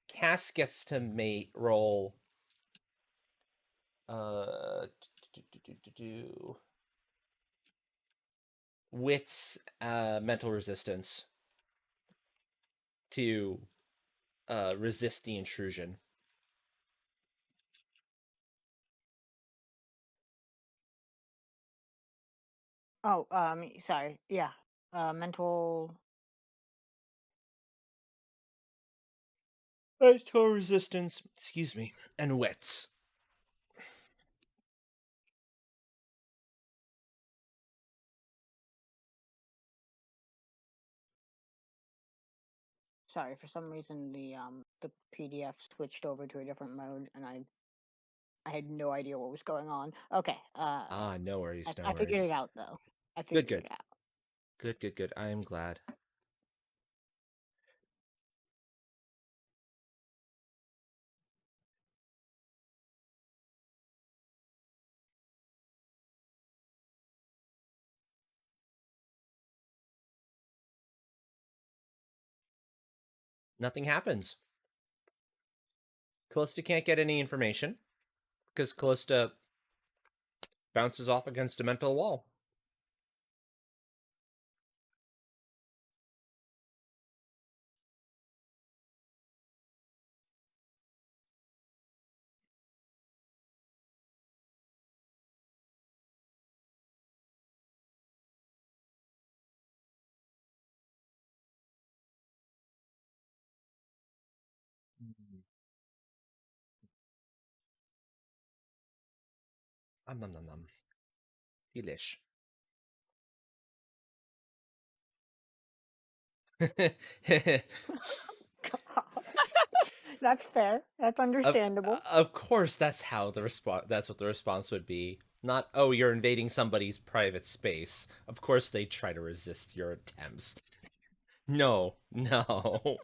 Cass gets to roll. Uh, wits mental resistance to resist the intrusion. Oh, sorry. Yeah. Mental. Mental resistance, excuse me, and wits. Sorry, for some reason the PDF switched over to a different mode, and I had no idea what was going on. Okay. Ah, no worries, no I figured it worries. out though. I Good, figured good. it out. Good, good, good. I am glad. Nothing happens. Callista can't get any information because Callista bounces off against a mental wall. Nom nom nom. Delish. That's fair. That's of, understandable. of course, that's how the response. That's what the response would be. Not, oh, you're invading somebody's private space. Of course, they try to resist your attempts. No, no.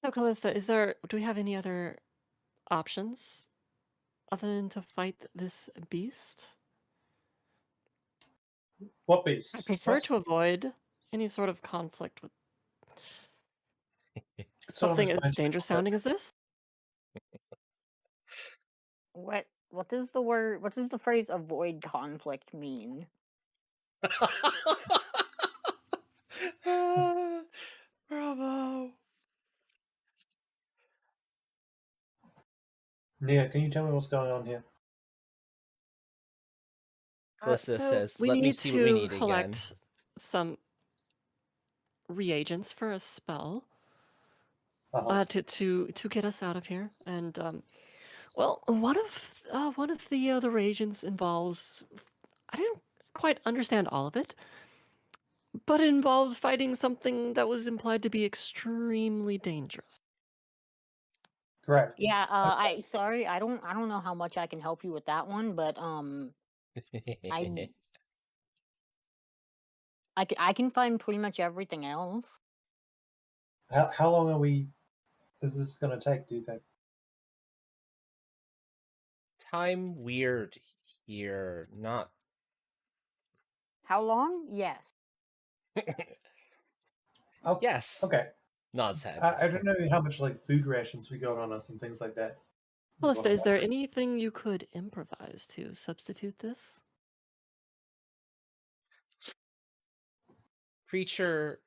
So, Callista, do we have any other options other than to fight this beast? What I beast? prefer What? to avoid any sort of conflict with It's not on something his as mind to dangerous sounding as this. What does the word? What does the phrase "avoid conflict" mean? Ah, bravo. Nia, can you tell me what's going on here? Calista So says, we let me need see what we to need again. collect some reagents for a spell Uh-huh. to get us out of here. And well, one of the reagents involves, I didn't quite understand all of it, but it involved fighting something that was implied to be extremely dangerous. Great. Yeah. Okay. I don't know how much I can help you with that one, but I I can find pretty much everything else. How long is this going to take, do you think? Time weird here. Not. How long? Yes. Oh, Yes. okay. Nods head. I don't know how much like food rations we got on us and things like that. Callista, is there anything you could improvise to substitute this? Creature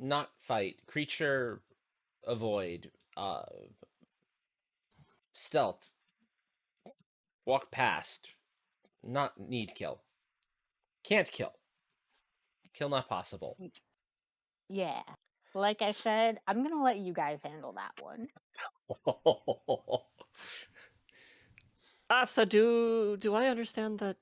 not fight. Creature avoid. Stealth. Walk past. Not need kill. Can't kill. Kill not possible. Yeah. Like I said, I'm gonna let you guys handle that one. So do I understand that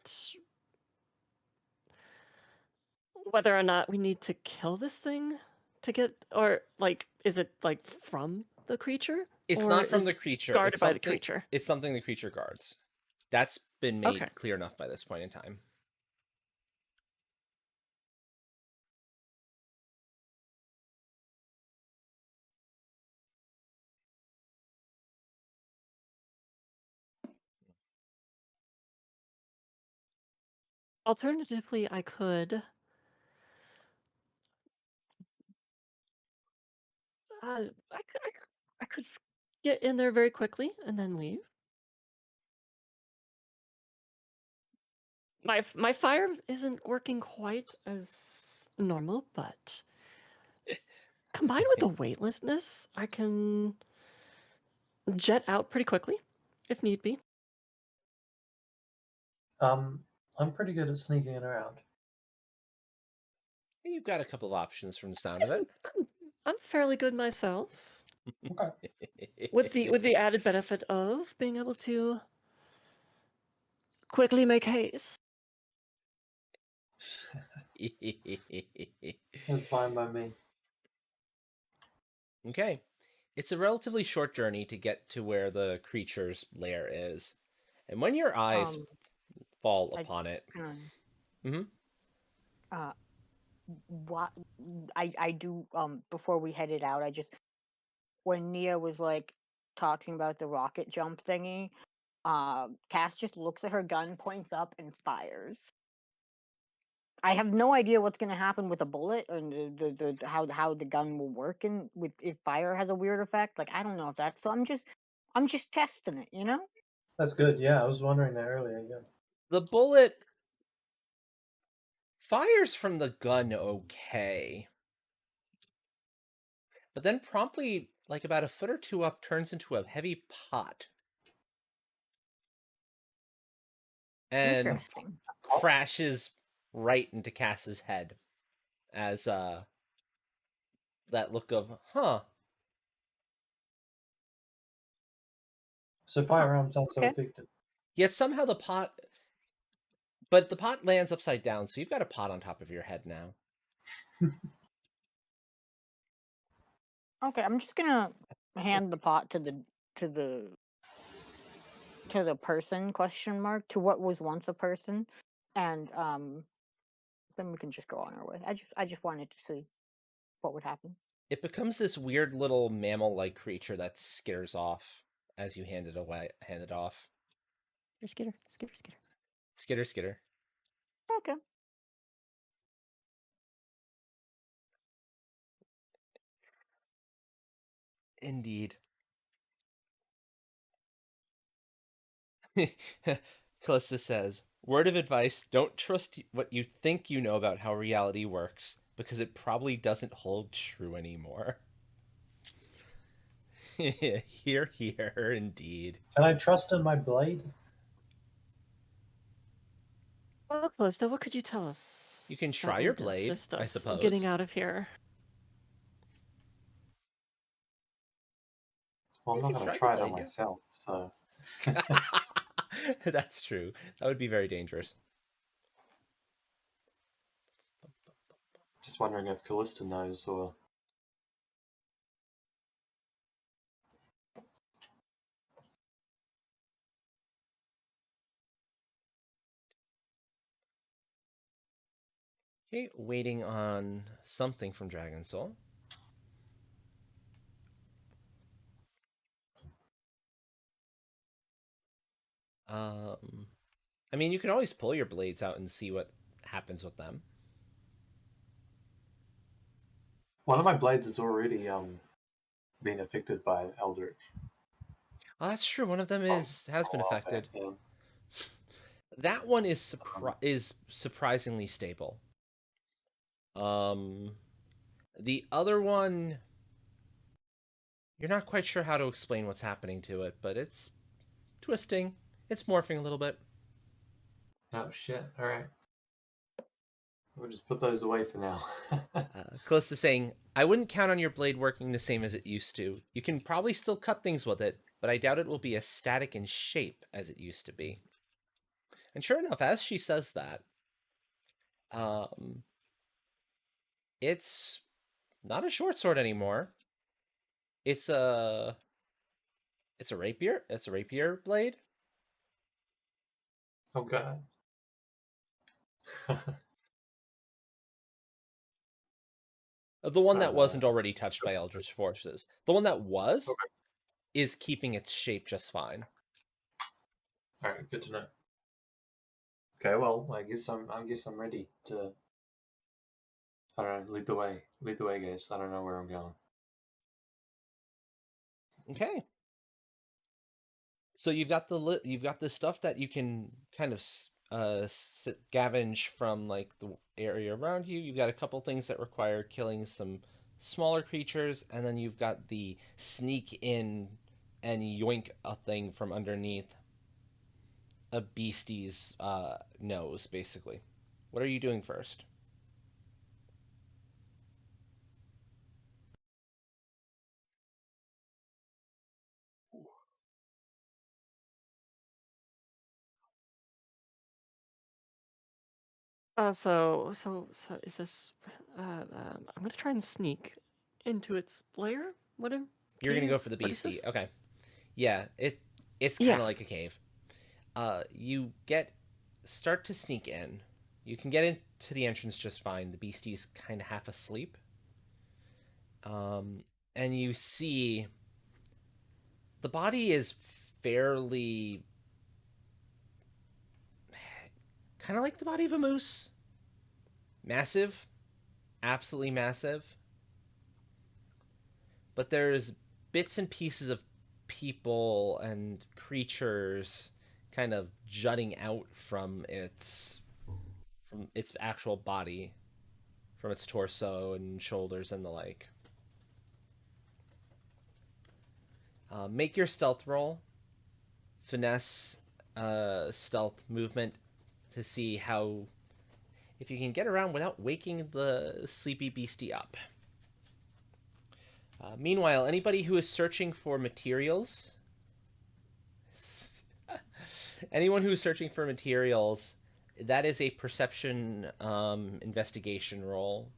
whether or not we need to kill this thing to get, or like, is it like from the creature? It's or not from is the it creature. guarded by the creature? It's something the creature guards. That's been Okay. made clear enough by this point in time. Alternatively, I could I could get in there very quickly and then leave. My fire isn't working quite as normal, but combined with the weightlessness, I can jet out pretty quickly if need be. I'm pretty good at sneaking around. You've got a couple of options from the sound of it. I'm fairly good myself, Okay. with the added benefit of being able to quickly make haste. That's fine by me. Okay. It's a relatively short journey to get to where the creature's lair is. And when your eyes fall I- upon it. Hmm. What I do before we headed out, I just when Nia was like talking about the rocket jump thingy, Cass just looks at her gun, points up, and fires. I have no idea what's gonna happen with a bullet and the how the gun will work and with if fire has a weird effect. Like I don't know if that's so. I'm just testing it, you know. That's good. Yeah, I was wondering that earlier. Yeah. The bullet fires from the gun okay. But then promptly, like about a foot or two up, turns into a heavy pot. And Interesting. crashes right into Cass's head as that look of So firearms aren't so Okay. effective. yet somehow the pot lands upside down, so you've got a pot on top of your head now. Okay, I'm just gonna hand the pot to the to the to the person question mark to what was once a person, and then we can just go on our way. I just wanted to see what would happen. It becomes this weird little mammal-like creature that skitters off as you hand it off. Skitter, skitter, skitter. Skitter, skitter. Okay. Indeed. Callista says, word of advice, don't trust what you think you know about how reality works, because it probably doesn't hold true anymore. Here, here, indeed. Can I trust in my blade? Well, Callista, what could you tell us? You can that try your would blade, assist I us in getting suppose. out of here. Well, I'm You not can going to try try your it on blade, myself, so. yeah. That's true. That would be very dangerous. Just wondering if Callista knows or. Okay, waiting on something from Dragon Soul. I mean, you can always pull your blades out and see what happens with them. One of my blades is already being affected by Eldritch. Oh, that's true. One of them has been a while back. affected. Yeah. That one is Um, surprisingly stable. Um, the other one, you're not quite sure how to explain what's happening to it, but it's twisting. It's morphing a little bit. oh shit! All right, we'll just put those away for now. Callista saying, I wouldn't count on your blade working the same as it used to. You can probably still cut things with it, but I doubt it will be as static in shape as it used to be. And sure enough, as she says that, um, it's not a short sword anymore. It's a rapier. It's a rapier blade. Oh god. The one that uh, wasn't already touched by Eldritch forces. The one that was okay. is keeping its shape just fine. All right, good to know. Okay, well, I guess I'm ready to. I don't know. Lead the way, guys. I don't know where I'm going. Okay. So you've got the stuff that you can kind of scavenge from like the area around you. You've got a couple things that require killing some smaller creatures, and then you've got the sneak in and yoink a thing from underneath a beastie's nose, basically. What are you doing first? So is this? I'm gonna try and sneak into its lair. What a You're gonna go cave? for the What is beastie. this? Okay. Yeah, it's kind Yeah. of like a cave. You get start to sneak in. You can get into the entrance just fine. The beastie's kind of half asleep. Um, and you see the body is fairly kind of like the body of a moose. Massive, absolutely massive. But there's bits and pieces of people and creatures kind of jutting out from its actual body, from its torso and shoulders and the like. Make your stealth roll, finesse, stealth movement to see how if you can get around without waking the sleepy beastie up. Meanwhile, anybody who is searching for materials, anyone who is searching for materials, that is a perception investigation roll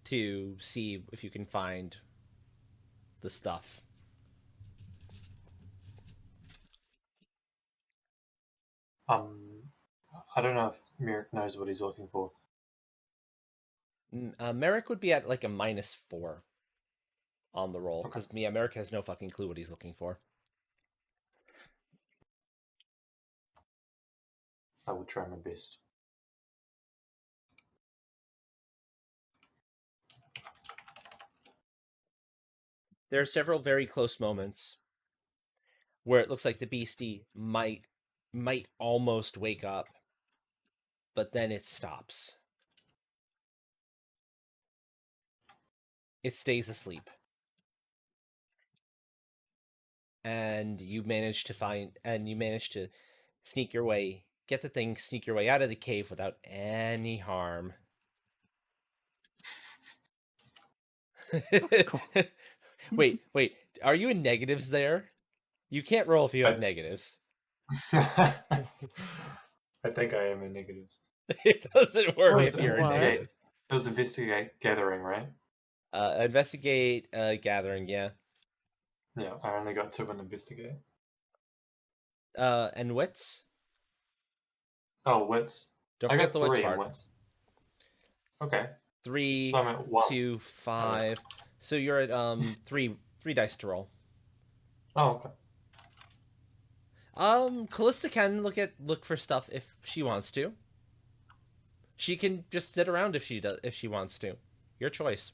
to see if you can find the stuff. Um, I don't know if Merrick knows what he's looking for. Merrick would be at like a -4 on the roll Okay. because Merrick has no fucking clue what he's looking for. I will try my best. There are several very close moments where it looks like the beastie might almost wake up, but then it stops. It stays asleep. And you manage to sneak your way, get the thing, sneak your way out of the cave without any harm. Cool. Wait, are you in negatives there? You can't roll if you have I, negatives. I think I am in negatives. It doesn't work It Wait, if was you're in what? investigate. negatives. It was investigate gathering, right? Investigate gathering, yeah. Yeah, I only got 2 on investigate. And wits. Oh, wits. Don't I forget got the wits 3 in part. wits. Okay, so 3, I'm at 1. 2, Oh, yeah. 5. So you're at three dice to roll. Oh, okay. Callista can look for stuff if she wants to. She can just sit around if she wants to. Your choice.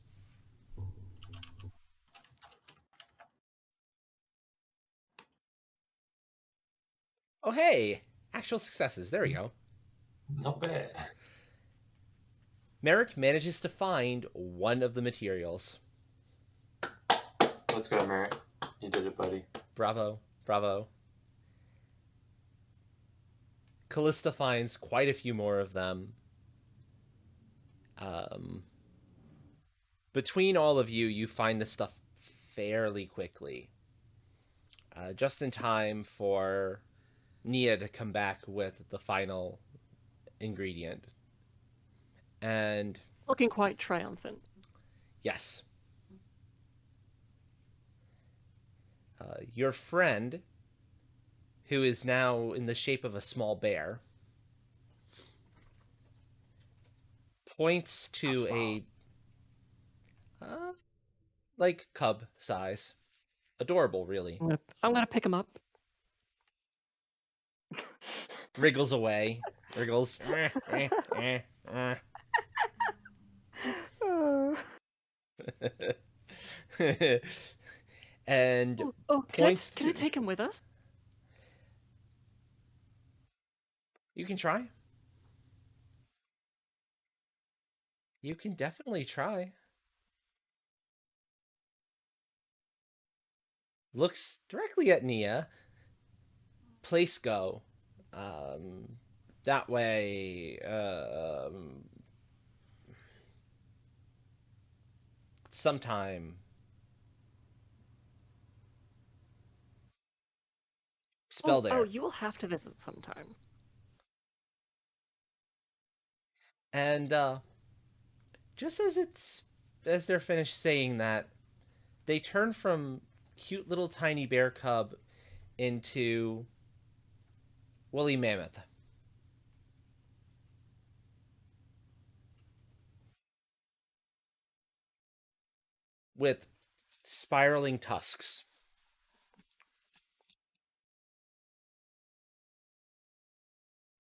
Oh, hey! Actual successes. There we go. Not bad. Merrick manages to find one of the materials. Let's go, Merritt. You did it, buddy. Bravo. Bravo. Callista finds quite a few more of them. Between all of you, you find this stuff fairly quickly. Just in time for Nia to come back with the final ingredient. And Looking quite triumphant. yes, your friend, who is now in the shape of a small bear, points to a like cub size, adorable, really. I'm gonna pick him up. Wriggles away, wriggles. And points can I to. take him with us? You can try. You can definitely try. Looks directly at Nia. Place go. That way. Sometime. Spell there. Oh, you will have to visit sometime. And just as they're finished saying that, they turn from cute little tiny bear cub into woolly mammoth. With spiraling tusks.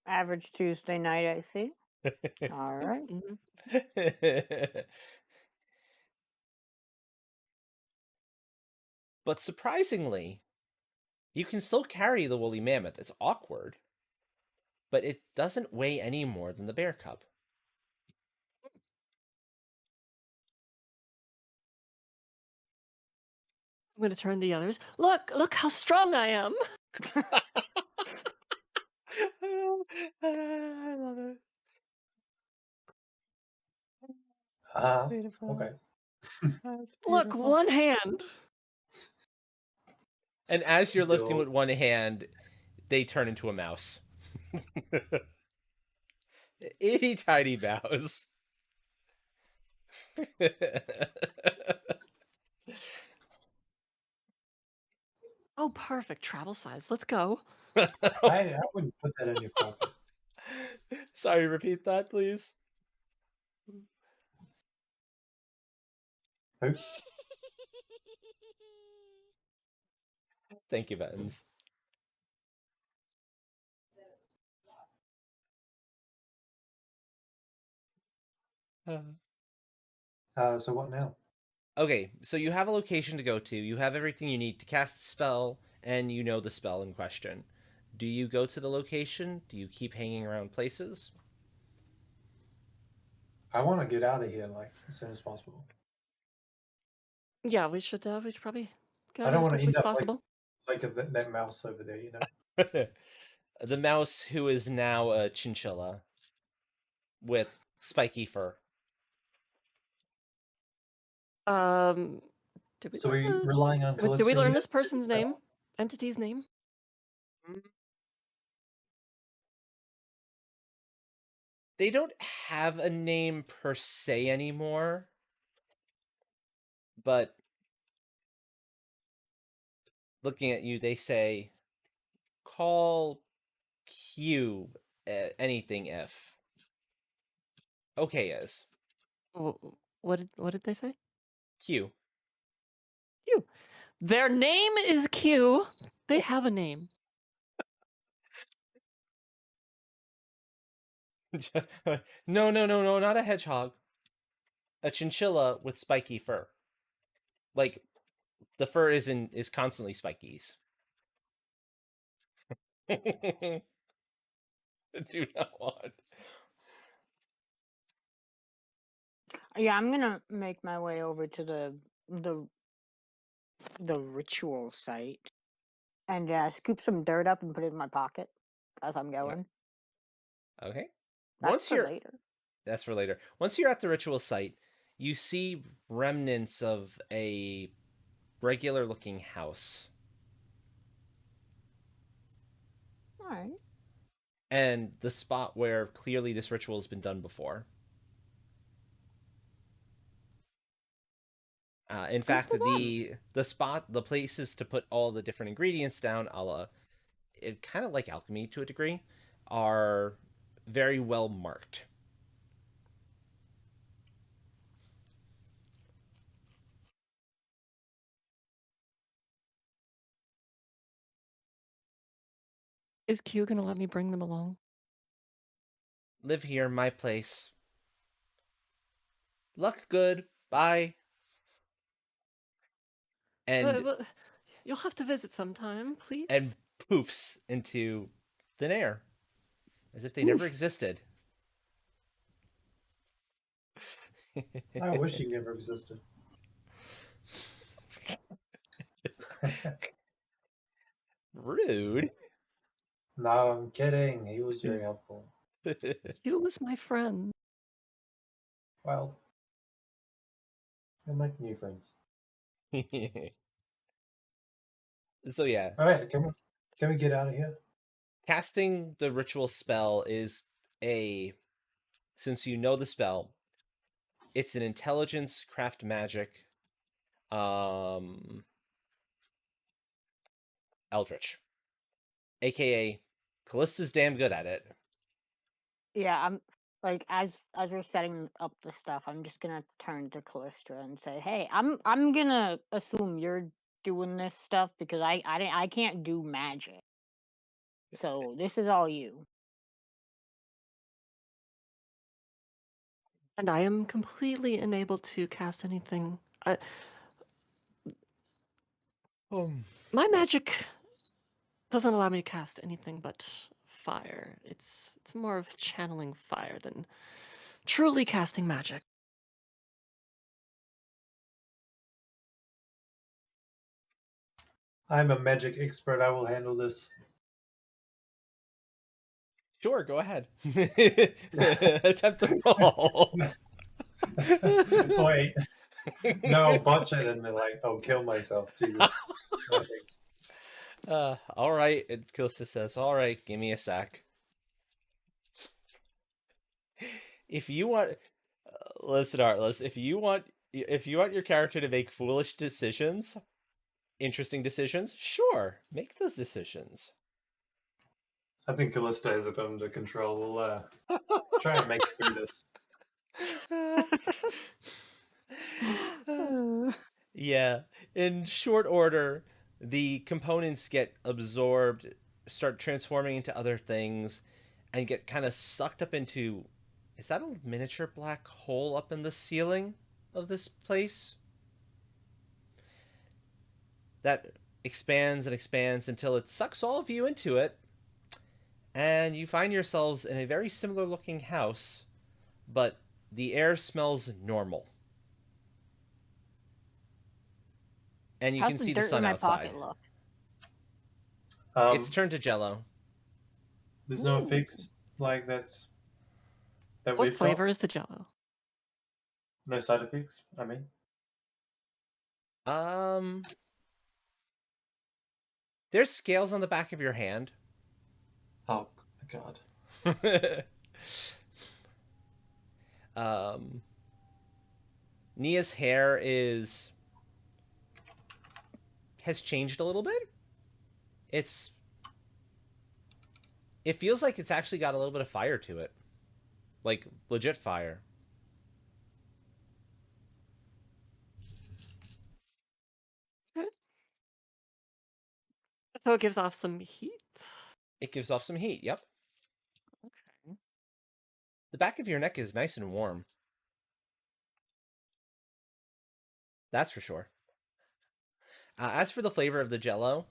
Average Tuesday night, I see. All right. But surprisingly, you can still carry the woolly mammoth. It's awkward, but it doesn't weigh any more than the bear cub. I'm gonna turn the others. Look how strong I am. I love it. Beautiful. Okay. That's Look, beautiful. one hand. And as you're lifting Dog. with one hand, they turn into a mouse. Itty tiny mouse. Oh, perfect. Travel size. Let's go. I wouldn't put that in your pocket. Sorry, repeat that, please. Who? Thank you, Buttons. So what now? Okay, so you have a location to go to. You have everything you need to cast the spell, and you know the spell in question. Do you go to the location? Do you keep hanging around places? I want to get out of here like as soon as possible. Yeah, we should probably get I out don't as want to quickly end as up possible. like that mouse over there, you know. The mouse, who is now a chinchilla with spiky fur. Um, did we So we learn, relying on did we Callista learn yet? this person's name? Entity's name? They don't have a name per se anymore, but looking at you, they say, call Q anything if. Okay is. What did they say? Q. Q. Their name is Q. They have a name. No, not a hedgehog. A chinchilla with spiky fur. Like the fur is constantly spikies. Do not want. Yeah, I'm gonna make my way over to the the ritual site and scoop some dirt up and put it in my pocket as I'm going. Okay. That's Once for you're later. That's for later. Once you're at the ritual site, you see remnants of a regular looking house. All right. And the spot where clearly this ritual has been done before. In Good fact, for them. the places to put all the different ingredients down, it kind of like alchemy to a degree, are very well marked. Is Q gonna let me bring them along? Live here, my place. Luck good. Bye. And But you'll have to visit sometime, and please. poofs into thin air as if they never existed. I wish he never existed. Rude. No, I'm kidding. He was very helpful. Q was my friend. Well, we'll make new friends. So yeah, All right, can we get out of here? casting the ritual spell is a since you know the spell, it's an intelligence craft magic eldritch. AKA Callista's damn good at it. Yeah, I'm like as we're setting up the stuff, I'm just gonna turn to Callistra and say, "Hey, I'm gonna assume you're doing this stuff because I can't do magic, so this is all you." And I am completely unable to cast anything. My magic doesn't allow me to cast anything but fire. It's more of channeling fire than truly casting magic. I'm a magic expert. I will handle this. Sure, go ahead. Attempt the roll. Wait, no, I'll botch it and then I'll kill myself. Jesus, no thanks. All right. And Kilsa says, "All right, give me a sec. If you want, listen, Artless. If you want your character to make foolish decisions, interesting decisions, sure, make those decisions." I think Callista has it under control. We'll try and make it through this. Yeah, in short order, the components get absorbed, start transforming into other things, and get kind of sucked up into. Is that a miniature black hole up in the ceiling of this place? That expands and expands until it sucks all of you into it, and you find yourselves in a very similar looking house, but the air smells normal. And you How's can the see the dirt in sun my outside. pocket look? It's Um, turned to jello. there's no Ooh. effects that What we've got. flavor is the jello? No side effects. I mean, Um, there's scales on the back of your hand. oh god. um, Nia's hair is has changed a little bit. It's it feels like it's actually got a little bit of fire to it, like legit fire. Okay. So it gives off some heat. It gives off some heat. Yep. Okay. The back of your neck is nice and warm. That's for sure. As for the flavor of the jello,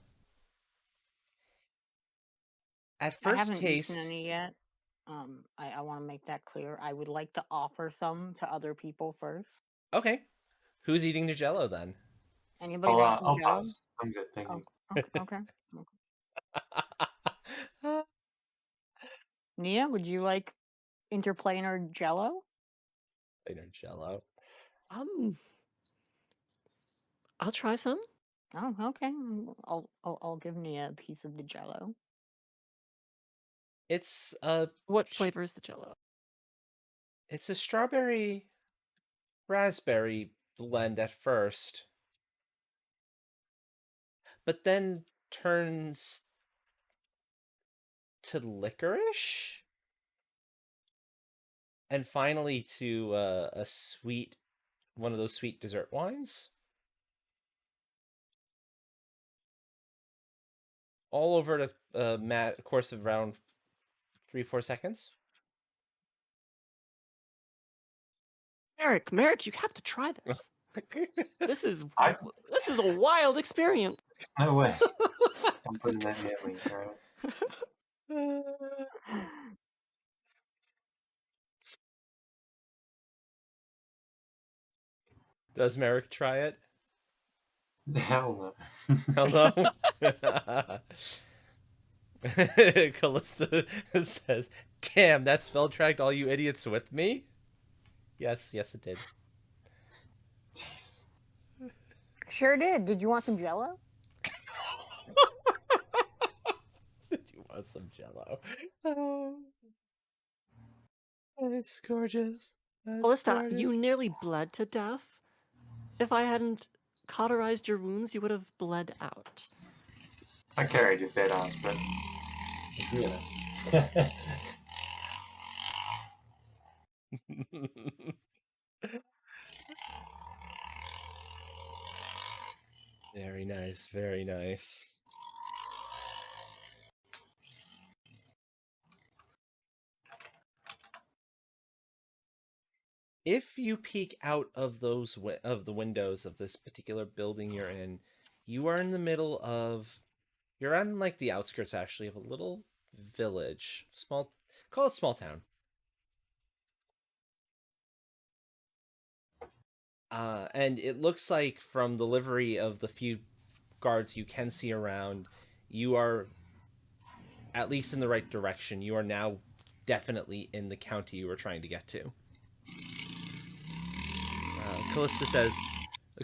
At I first haven't eaten taste, any yet. I want to make that clear. I would like to offer some to other people first. okay. Who's eating the Jello then? Anybody want some I'll Jello? pass. I'm good, thank Oh, you. okay. Nia, would you like interplanar Jello? Later, Jello. I'll try some. Oh, okay. I'll give Nia a piece of the Jello. It's a What flavor is the Jello? it's a strawberry raspberry blend at first, but then turns to licorice and finally to a sweet one of those sweet dessert wines. All over the course of around 3-4 seconds. Merrick, you have to try this. This is I this is a wild experience. There's no way. I'm putting that near me, alright? Does Merrick try it? Hell no. Hello? Callista says, "Damn, that spell tracked all you idiots with me." Yes, it did. Jesus. Sure did. Did you want some Jello? Did you want some Jello? Oh, that's gorgeous. That's Callista, gorgeous. you nearly bled to death. If I hadn't cauterized your wounds, you would have bled out. I carried your fat ass, but you know. Very nice, very nice. If you peek out of of the windows of this particular building you're in, you are in the middle of you're on like the outskirts actually of a little village, small, call it small town. And it looks like from the livery of the few guards you can see around, you are at least in the right direction. You are now definitely in the county you were trying to get to. Callista says,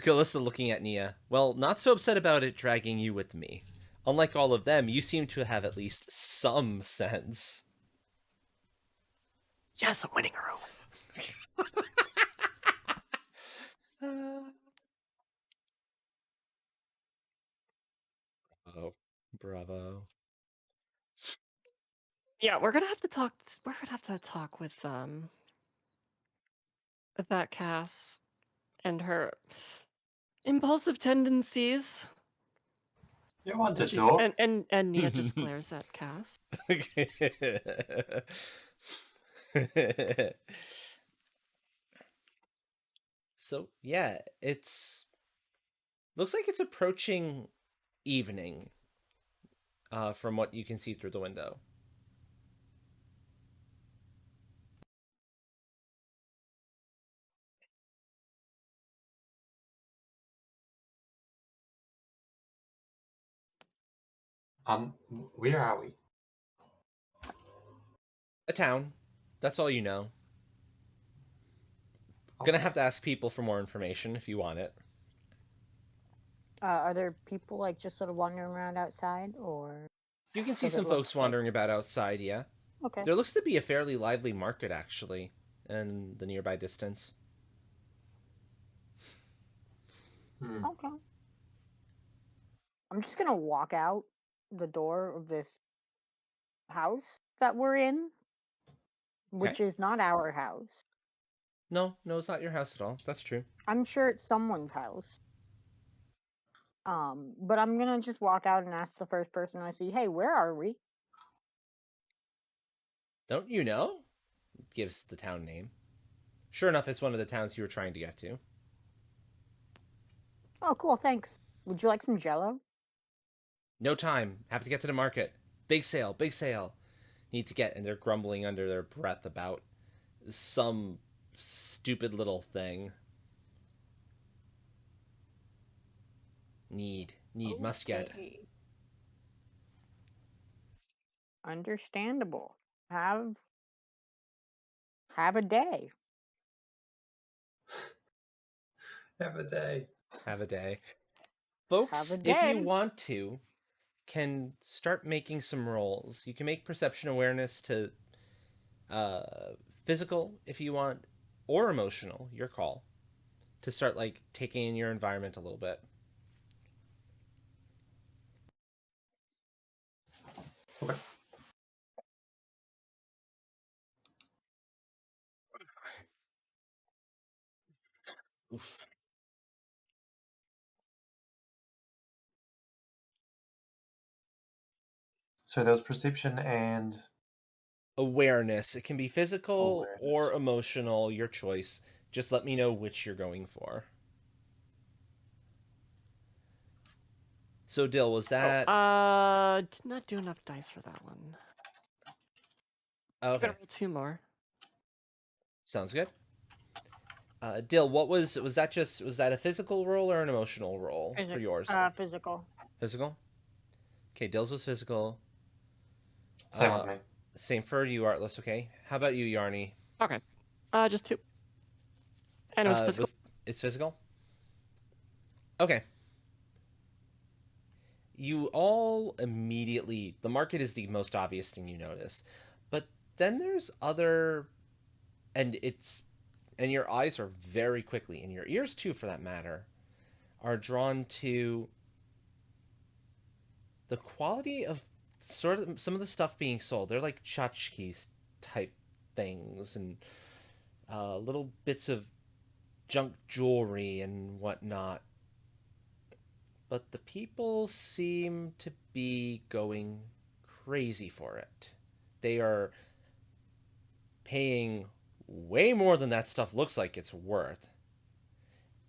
Callista looking at Nia, well, not so upset about it dragging you with me. Unlike all of them, you seem to have at least some sense. Yes, I'm winning her over. Oh, bravo. Yeah, we're gonna have to talk. We're gonna have to talk with that Cass and her impulsive tendencies. You want to She, talk? and Nia just glares at Cass. So yeah, it's looks like it's approaching evening, from what you can see through the window. Where are we? A town. That's all you know. Gonna have to ask people for more information if you want it. Are there people like just sort of wandering around outside, or You can see does it some look folks like wandering about outside, yeah. okay? There looks to be a fairly lively market, actually, in the nearby distance. Okay. I'm just gonna walk out the door of this house that we're in, which is not our house. No, it's not your house at all. That's true. I'm sure it's someone's house. But I'm gonna just walk out and ask the first person I see, "Hey, where are we?" Don't you know? Gives the town name. Sure enough, it's one of the towns you were trying to get to. Oh, cool, thanks. Would you like some Jello? No time. Have to get to the market. big sale, big sale. Need to get, and they're grumbling under their breath about some stupid little thing. Need, must get. Okay. Understandable. Have a day. Have a day. Have a day. Have a Folks, if you day. want to, can start making some rolls. You can make perception awareness to physical if you want, or emotional, your call, to start like taking in your environment a little bit. Okay. Oof. So there's perception and Awareness. It can be physical or awareness. emotional, your choice. Just let me know which you're going for. So, Dill, was that Did not do enough dice for that one. I'm okay? gonna roll 2 more. Sounds good. Dill, what was that? Just was that a physical roll or an emotional roll for yours? Physical. Physical. Okay, Dill's was physical. Same with me. Same for you, Artless. Okay. How about you, Yarny? Okay. Just 2. And it was physical. It's physical? Okay. You all immediately, the market is the most obvious thing you notice. But then there's other, and your eyes are very quickly, and your ears too for that matter, are drawn to the quality of sort of some of the stuff being sold. They're like tchotchkes type things and little bits of junk jewelry and whatnot. But the people seem to be going crazy for it. They are paying way more than that stuff looks like it's worth.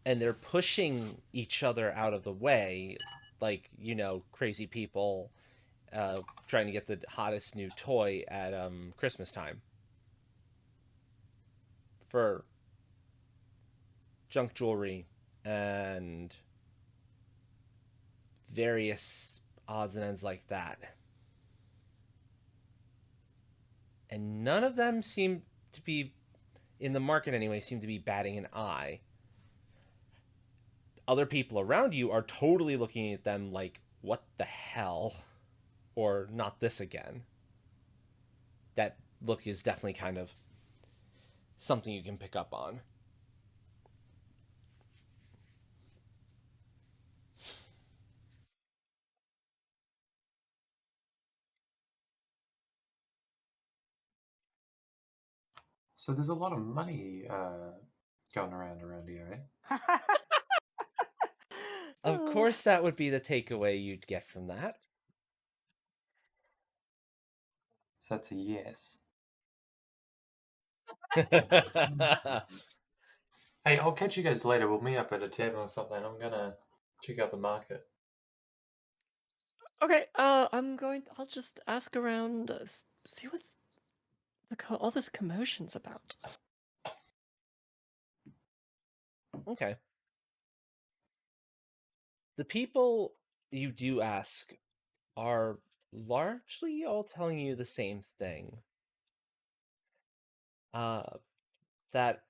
And they're pushing each other out of the way, like, crazy people trying to get the hottest new toy at Christmas time for junk jewelry and various odds and ends like that. And none of them seem to be, in the market anyway, seem to be batting an eye. Other people around you are totally looking at them like, what the hell? Or not this again. That look is definitely kind of something you can pick up on. So there's a lot of money going around here, eh? Of course, that would be the takeaway you'd get from that. So that's a yes. Hey, I'll catch you guys later. We'll meet up at a tavern or something. I'm gonna check out the market. Okay. I'll just ask around, see what's all this commotion's about. Okay. The people you do ask are largely all telling you the same thing. That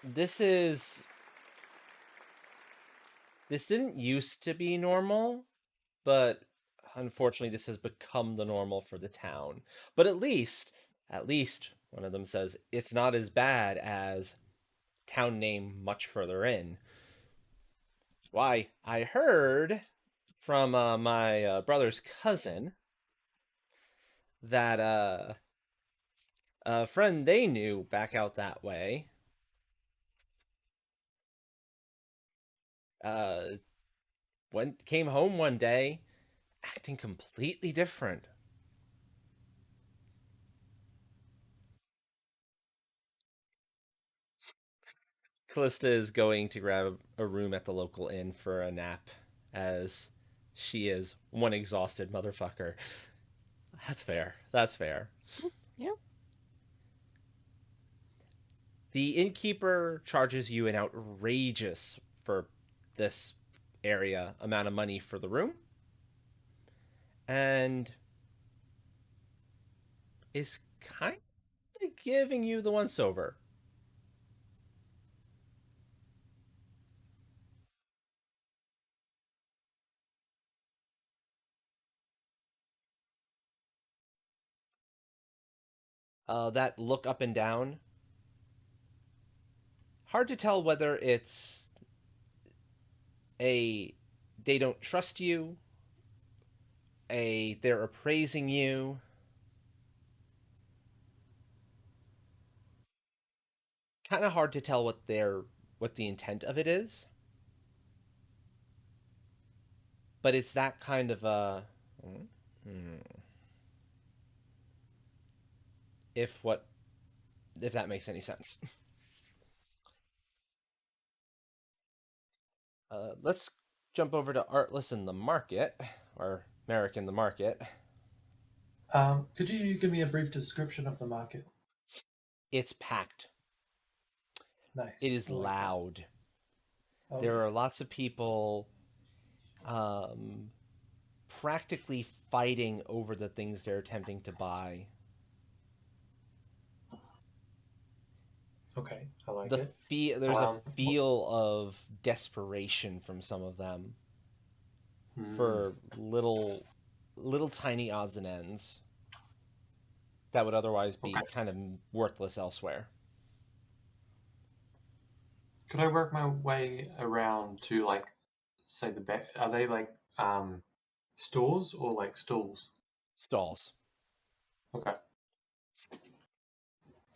this is this didn't used to be normal, but unfortunately this has become the normal for the town. But at least one of them says it's not as bad as town name much further in. Why, I heard from my brother's cousin that a friend they knew back out that way uh came home one day acting completely different. Callista is going to grab a room at the local inn for a nap as She is one exhausted motherfucker. That's fair. That's fair. Yeah. The innkeeper charges you an outrageous for this area amount of money for the room and is kind of giving you the once over. That look up and down, hard to tell whether it's a they don't trust you, a they're appraising you. Kind of hard to tell what the intent of it is, but it's that kind of a hmm, if what if that makes any sense. Let's jump over to Artless in the market, or Merrick in the market. Could you give me a brief description of the market? It's packed. It Nice. is I like that. loud. There Okay. are lots of people um, practically fighting over the things they're attempting to buy. Okay. I like it. There's a What? feel of desperation from some of them Hmm. for little tiny odds and ends that would otherwise Okay. be kind of worthless elsewhere. Could I work my way around to like, say the back? Are they like stores or like stalls? Stalls, Okay.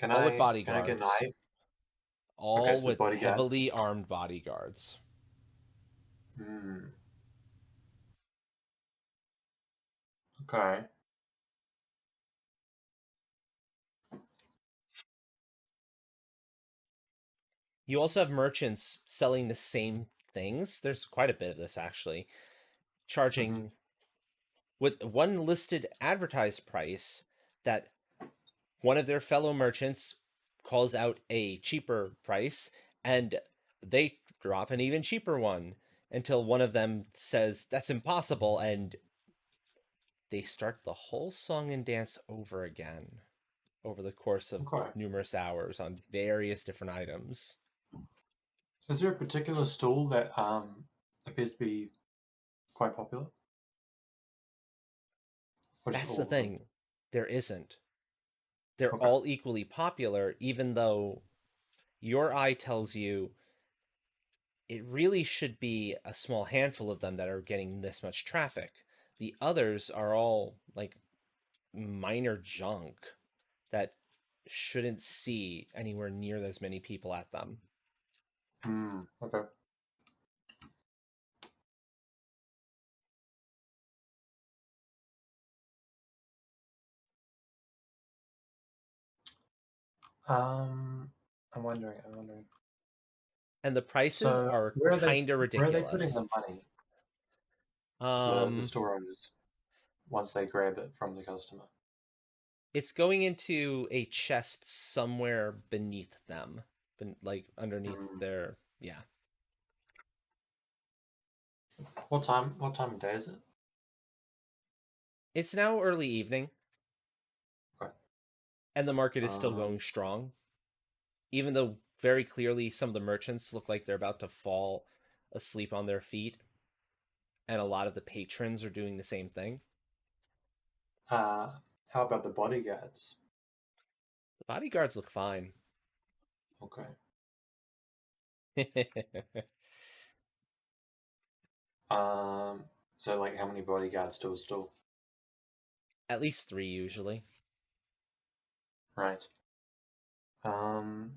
all with Can I get an bodyguards, eye? Okay, all so with bodyguards. heavily armed bodyguards. Hmm. Okay. You also have merchants selling the same things. There's quite a bit of this actually, Mm-hmm. charging with one listed advertised price that one of their fellow merchants calls out a cheaper price and they drop an even cheaper one until one of them says that's impossible and they start the whole song and dance over again over the course of Okay. numerous hours on various different items. Is there a particular stall that appears to be quite popular, or just That's the all of them? thing. There isn't. They're Okay. all equally popular, even though your eye tells you it really should be a small handful of them that are getting this much traffic. The others are all like minor junk that shouldn't see anywhere near as many people at them. Hmm. Okay. Um, I'm wondering. I'm wondering. And the prices So are where are they? kind of Where are they putting ridiculous. the money? The Um, store owners once they grab it from the customer. it's going into a chest somewhere beneath them, like underneath Hmm. their yeah. What time? What time of day is it? It's now early evening, Okay. and the market is still Um. going strong, even though very clearly some of the merchants look like they're about to fall asleep on their feet, and a lot of the patrons are doing the same thing. Uh. How about the bodyguards? The bodyguards look fine. Okay. Um. So like, how many bodyguards to a store? At least three usually. Right. Um.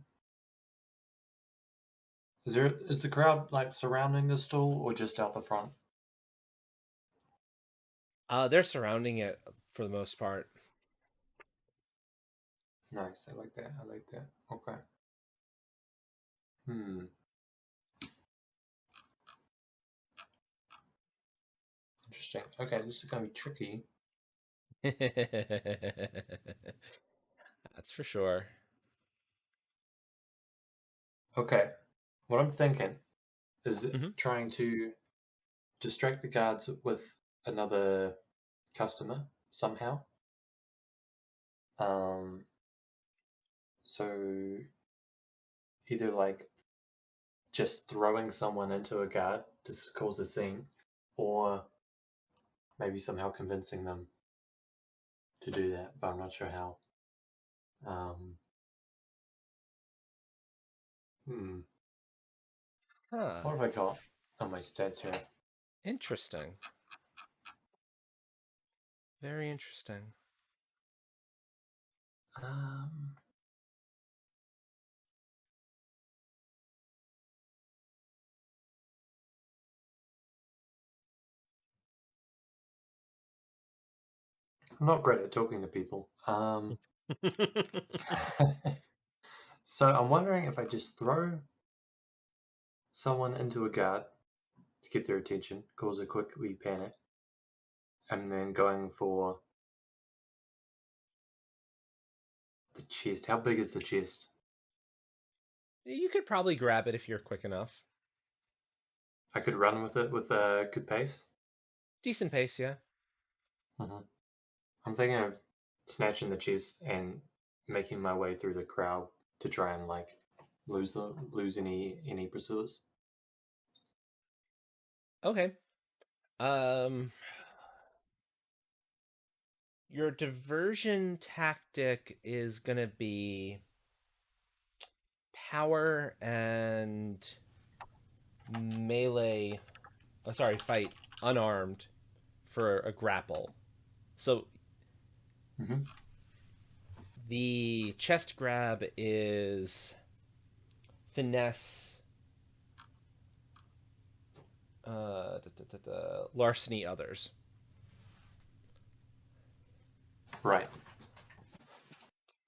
Is the crowd like surrounding the stall or just out the front? They're surrounding it for the most part. Nice. I like that. I like that. Okay. Hmm. Interesting. Okay, this is gonna be tricky. That's for sure. Okay, what I'm thinking is Mhm. trying to distract the guards with another customer somehow. So either like just throwing someone into a guard to cause a scene, or maybe somehow convincing them to do that, but I'm not sure how. Um, hmm. Huh. What have I got on my stats here? Interesting. Very interesting. Um, I'm not great at talking to people. So I'm wondering if I just throw someone into a guard to get their attention, cause a quick wee panic, and then going for the chest. How big is the chest? You could probably grab it if you're quick enough. I could run with it with a good pace. Decent pace, yeah. I'm thinking of snatching the chest and making my way through the crowd to try and like lose any pursuers. Okay. Um, your diversion tactic is gonna be power and melee. Oh, sorry, fight unarmed for a grapple. So Mm-hmm. the chest grab is finesse, larceny, others. Right.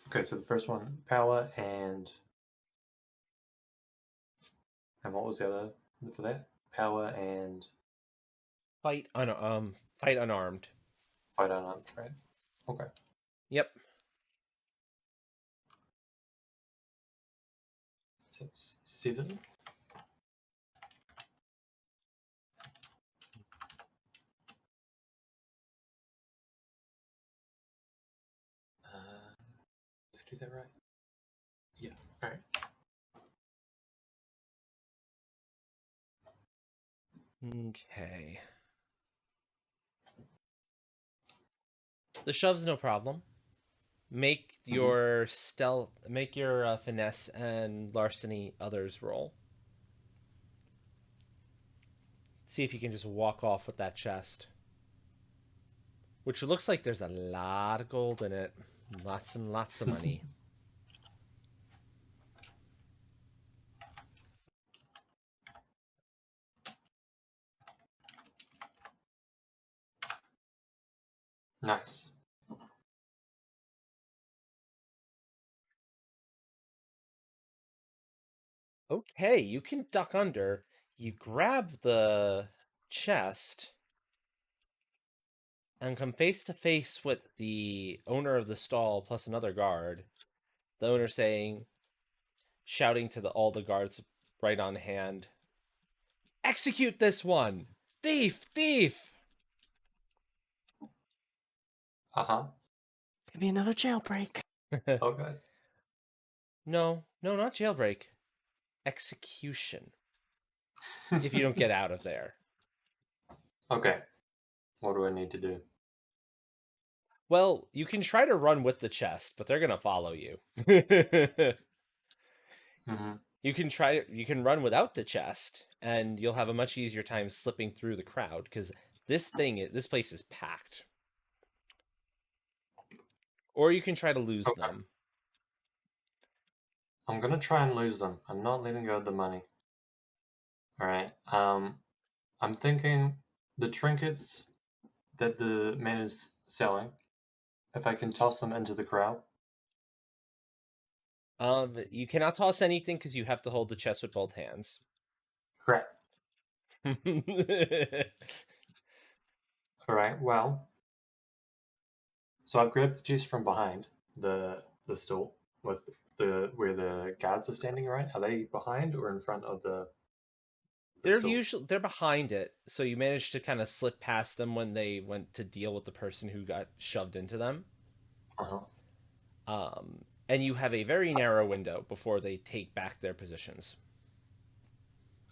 Okay, so the first one, power and what was the other for that? Power and Fight unarmed. fight unarmed, right? Okay. Yep. So it's 7. Did I do that right? Yeah. All right. Okay. The shove's no problem. Make Mm-hmm. your finesse and larceny others roll. See if you can just walk off with that chest. Which looks like there's a lot of gold in it. Lots and lots of money. Nice. Okay, you can duck under. You grab the chest and come face to face with the owner of the stall plus another guard. The owner shouting to all the guards right on hand, "Execute this one! Thief! Thief!" Uh-huh. It's gonna be another jailbreak. Oh, good. No, not jailbreak. Execution. If you don't get out of there. Okay. What do I need to do? Well, you can try to run with the chest, but they're gonna follow you. Mm-hmm. You can run without the chest, and you'll have a much easier time slipping through the crowd because this place is packed. Or you can try to lose Okay. them. I'm gonna try and lose them. I'm not letting go of the money. All right. I'm thinking the trinkets that the man is selling, if I can toss them into the crowd. You cannot toss anything because you have to hold the chest with both hands. Crap. All right. Well, so I've grabbed the chest from behind the stool with the where the guards are standing. Right? Are they behind or in front of the stool? They're behind it, so you managed to kind of slip past them when they went to deal with the person who got shoved into them. Uh-huh. And you have a very narrow window before they take back their positions.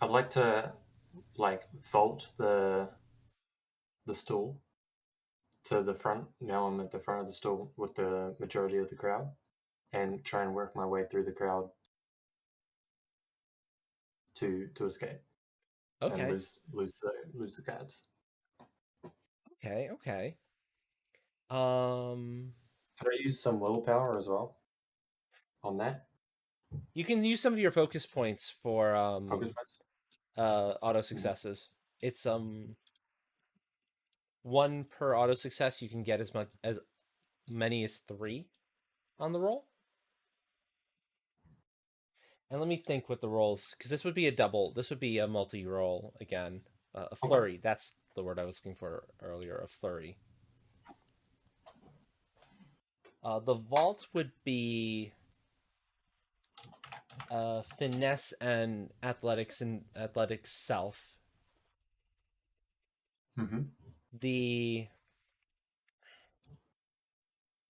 I'd like to like vault the stool to the front. Now I'm at the front of the stool with the majority of the crowd, and try and work my way through the crowd to escape and Okay, lose the guards. okay. Um, Can I use some willpower as well on that? you can use some of your focus points for Focus points. auto Mhm. successes. It's one per auto success. You can get as many as 3 on the roll. And let me think what the rolls, because this would be a double. This would be a multi-roll again. A Okay. flurry. That's the word I was looking for earlier. A flurry. The vault would be finesse and athletics self. Mm-hmm. The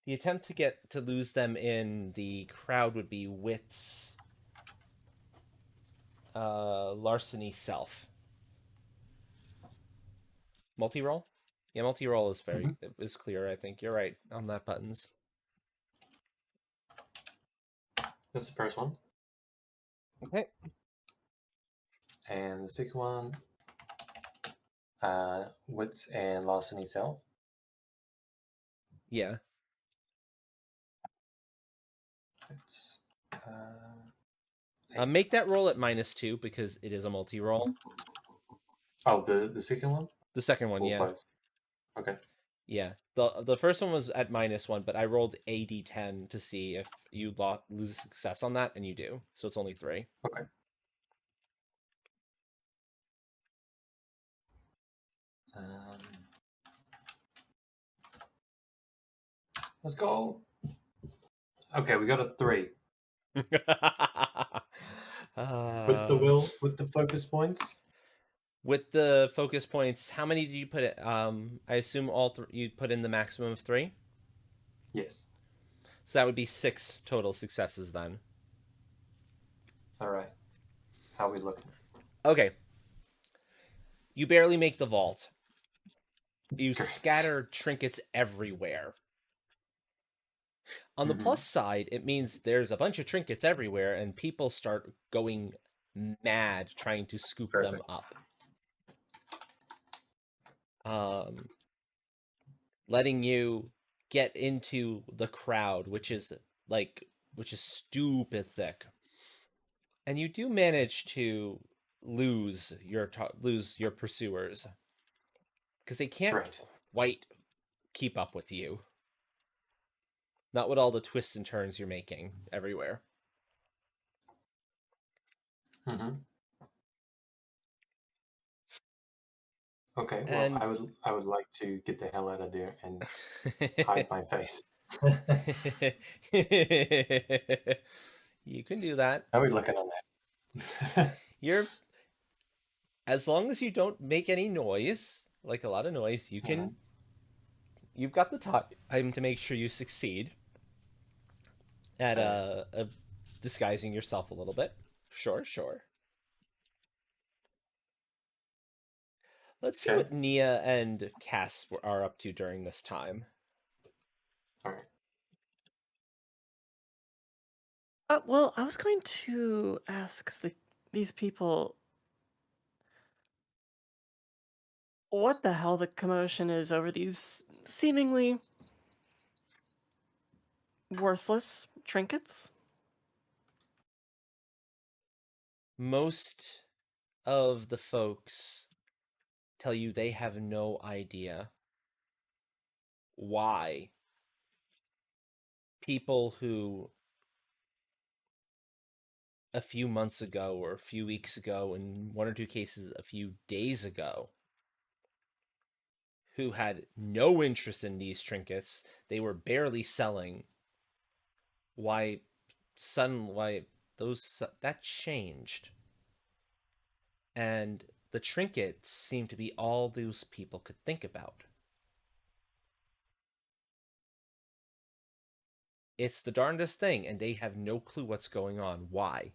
the attempt to get to lose them in the crowd would be wits, larceny self. Multi-roll. Yeah, multi-roll Mm-hmm. is clear. I think you're right on that buttons. That's the first one, Okay. and the second one, wits and larceny self. Yeah. It's 8. Make that roll at -2 because it is a multi-roll. Oh, the second one The second one, or yeah. both? Okay. Yeah. The first one was at -1, but I rolled a d10 to see if you lose a success on that, and you do. So it's only 3. Okay. Um, let's go. Okay, we got a 3 uh, with the focus points. with the focus points, how many did you put it? I assume you put in the maximum of 3. Yes. So that would be 6 total successes then. All right. How are we looking? Okay. You barely make the vault. You Great. scatter trinkets everywhere. On the Mm-hmm. plus side, it means there's a bunch of trinkets everywhere, and people start going mad trying to scoop them Perfect. up. Um, Letting you get into the crowd, which is stupid thick, and you do manage to lose your pursuers because they can't Great. quite keep up with you. Not with all the twists and turns you're making everywhere. Mm-hmm. Okay. Well, And I would like to get the hell out of there and hide my face. you can do that. How are we looking on that? You're As long as you don't make any noise, like a lot of noise, Mhm. you've got the time to make sure you succeed at All right. disguising yourself a little bit. Sure, sure. Let's see Okay. what Nia and Cass are up to during this time. All right. Well, I was going to ask these people what the hell the commotion is over these seemingly worthless trinkets. Most of the folks tell you they have no idea why people who a few months ago or a few weeks ago, in one or two cases a few days ago, who had no interest in these trinkets, they were barely selling. Why why those that changed. And the trinkets seemed to be all those people could think about. It's the darndest thing, and they have no clue what's going on. Why?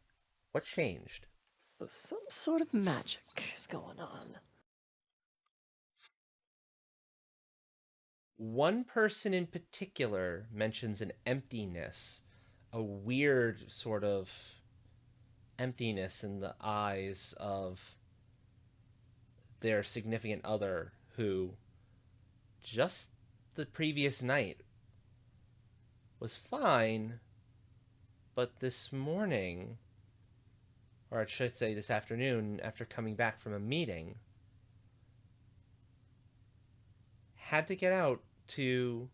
What changed? So some sort of magic is going on. One person in particular mentions an emptiness, a weird sort of emptiness in the eyes of their significant other who just the previous night was fine, but this morning, or I should say this afternoon, after coming back from a meeting, had to get out to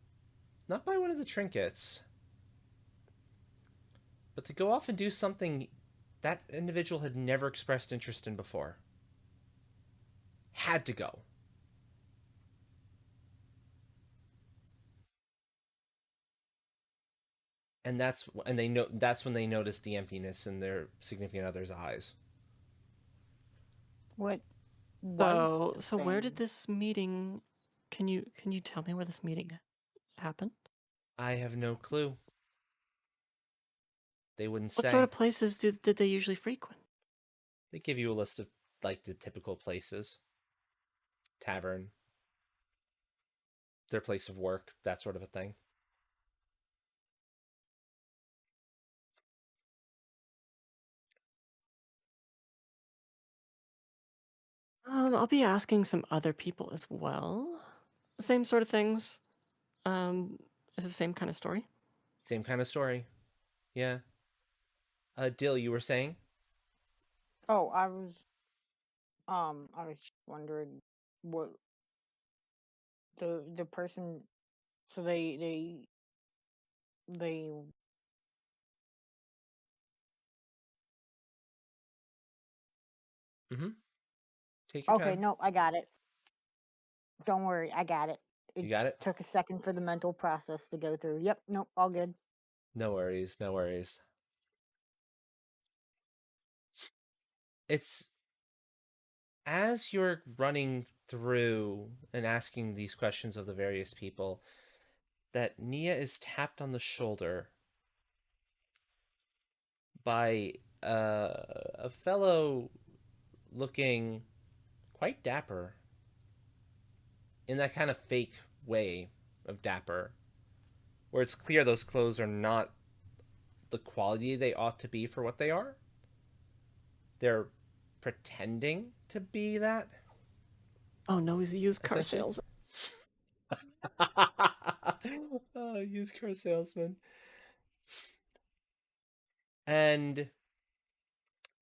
not buy one of the trinkets, but to go off and do something that individual had never expressed interest in before. Had to go. And they know that's when they noticed the emptiness in their significant other's eyes. What was So the so where did thing? this meeting? Can you tell me where this meeting happened? I have no clue. They wouldn't What sort say. of places did they usually frequent? They give you a list of like the typical places: tavern, their place of work, that sort of a thing. I'll be asking some other people as well. Same sort of things. It's the same kind of story. Same kind of story. Yeah. Dill, you were saying? Oh, I was wondering what the person. So they. Mm-hmm. Take your Okay, time. no, I got it. Don't worry, I got it. You It got it? took a second for the mental process to go through. Yep, nope, all good. No worries, no worries. It's as you're running through and asking these questions of the various people that Nia is tapped on the shoulder by a fellow looking quite dapper in that kind of fake way of dapper, where it's clear those clothes are not the quality they ought to be for what they are. They're pretending to be that, Oh no, he's a used car essentially. salesman. Oh, used car salesman. And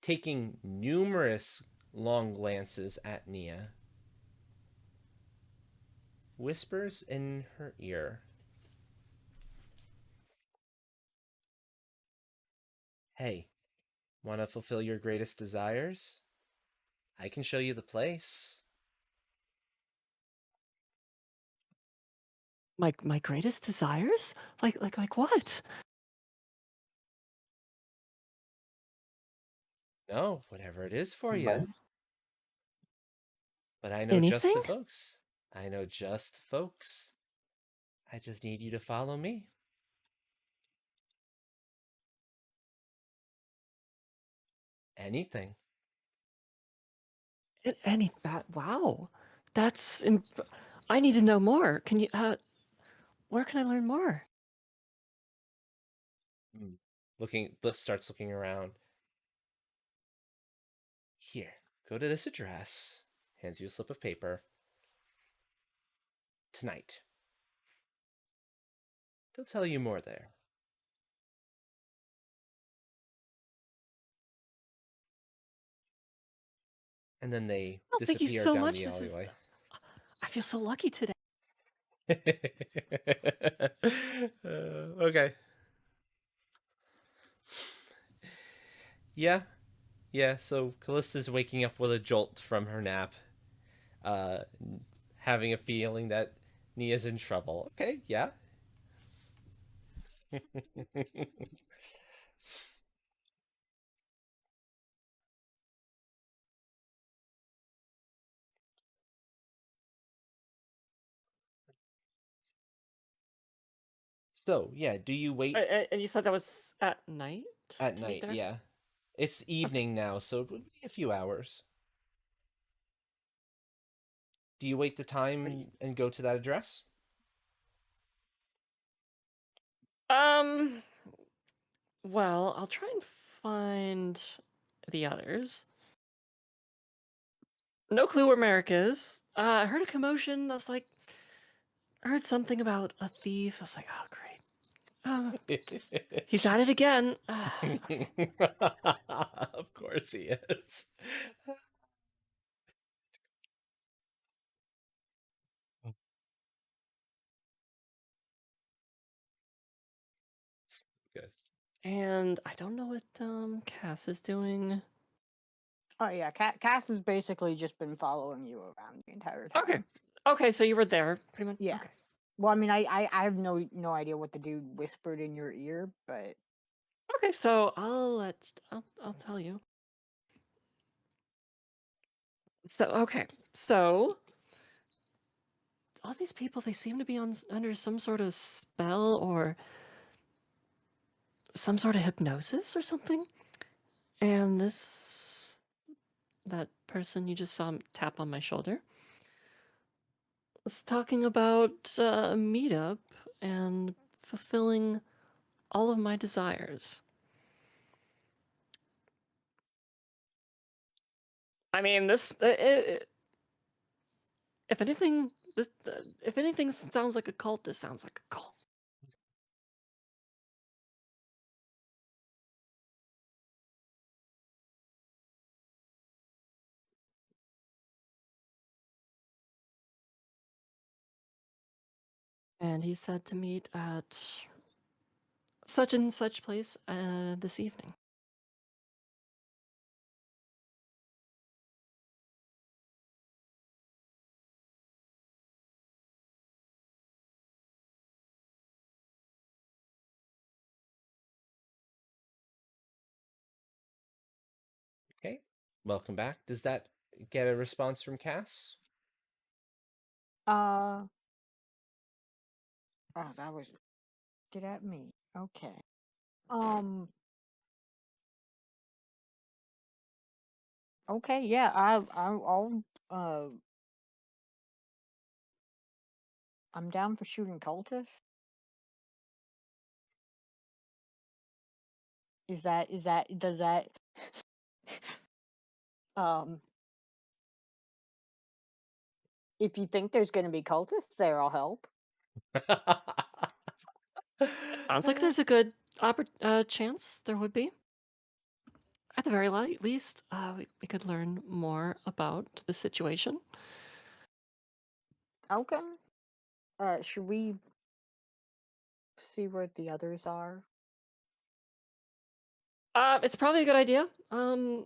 taking numerous long glances at Nia, whispers in her ear, "Hey, want to fulfill your greatest desires? I can show you the place." My greatest desires? Like what? No, whatever it is for you. But But I know just Anything? the folks. I know just the folks. I just need you to follow me. Anything. Any that? Wow, that's. I need to know more. Can you? Where can I learn more? Mm. Liz starts looking around. Here, go to this address. Hands you a slip of paper. Tonight. They'll tell you more there. And then they Oh, thank you disappear so down much. the This is. alleyway. I feel so lucky today. Okay. Yeah, yeah. So Callista's waking up with a jolt from her nap. Uh, having a feeling that Nia's in trouble. Okay, yeah. So, yeah, do you wait And you said that was at night at to meet night? there? Yeah. It's Okay. evening now, so it would be a few hours. Do you wait the Are you- time and go to that address? Um, well, I'll try and find the others. No clue where Merrick is. I heard a commotion. I heard something about a thief. I was like, oh, great. He's at it again. Okay. Of course he is. Good. And I don't know what Cass is doing. Oh yeah, Cass has basically just been following you around the entire time. Okay. Okay, so you were there, pretty much. Yeah. Okay. Well, I mean, I have no idea what the dude whispered in your ear, but Okay, so I'll tell you. So all these people, they seem to be under some sort of spell or some sort of hypnosis or something. And that person you just saw tap on my shoulder was talking about a meetup and fulfilling all of my desires. I mean, if anything, if anything sounds like a cult, this sounds like a cult. And he said to meet at such and such place this evening. Okay. Welcome back. Does that get a response from Cass? uh oh, that was get at me. Okay. Um. Okay. Yeah. I'll. I'm down for shooting cultists. Is that does that um if you think there's going to be cultists there, I'll help. Sounds like there's a good chance there would be. At the very least, we could learn more about the situation. Okay. Should we see where the others are? It's probably a good idea. I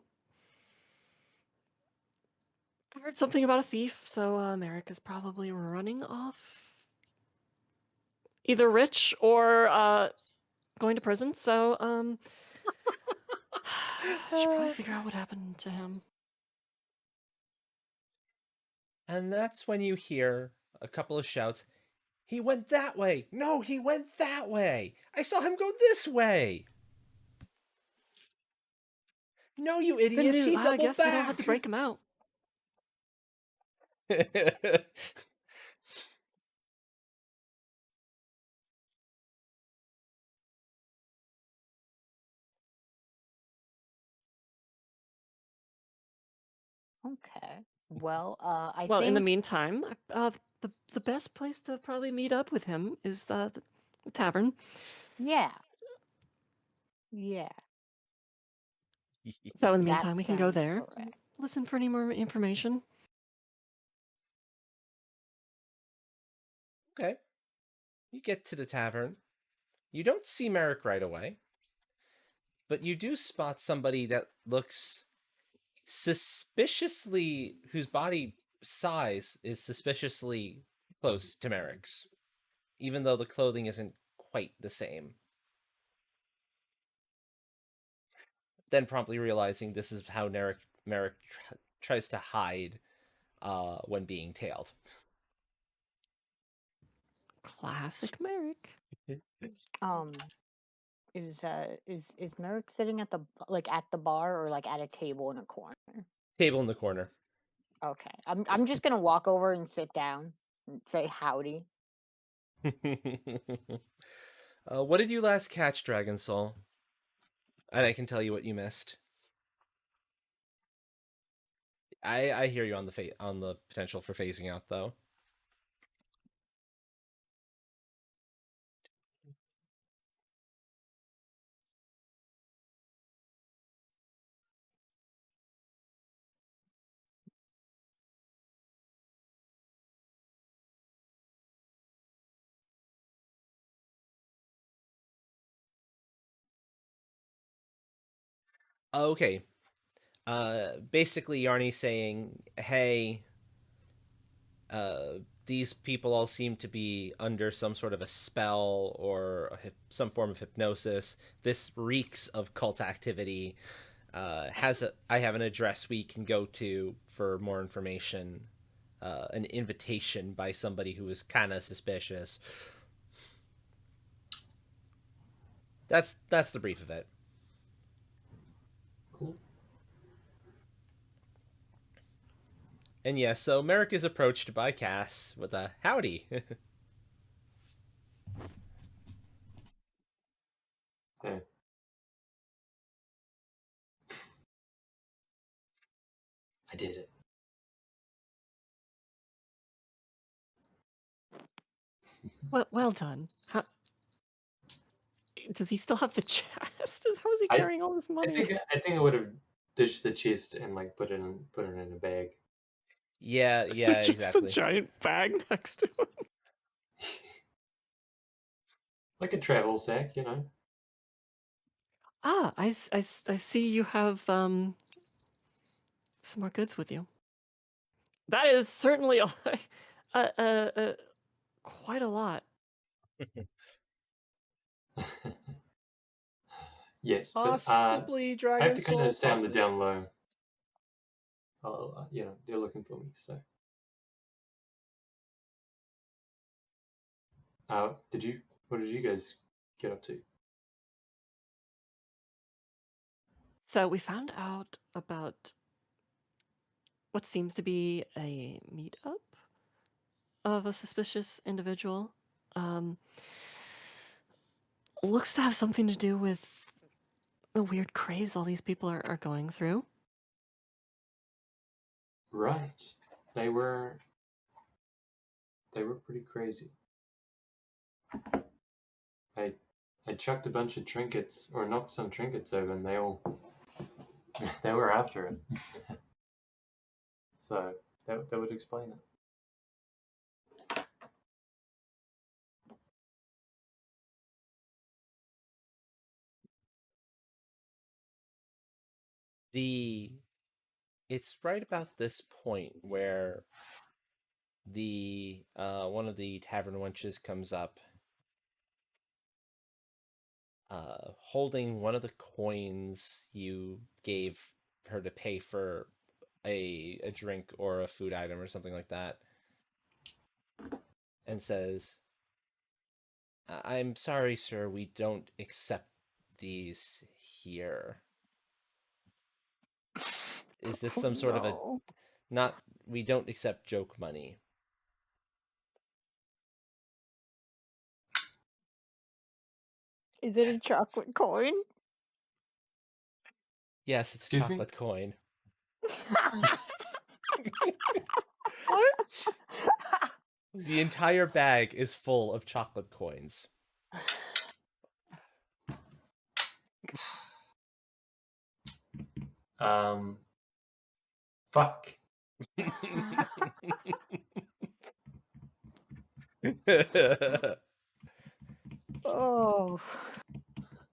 heard something about a thief, so Merrick is probably running off, either rich or going to prison. So I should probably figure out what happened to him. And that's when you hear a couple of shouts. He went that way. No, he went that way. I saw him go this way. No, you Good idiots. news. He I doubled guess we don't have to back. break him out. Okay. Well, I Well, in the think meantime, the best place to probably meet up with him is the tavern. yeah. Yeah. So in the That meantime, we can go sounds there, correct. listen for any more information. Okay. You get to the tavern. You don't see Merrick right away, but you do spot somebody that looks suspiciously, whose body size is suspiciously close to Merrick's, even though the clothing isn't quite the same. Then promptly realizing this is how Merrick tries to hide when being tailed. Classic Merrick. Is Merrick sitting at the bar or like at a table in a corner? Table in the corner. Okay, I'm just gonna walk over and sit down and say howdy. What did you last catch, Dragon Soul? And I can tell you what you missed. I hear you on the potential for phasing out, though. Okay. Basically, Yarny's saying, "Hey, these people all seem to be under some sort of a spell or some form of hypnosis. This reeks of cult activity. I have an address we can go to for more information. An invitation by somebody who is kind of suspicious." That's the brief of it. Cool. And yes, so Merrick is approached by Cass with a howdy. Yeah. I did it. Well done. Does he still have the chest? How is he I- carrying all this money? I think I would have ditched the chest and like put it in a bag. Yeah, Is there just exactly. a giant bag next to him? Like a travel sack, you know. Ah, I see you have some more goods with you. That is certainly quite a lot. Yes, but Possibly I Dragon have to kind Soul. of stay on the Possibly. down low. You know, they're looking for me, so. What did you guys get up to? So we found out about what seems to be a meetup of a suspicious individual. Looks to have something to do with the weird craze all these people are going through. Right. They were pretty crazy. I I chucked a bunch of trinkets or knocked some trinkets over and they were after it. So that would explain it. It's right about this point where the one of the tavern wenches comes up, holding one of the coins you gave her to pay for a drink or a food item or something like that, and says, "I'm sorry, sir, we don't accept these here. Is this some sort of a No. not? We don't accept joke money." Is it a chocolate coin? Yes, it's Excuse me? chocolate coin. What? The entire bag is full of chocolate coins. Fuck. Oh.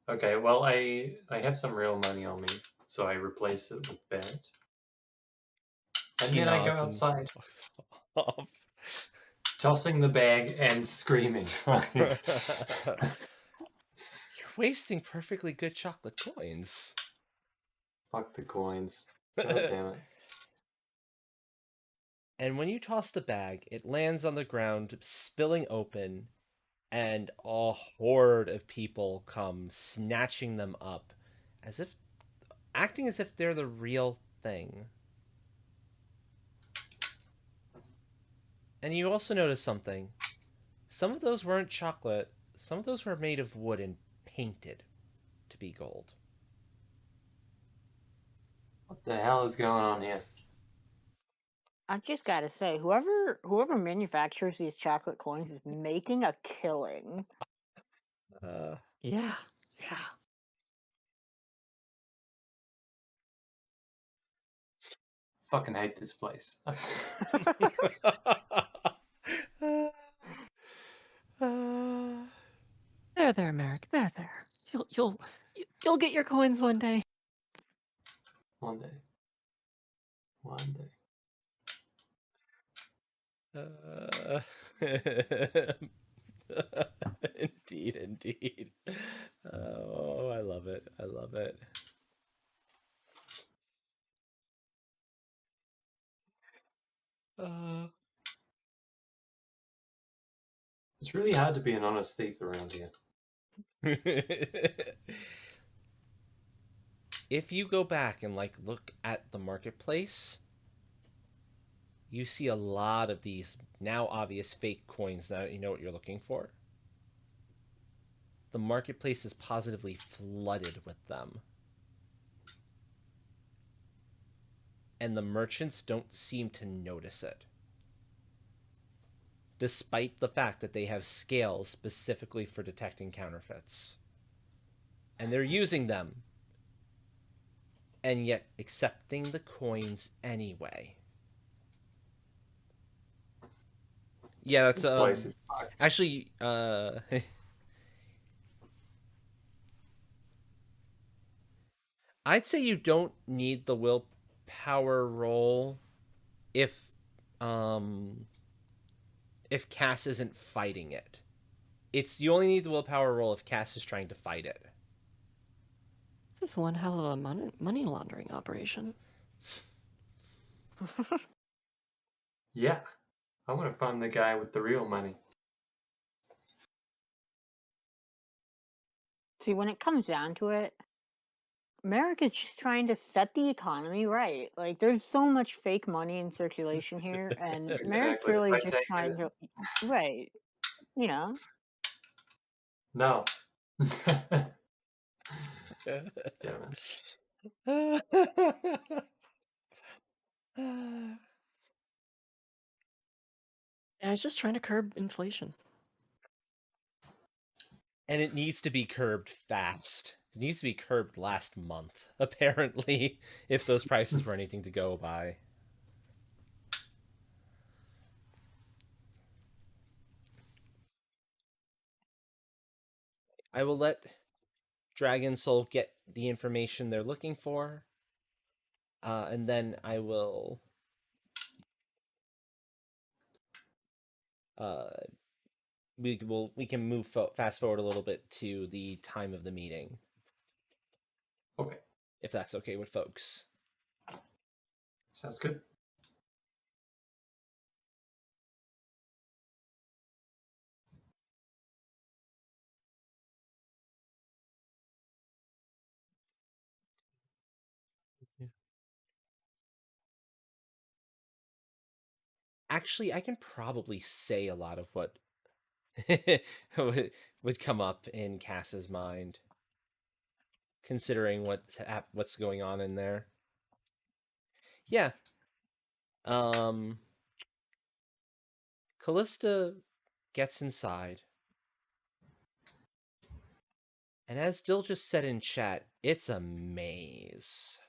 Okay, well I have some real money on me, so I replace it with that. And He then I go nods and outside, walks off. tossing the bag and screaming. You're wasting perfectly good chocolate coins. Fuck the coins. God damn it. And when you toss the bag, it lands on the ground, spilling open, and a horde of people come snatching them up, as if acting as if they're the real thing. And you also notice something. Some of those weren't chocolate, some of those were made of wood and painted to be gold. What the hell is going on here? I just gotta say, whoever manufactures these chocolate coins is making a killing. Uh, Yeah. Yeah. Fucking hate this place. There, Merrick. There. You'll get your coins one day. One day. One day. Indeed, indeed. Oh, I love it. I love it. Uh, It's really hard to be an honest thief around here. if you go back and like look at the marketplace, you see a lot of these now obvious fake coins. Now you know what you're looking for. The marketplace is positively flooded with them. And the merchants don't seem to notice it. Despite the fact that they have scales specifically for detecting counterfeits. And they're using them, and yet accepting the coins anyway. Yeah, that's This place is fucked. actually I'd say you don't need the willpower roll if um if Cass isn't fighting it. It's you only need the willpower roll if Cass is trying to fight it. This is one hell of a money laundering operation. Yeah. I want to find the guy with the real money. See, when it comes down to it, America's just trying to set the economy right. Like, there's so much fake money in circulation here, and Merrick's Exactly. If really I just take trying it. to, right, you know. No. Damn Yeah, it's just trying to curb inflation. And it needs to be curbed fast. It needs to be curbed last month, apparently, if those prices were anything to go by. I will let Dragon Soul get the information they're looking for, and then I will uh, we can move fast forward a little bit to the time of the meeting, Okay. if that's okay with folks. Sounds good. Actually, I can probably say a lot of what would come up in Cass's mind, considering what's going on in there. Yeah. Callista gets inside, and as Dill just said in chat, it's a maze.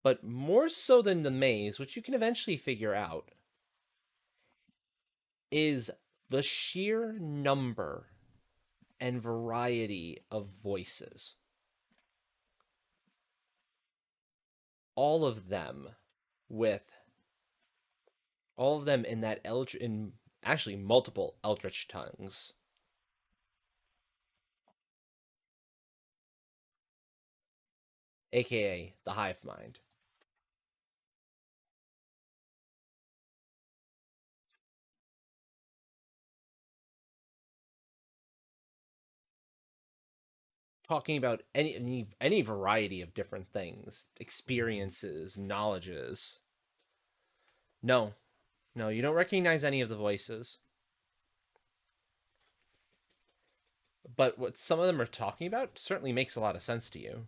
But more so than the maze, which you can eventually figure out, is the sheer number and variety of voices. All of them with all of them in actually multiple eldritch tongues. AKA the hive mind. Talking about any variety of different things, experiences, knowledges. No, no, you don't recognize any of the voices. But what some of them are talking about certainly makes a lot of sense to you.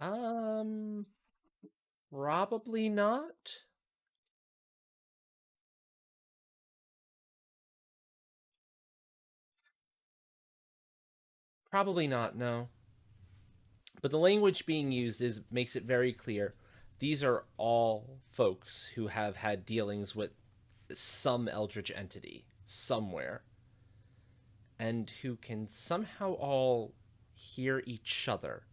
Um, Probably not. Probably not, no. But the language being used makes it very clear. These are all folks who have had dealings with some eldritch entity somewhere and who can somehow all hear each other,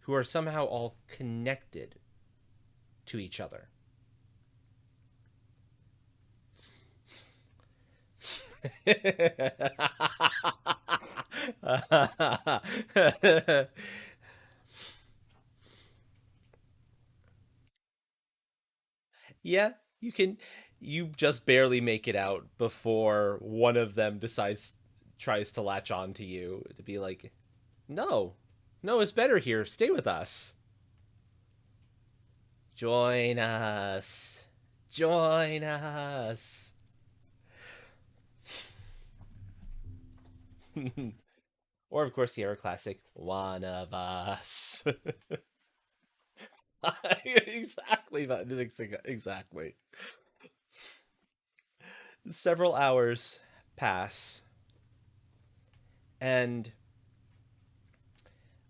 who are somehow all connected to each other. Yeah, you can. You just barely make it out before one of them tries to latch on to you to be like, no, no, it's better here. Stay with us. Join us. Join us. Or, of course, the Era classic, one of us. Exactly, exactly. Several hours pass, and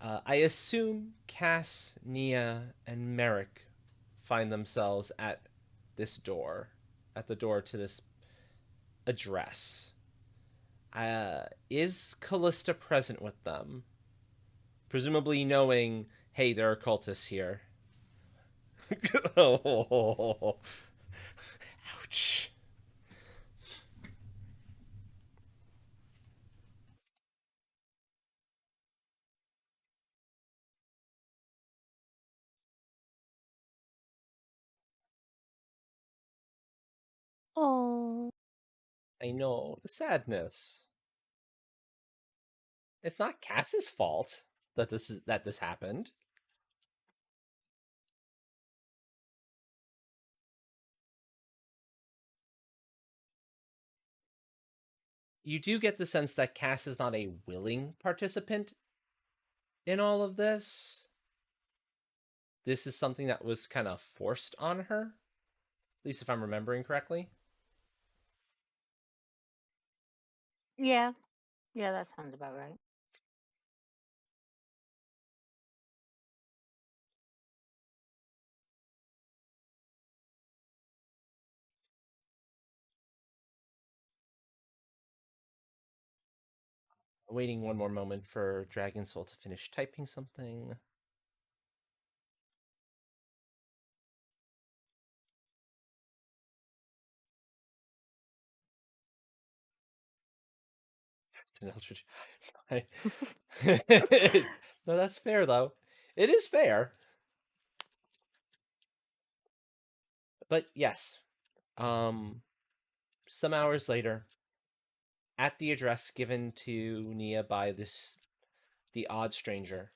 I assume Cass, Nia, and Merrick find themselves at the door to this address. Is Callista present with them? Presumably knowing, hey, there are cultists here. Oh, ouch. Oh. I know, the sadness. It's not Cass's fault that this happened. You do get the sense that Cass is not a willing participant in all of this. This is something that was kind of forced on her, at least if I'm remembering correctly. Yeah, yeah, that sounds about right. Waiting one more moment for Dragon Soul to finish typing something. It's an Eldritch. No, that's fair though. It is fair. But yes, um, some hours later, at the address given to Nia by the odd stranger,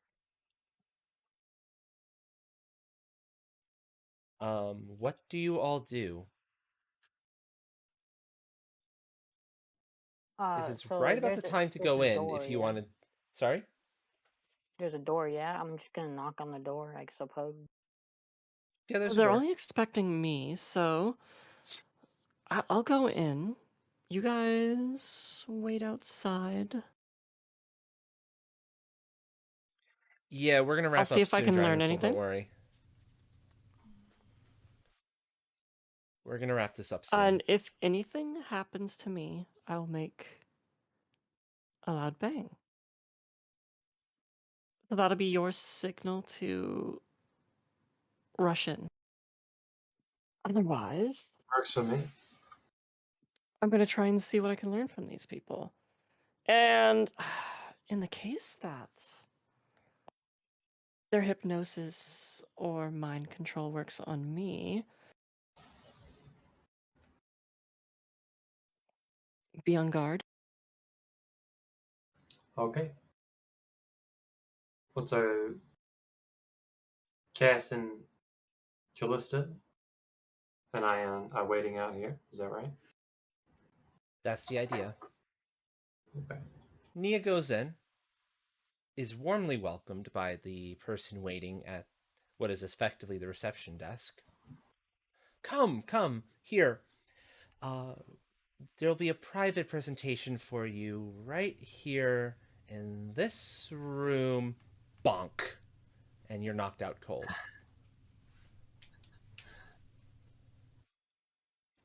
what do you all do? Is it's So right like about the time to there's go a in door, if you yeah. wanted. Sorry? There's a door, yeah. I'm just gonna knock on the door, I suppose. Yeah, there's a They're door. only expecting me, so I'll go in. You guys wait outside. Yeah, we're gonna I'll wrap see up if I soon, can Dragon learn Soul. anything. Don't worry. We're gonna wrap this up soon. And if anything happens to me, I'll make a loud bang. So that'll be your signal to rush in. Otherwise, Works for me. I'm going to try and see what I can learn from these people. And in the case that their hypnosis or mind control works on me, be on guard. Okay. Well, so Cass and Callista and I are waiting out here. Is that right? That's the idea. Okay. Nia goes in, is warmly welcomed by the person waiting at what is effectively the reception desk. Come, here. Uh, there'll be a private presentation for you right here in this room. Bonk. And you're knocked out cold.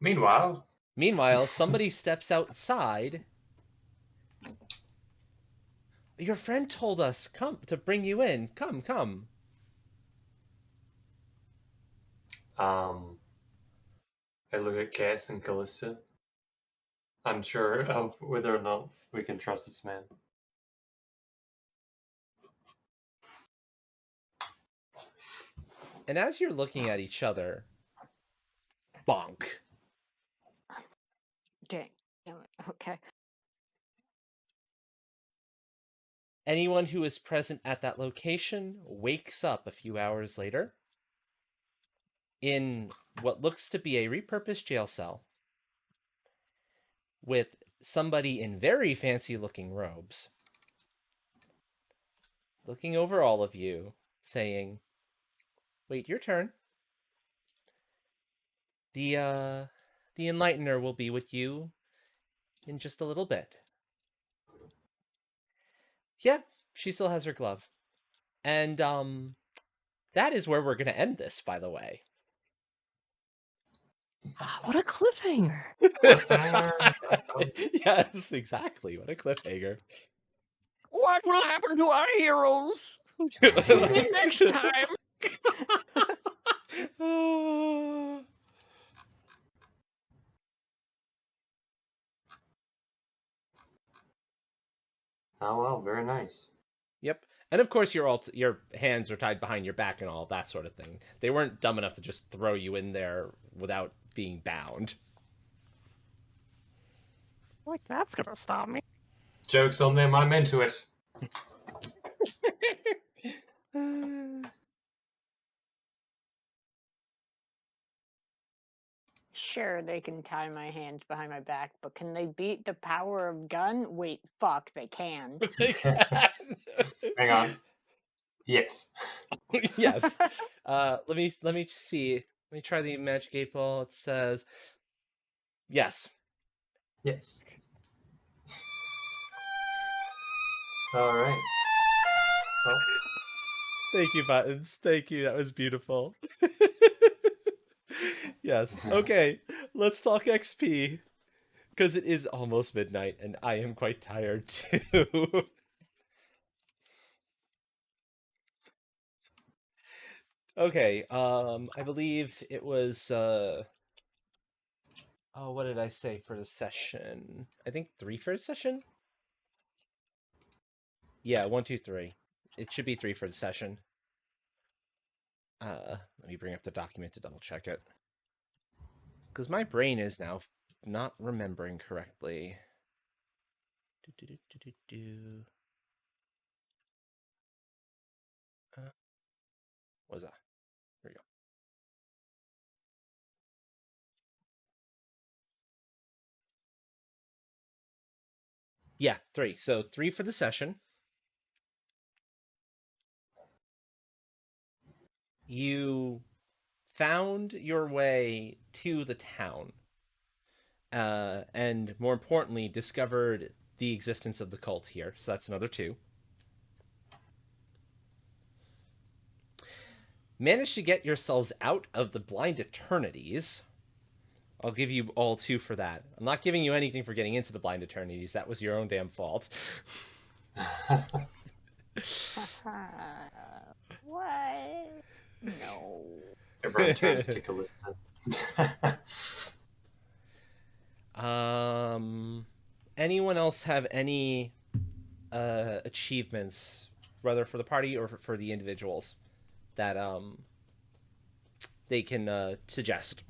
Meanwhile, Somebody steps outside. Your friend told us to bring you in. Come. I look at Cass and Callista, unsure of whether or not we can trust this man. And as you're looking at each other, bonk. Dang. Damn it. Okay. Anyone who is present at that location wakes up a few hours later in what looks to be a repurposed jail cell with somebody in very fancy looking robes looking over all of you, saying, "Wait, your turn. The Enlightener will be with you in just a little bit." Yeah, she still has her glove. And that is where we're going to end this, by the way. What a cliffhanger. Yes, exactly. What a cliffhanger. What will happen to our heroes? Tune in next time. Oh well, very nice. Yep. And of course, your hands are tied behind your back and all that sort of thing. They weren't dumb enough to just throw you in there without being bound. Like that's gonna stop me. Joke's on them, I'm into it. Sure, they can tie my hands behind my back, but can they beat the power of gun? Wait, fuck, they can. Hang on. Yes. Yes. Let me see. Let me try the magic 8 ball. It says yes. Yes. All right. Well, Thank you, Buttons. Thank you. That was beautiful. Yes. Okay. Let's talk XP. Because it is almost midnight and I am quite tired too. Okay. I believe it was oh, what did I say for the session? I think 3 for the session? Yeah, 1, 2, 3. It should be 3 for the session. Let me bring up the document to double check it. Because my brain is now not remembering correctly. What was that? Here we go. Yeah, 3. So 3 for the session. You found your way to the town. And more importantly, discovered the existence of the cult here. So that's another 2. manage to get yourselves out of the blind eternities. I'll give you all 2 for that. I'm not giving you anything for getting into the blind eternities. That was your own damn fault. What? No. Everyone turns to Callista. Anyone else have any achievements, whether for the party or for the individuals, that they can suggest?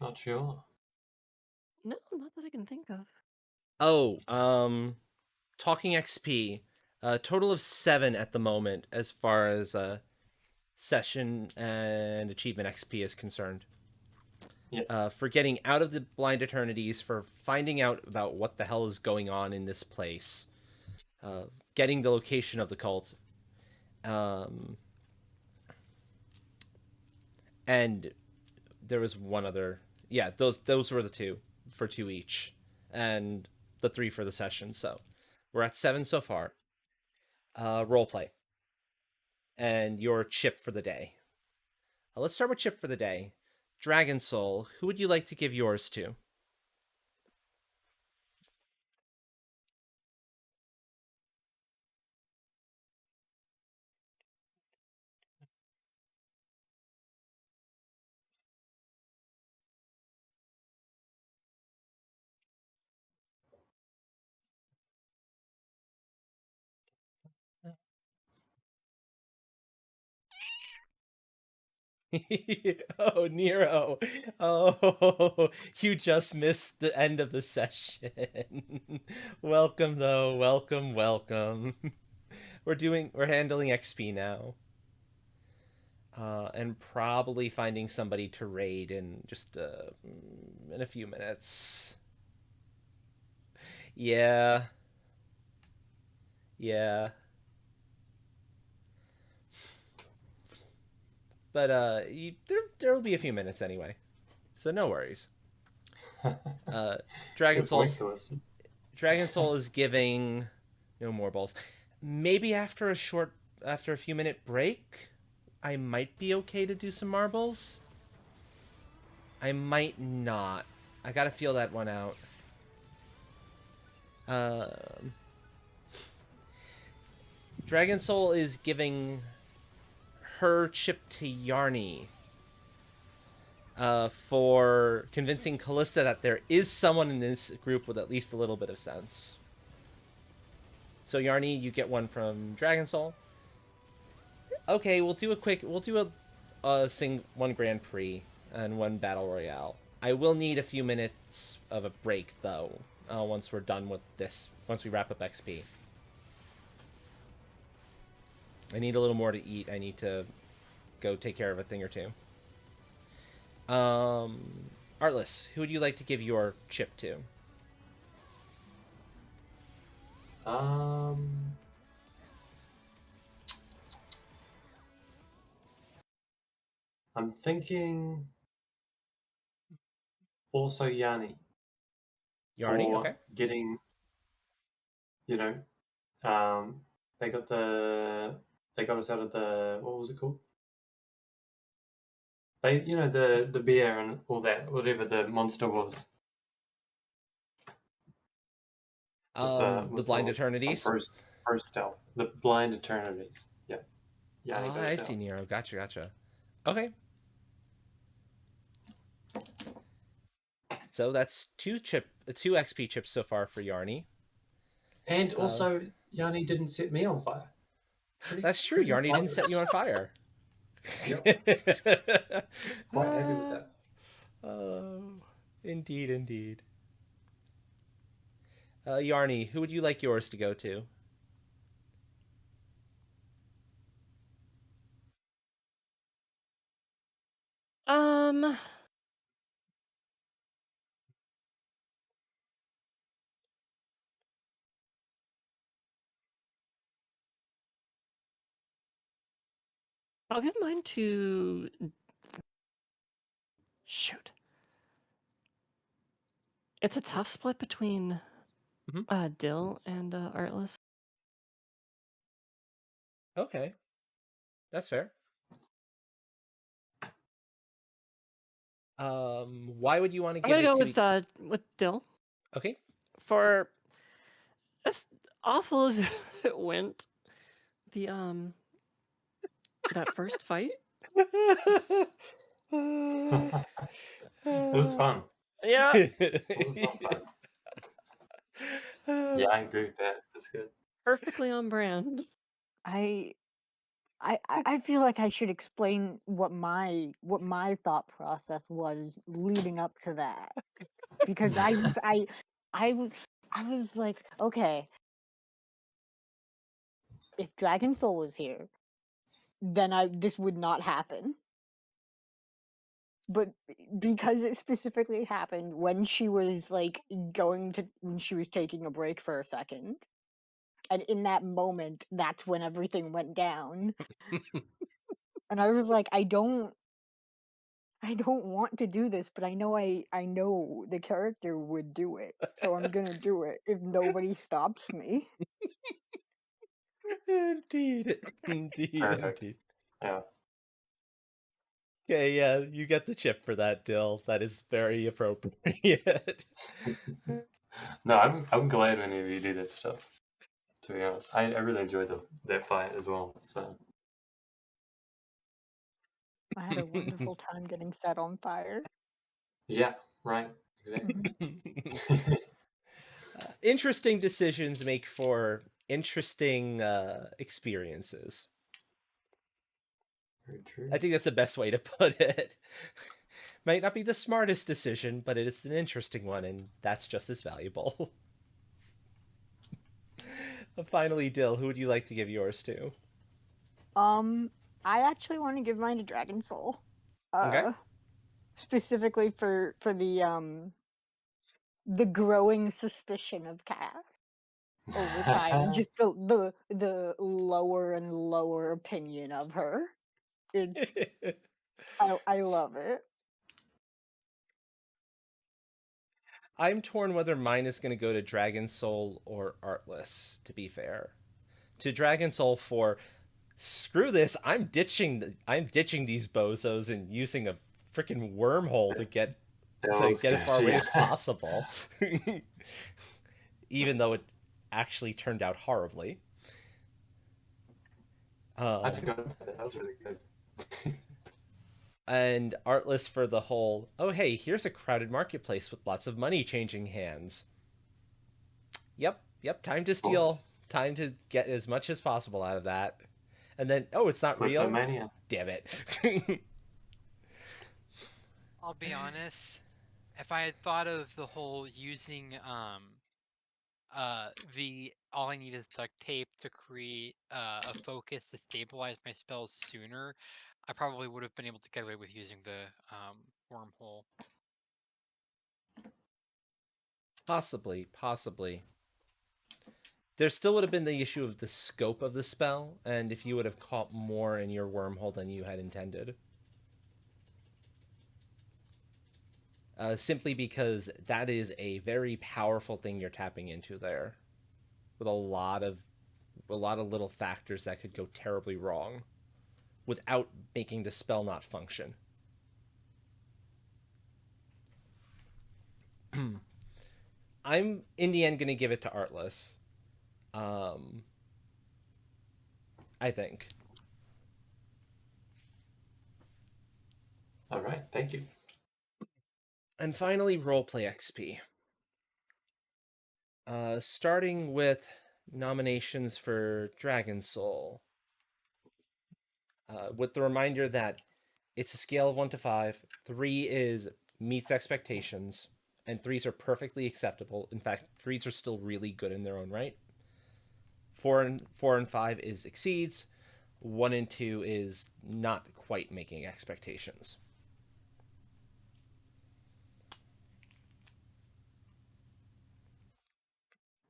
Not sure. No, not that I can think of. Oh, talking XP, a total of 7 at the moment as far as session and achievement XP is concerned. Yeah. For getting out of the blind eternities, for finding out about what the hell is going on in this place, getting the location of the cult, um, and there was one other. Yeah, those were the 2 for 2 each, and the 3 for the session. So we're at 7 so far. Role play and your chip for the day. Let's start with chip for the day. Dragon Soul, who would you like to give yours to? Oh, Nero. Oh, you just missed the end of the session. Welcome, though. Welcome, welcome. We're handling XP now. And probably finding somebody to raid in just in a few minutes. Yeah. Yeah. But there'll be a few minutes anyway. So no worries. Dragon Good point, Soul's Callista. Dragon Soul is giving no more balls. Maybe after a few minute break, I might be okay to do some marbles. I might not. I gotta feel that one out. Dragon Soul is giving her chip to Yarny for convincing Callista that there is someone in this group with at least a little bit of sense. So Yarny, you get one from Dragon Soul. Okay, we'll do one Grand Prix and one Battle Royale. I will need a few minutes of a break though. Once we're done with this, once we wrap up XP, I need a little more to eat. I need to go take care of a thing or two. Artless, who would you like to give your chip to? I'm thinking also Yanni Yarny, for okay. getting, you know, um, they got us out of the, what was it called? They, the beer and all that, whatever the monster was. The With Blind some Eternities. pro stealth, the blind eternities. Yeah, Yanni Ah, I goes see, out. Nero. Gotcha. Okay. So that's two XP chips so far for Yarny. And Uh, also, Yanni didn't set me on fire. that's true. Pretty Yarny didn't set you wondrous. on fire. Yep, quite happy with Ah, that. oh, indeed. Yarny, who would you like yours to go to? Um, I'll give mine to. Shoot. It's a tough split between Dill and Artless. Okay, that's fair. Why would you want to I'm give gonna it go to? with Dill Okay. for as awful as it went. The that first fight. It was fun. Yeah. It was a fun fight. Yeah, I agree with that. That's good. Perfectly on brand. I I feel like I should explain what my thought process was leading up to that, because I was I was like, okay, if Dragon Soul was here, then this would not happen. But because it specifically happened when she was like when she was taking a break for a second, and in that moment, that's when everything went down. And I was like, I don't want to do this, but I know the character would do it, so I'm gonna do it if nobody stops me. Indeed, indeed, Perfect. indeed. Yeah. Okay, yeah, you get the chip for that, Dill. That is very appropriate. No, I'm glad any of you did that stuff. To be honest, I really enjoyed that fight as well. So I had a wonderful time getting set on fire. yeah, right, exactly. Interesting decisions make for interesting experiences. Very true. I think that's the best way to put it. Might not be the smartest decision, but it is an interesting one, and that's just as valuable. Finally, Dill, who would you like to give yours to? I actually want to give mine to Dragon Soul. Okay. Specifically for the growing suspicion of Cass over time, and just the lower and lower opinion of her. It's I love it. I'm torn whether mine is going to go to Dragon Soul or Artless, to be fair. To Dragon Soul for screw this, I'm ditching these bozos and using a freaking wormhole Yeah, I to was get as gonna far say, away as possible. Even though it actually turned out horribly. I Um, forgot about that. That was really good. and Artless for the whole, oh hey, here's a crowded marketplace with lots of money changing hands. Yep, time to steal. Oops. Time to get as much as possible out of that. And then, oh, it's not real? Kleptomania. Damn it. I'll be honest. If I had thought of the whole using the all I need is duct tape to create a focus to stabilize my spells sooner, I probably would have been able to get away with using the wormhole. Possibly. There still would have been the issue of the scope of the spell, and if you would have caught more in your wormhole than you had intended. Simply because that is a very powerful thing you're tapping into there, with a lot of little factors that could go terribly wrong, without making the spell not function. I'm in the end going to give it to Artless. Um, I think. All right, thank you. And finally, roleplay XP. Starting with nominations for Dragon Soul, with the reminder that it's a scale of 1 to 5. 3 is meets expectations, and 3s are perfectly acceptable. In fact, 3s are still really good in their own right. 4 and 5 is exceeds. 1 and 2 is not quite making expectations.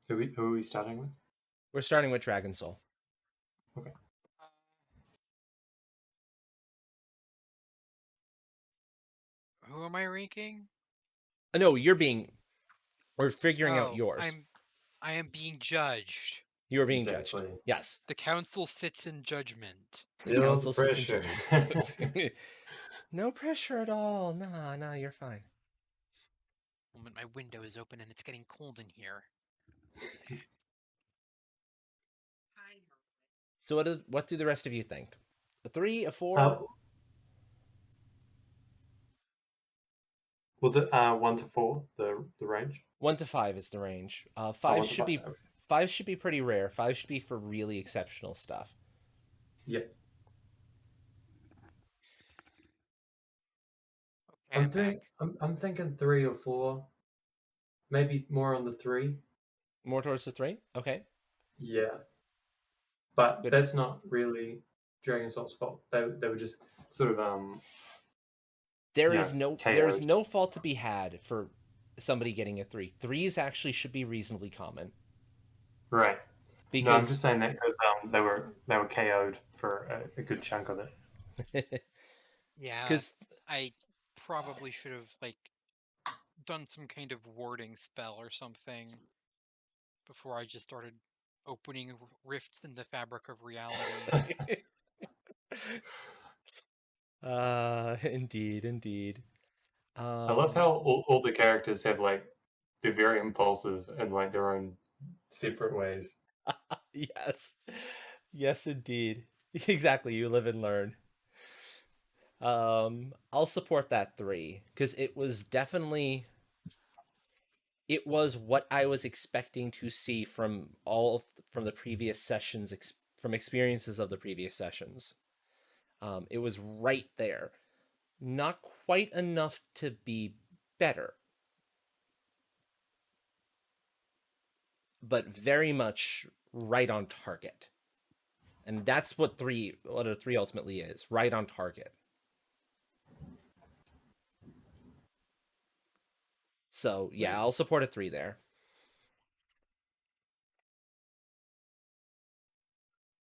Who are we starting with? We're starting with Dragon Soul. Okay. am I ranking? No, we're figuring out Oh, yours. I am being judged. You are being judged. Exactly. Yes. The council sits in judgment. The Feel the council sits in pressure. judgment. No pressure at all. Nah, you're fine. Moment, my window is open and it's getting cold in here. So what do the rest of you think? A 3, a 4? Was it 1 to 4 the range? 1 to 5 is the range. Oh, 5 1 to should 5. be Okay. 5 should be pretty rare. 5 should be for really exceptional stuff. Yeah. Okay, I'm back. I'm thinking 3 or 4. Maybe more on the 3. More towards the 3? Okay. Yeah. But Good. that's not really Dragon Salt's fault. They were just sort of There's KO'd. no fault to be had for somebody getting a 3. 3s actually should be reasonably common. Right. Because No, I'm just saying that because they were KO'd for a good chunk of it. Yeah, because I probably should have done some kind of warding spell or something before I just started opening rifts in the fabric of reality. indeed. I love how all the characters have they're very impulsive and their own separate ways. yes, indeed. Exactly. You live and learn. I'll support that 3 because it was what I was expecting to see from from the previous sessions, from experiences of the previous sessions. It was right there, not quite enough to be better, but very much right on target. And that's what a 3 ultimately is, right on target. So yeah, I'll support a 3 there.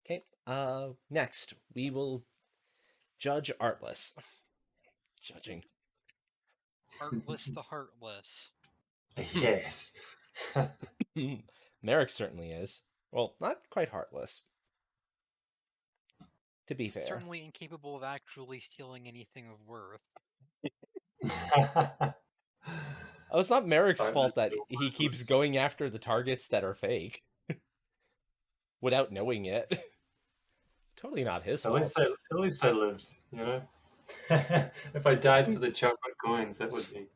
Okay. Next we will judge Artless. Judging. Heartless the heartless. Yes. Merrick certainly is. Well, not quite heartless, to be fair. Certainly incapable of actually stealing anything of worth. Oh, it's not Merrick's Alright, fault let's that do he keeps Heartless. going after the targets that are fake without knowing it. Totally not his fault. At least I lived, you know? If I died for the chocolate coins, that would be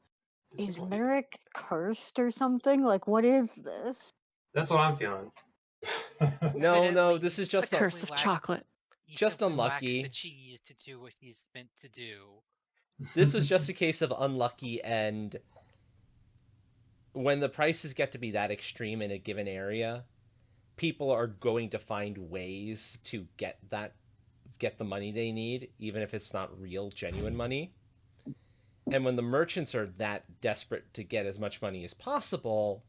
Is disappointing. Merrick cursed or something? Like, what is this? That's what I'm feeling. No, Evidently, this he is The just curse of lacks- chocolate. He just simply lacks the unlucky. cheese to do what he's meant to do. This was just a case of unlucky, and when the prices get to be that extreme in a given area, people are going to find ways to get the money they need, even if it's not real, genuine money. And when the merchants are that desperate to get as much money as possible,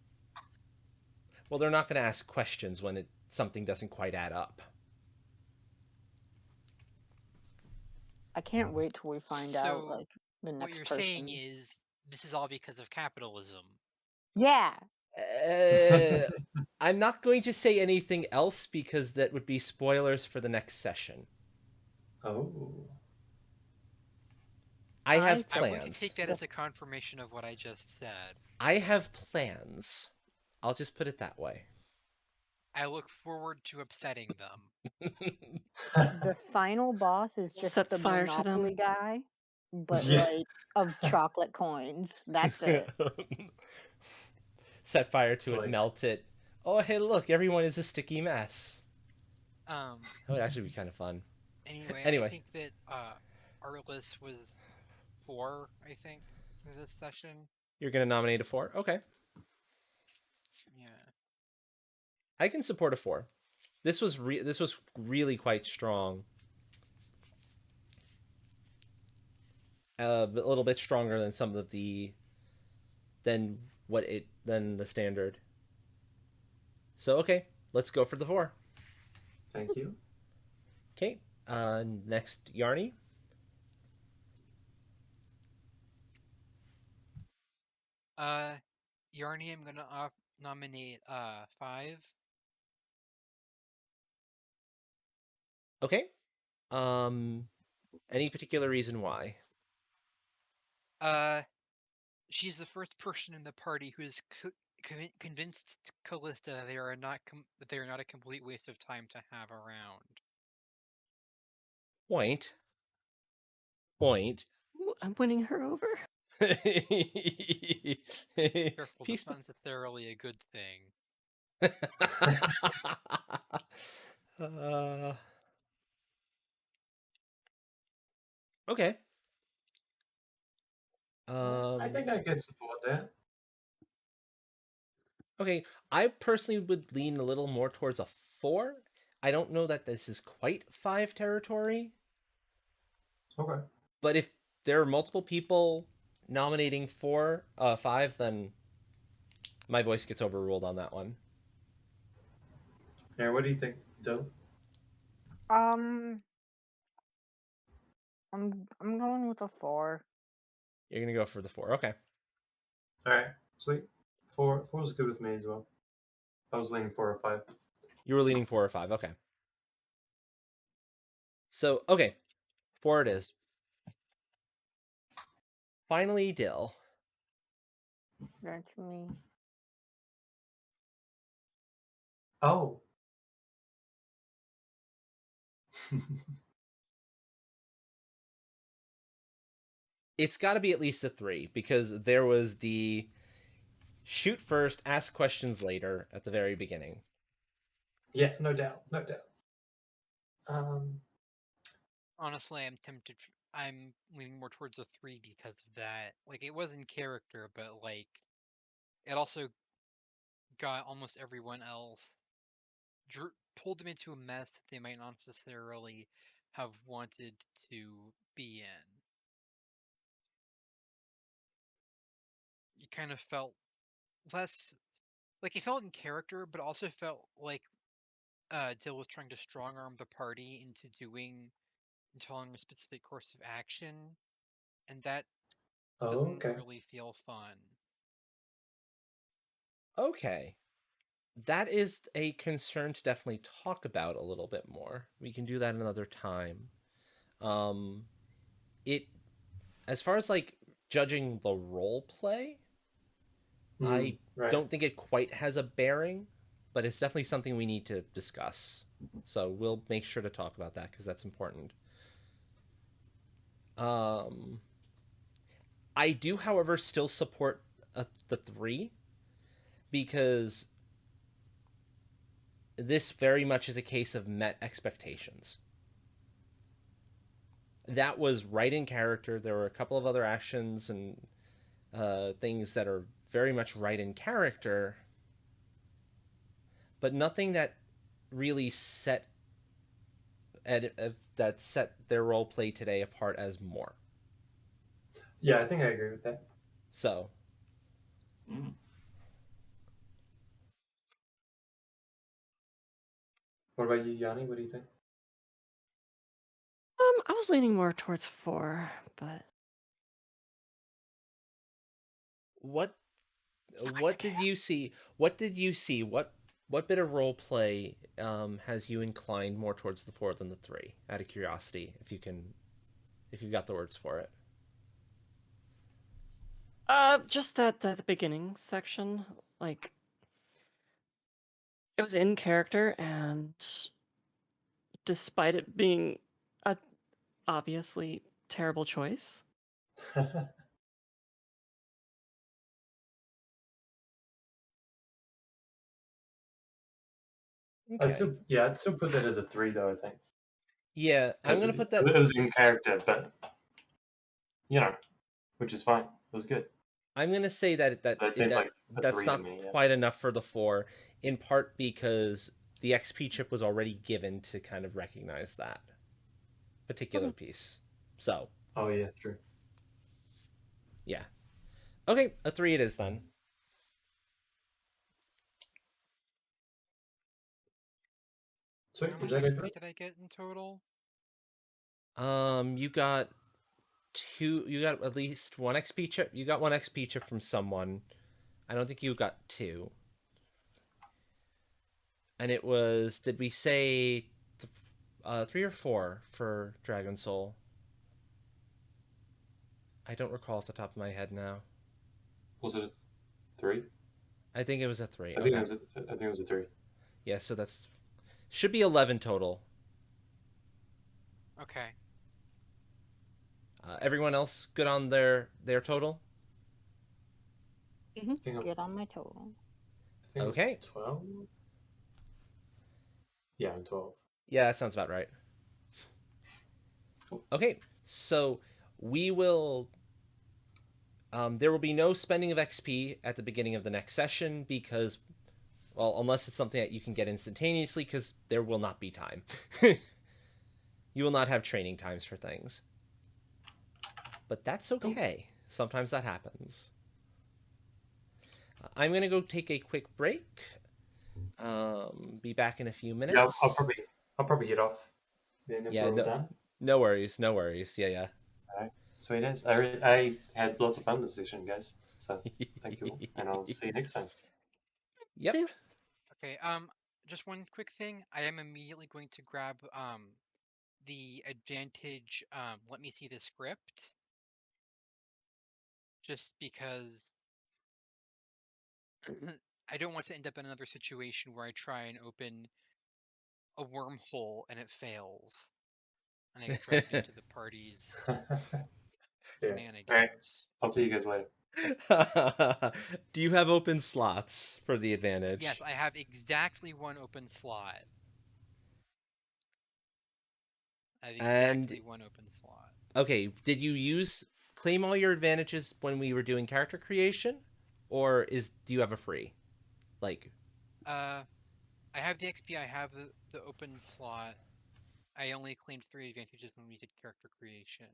well, they're not going to ask questions when something doesn't quite add up. I can't wait till we find out, So, like, the what next you're person. saying is this is all because of capitalism. Yeah. I'm not going to say anything else because that would be spoilers for the next session. Oh. I have I'm going to plans. take that as a confirmation of what I just said. I have plans. I'll just put it that way. I look forward to upsetting them. The final boss is just Set the fire to them. Monopoly guy, but Yeah. like of chocolate coins. That's it. Set fire to it, Like- melt it. Oh, hey, look, everyone is a sticky mess. Um. That would actually be kind of fun. Anyway, Anyway. I think that Artless was 4. I think for this session. You're going to nominate a 4? Okay. Yeah. I can support a 4. This was really quite strong. A little bit stronger than some of than the standard. So okay, let's go for the 4. Thank you. Okay. Next, Yarny. Yarny, I'm gonna nominate 5. Okay. Any particular reason why? Uh, she's the first person in the party who is convinced Callista that they are not a complete waste of time to have around. Point. Point. Ooh, I'm winning her over. Careful, Peace. that's not necessarily a good thing. uh, okay. I think I could support that. Okay. I personally would lean a little more towards a 4. I don't know that this is quite 5 territory, Okay. but if there are multiple people nominating 5, then my voice gets overruled on that one. Yeah, what do you think, Dylan? Um, I'm going with a 4. You're gonna go for the 4. Okay. All right, sweet. Four is good with me as well. I was leaning 4 or 5. You were leaning 4 or 5. Okay. So, okay. 4 it is. Finally, Dill. That's me. Oh. It's got to be at least a 3 because there was the shoot first, ask questions later at the very beginning. Yeah, no doubt, no doubt. Um, Honestly, I'm leaning more towards a 3 because of that. Like, it was in character, but like, it also got almost everyone else, pulled them into a mess that they might not necessarily have wanted to be in. You kind of felt less like it felt in character, but also felt like Dill was trying to strong arm the party into following a specific course of action, and that oh, doesn't okay. really feel fun. Okay. That is a concern to definitely talk about a little bit more. We can do that another time. Um it as far as like judging the role play, Hmm. I Right. don't think it quite has a bearing, but it's definitely something we need to discuss. So we'll make sure to talk about that because that's important. Um, I do, however, still support the 3 because this very much is a case of met expectations. That was right in character. There were a couple of other actions and things that are very much right in character, but nothing that really that set their role play today apart as more. Yeah, I think I agree with that. So, What about you, Yanni? What do you think? I was leaning more towards 4, but what smack the did cat. you see? What did you see? What bit of role play has you inclined more towards the 4 than the 3? Out of curiosity, if you've got the words for it. Just at the beginning section, like it was in character, and despite it being a obviously terrible choice, Okay. I'd still put that as a 3 though. I think Yeah, I'm because gonna put that. it was in character, but you know, which is fine. It was good. I'm gonna say That seems like a that's 3 to not me. Yeah. quite enough for the 4, in part because the XP chip was already given to kind of recognize that particular okay. piece. So Oh yeah, true. yeah, okay, a 3 it is then. Sweet. How Is much that XP it? did I get in total? You got two. You got at least one XP chip. You got one XP chip from someone. I don't think you got two. And it was. Did we say 3 or 4 for Dragon Soul? I don't recall off the top of my head now. Was it a 3? I think it was a 3. I think Okay. it was a 3. Yeah, so that's should be 11 total. Okay. Everyone else good on their total? I think I'm, Get on my total. I think Okay. I'm 12. Yeah, I'm 12. Yeah, that sounds about right. Cool. Okay, so we will. There will be no spending of XP at the beginning of the next session because, well, unless it's something that you can get instantaneously, because there will not be time. You will not have training times for things. But that's okay. Sometimes that happens. I'm going to go take a quick break. Be back in a few minutes. Yeah, I'll probably head off. Then if Yeah, we're all done. no worries, no worries. Yeah. Alright. Sweet as. I had lots of fun this session, guys. So thank you all, and I'll see you next time. Yep. Yeah. Okay. Just one quick thing. I am immediately going to grab the advantage. Let me see the script. Just because I don't want to end up in another situation where I try and open a wormhole and it fails, and I get dragged into the party's Yeah. Alright. shenanigans. I'll see you guys later. Do you have open slots for the advantage? Yes, I have exactly one open slot. I have And- exactly one open slot. Okay, did you claim all your advantages when we were doing character creation, or do you have a free? Like, I have the XP. I have the open slot. I only claimed 3 advantages when we did character creation.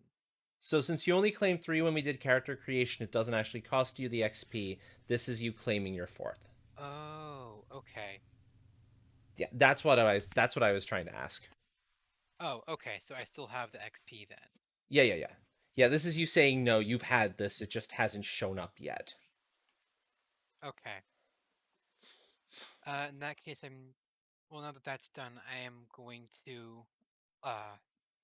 so since you only claimed 3 when we did character creation, it doesn't actually cost you the XP. This is you claiming your 4th. Oh, okay. Yeah, that's what I was trying to ask. Oh, okay. So I still have the XP then. Yeah. Yeah, this is you saying no, you've had this, it just hasn't shown up yet. Okay. In that case, well, now that that's done, I am going to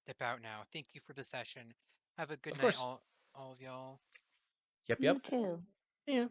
step out now. Thank you for the session. Have a good Of night, course. all of y'all. Yep. You too. Yeah.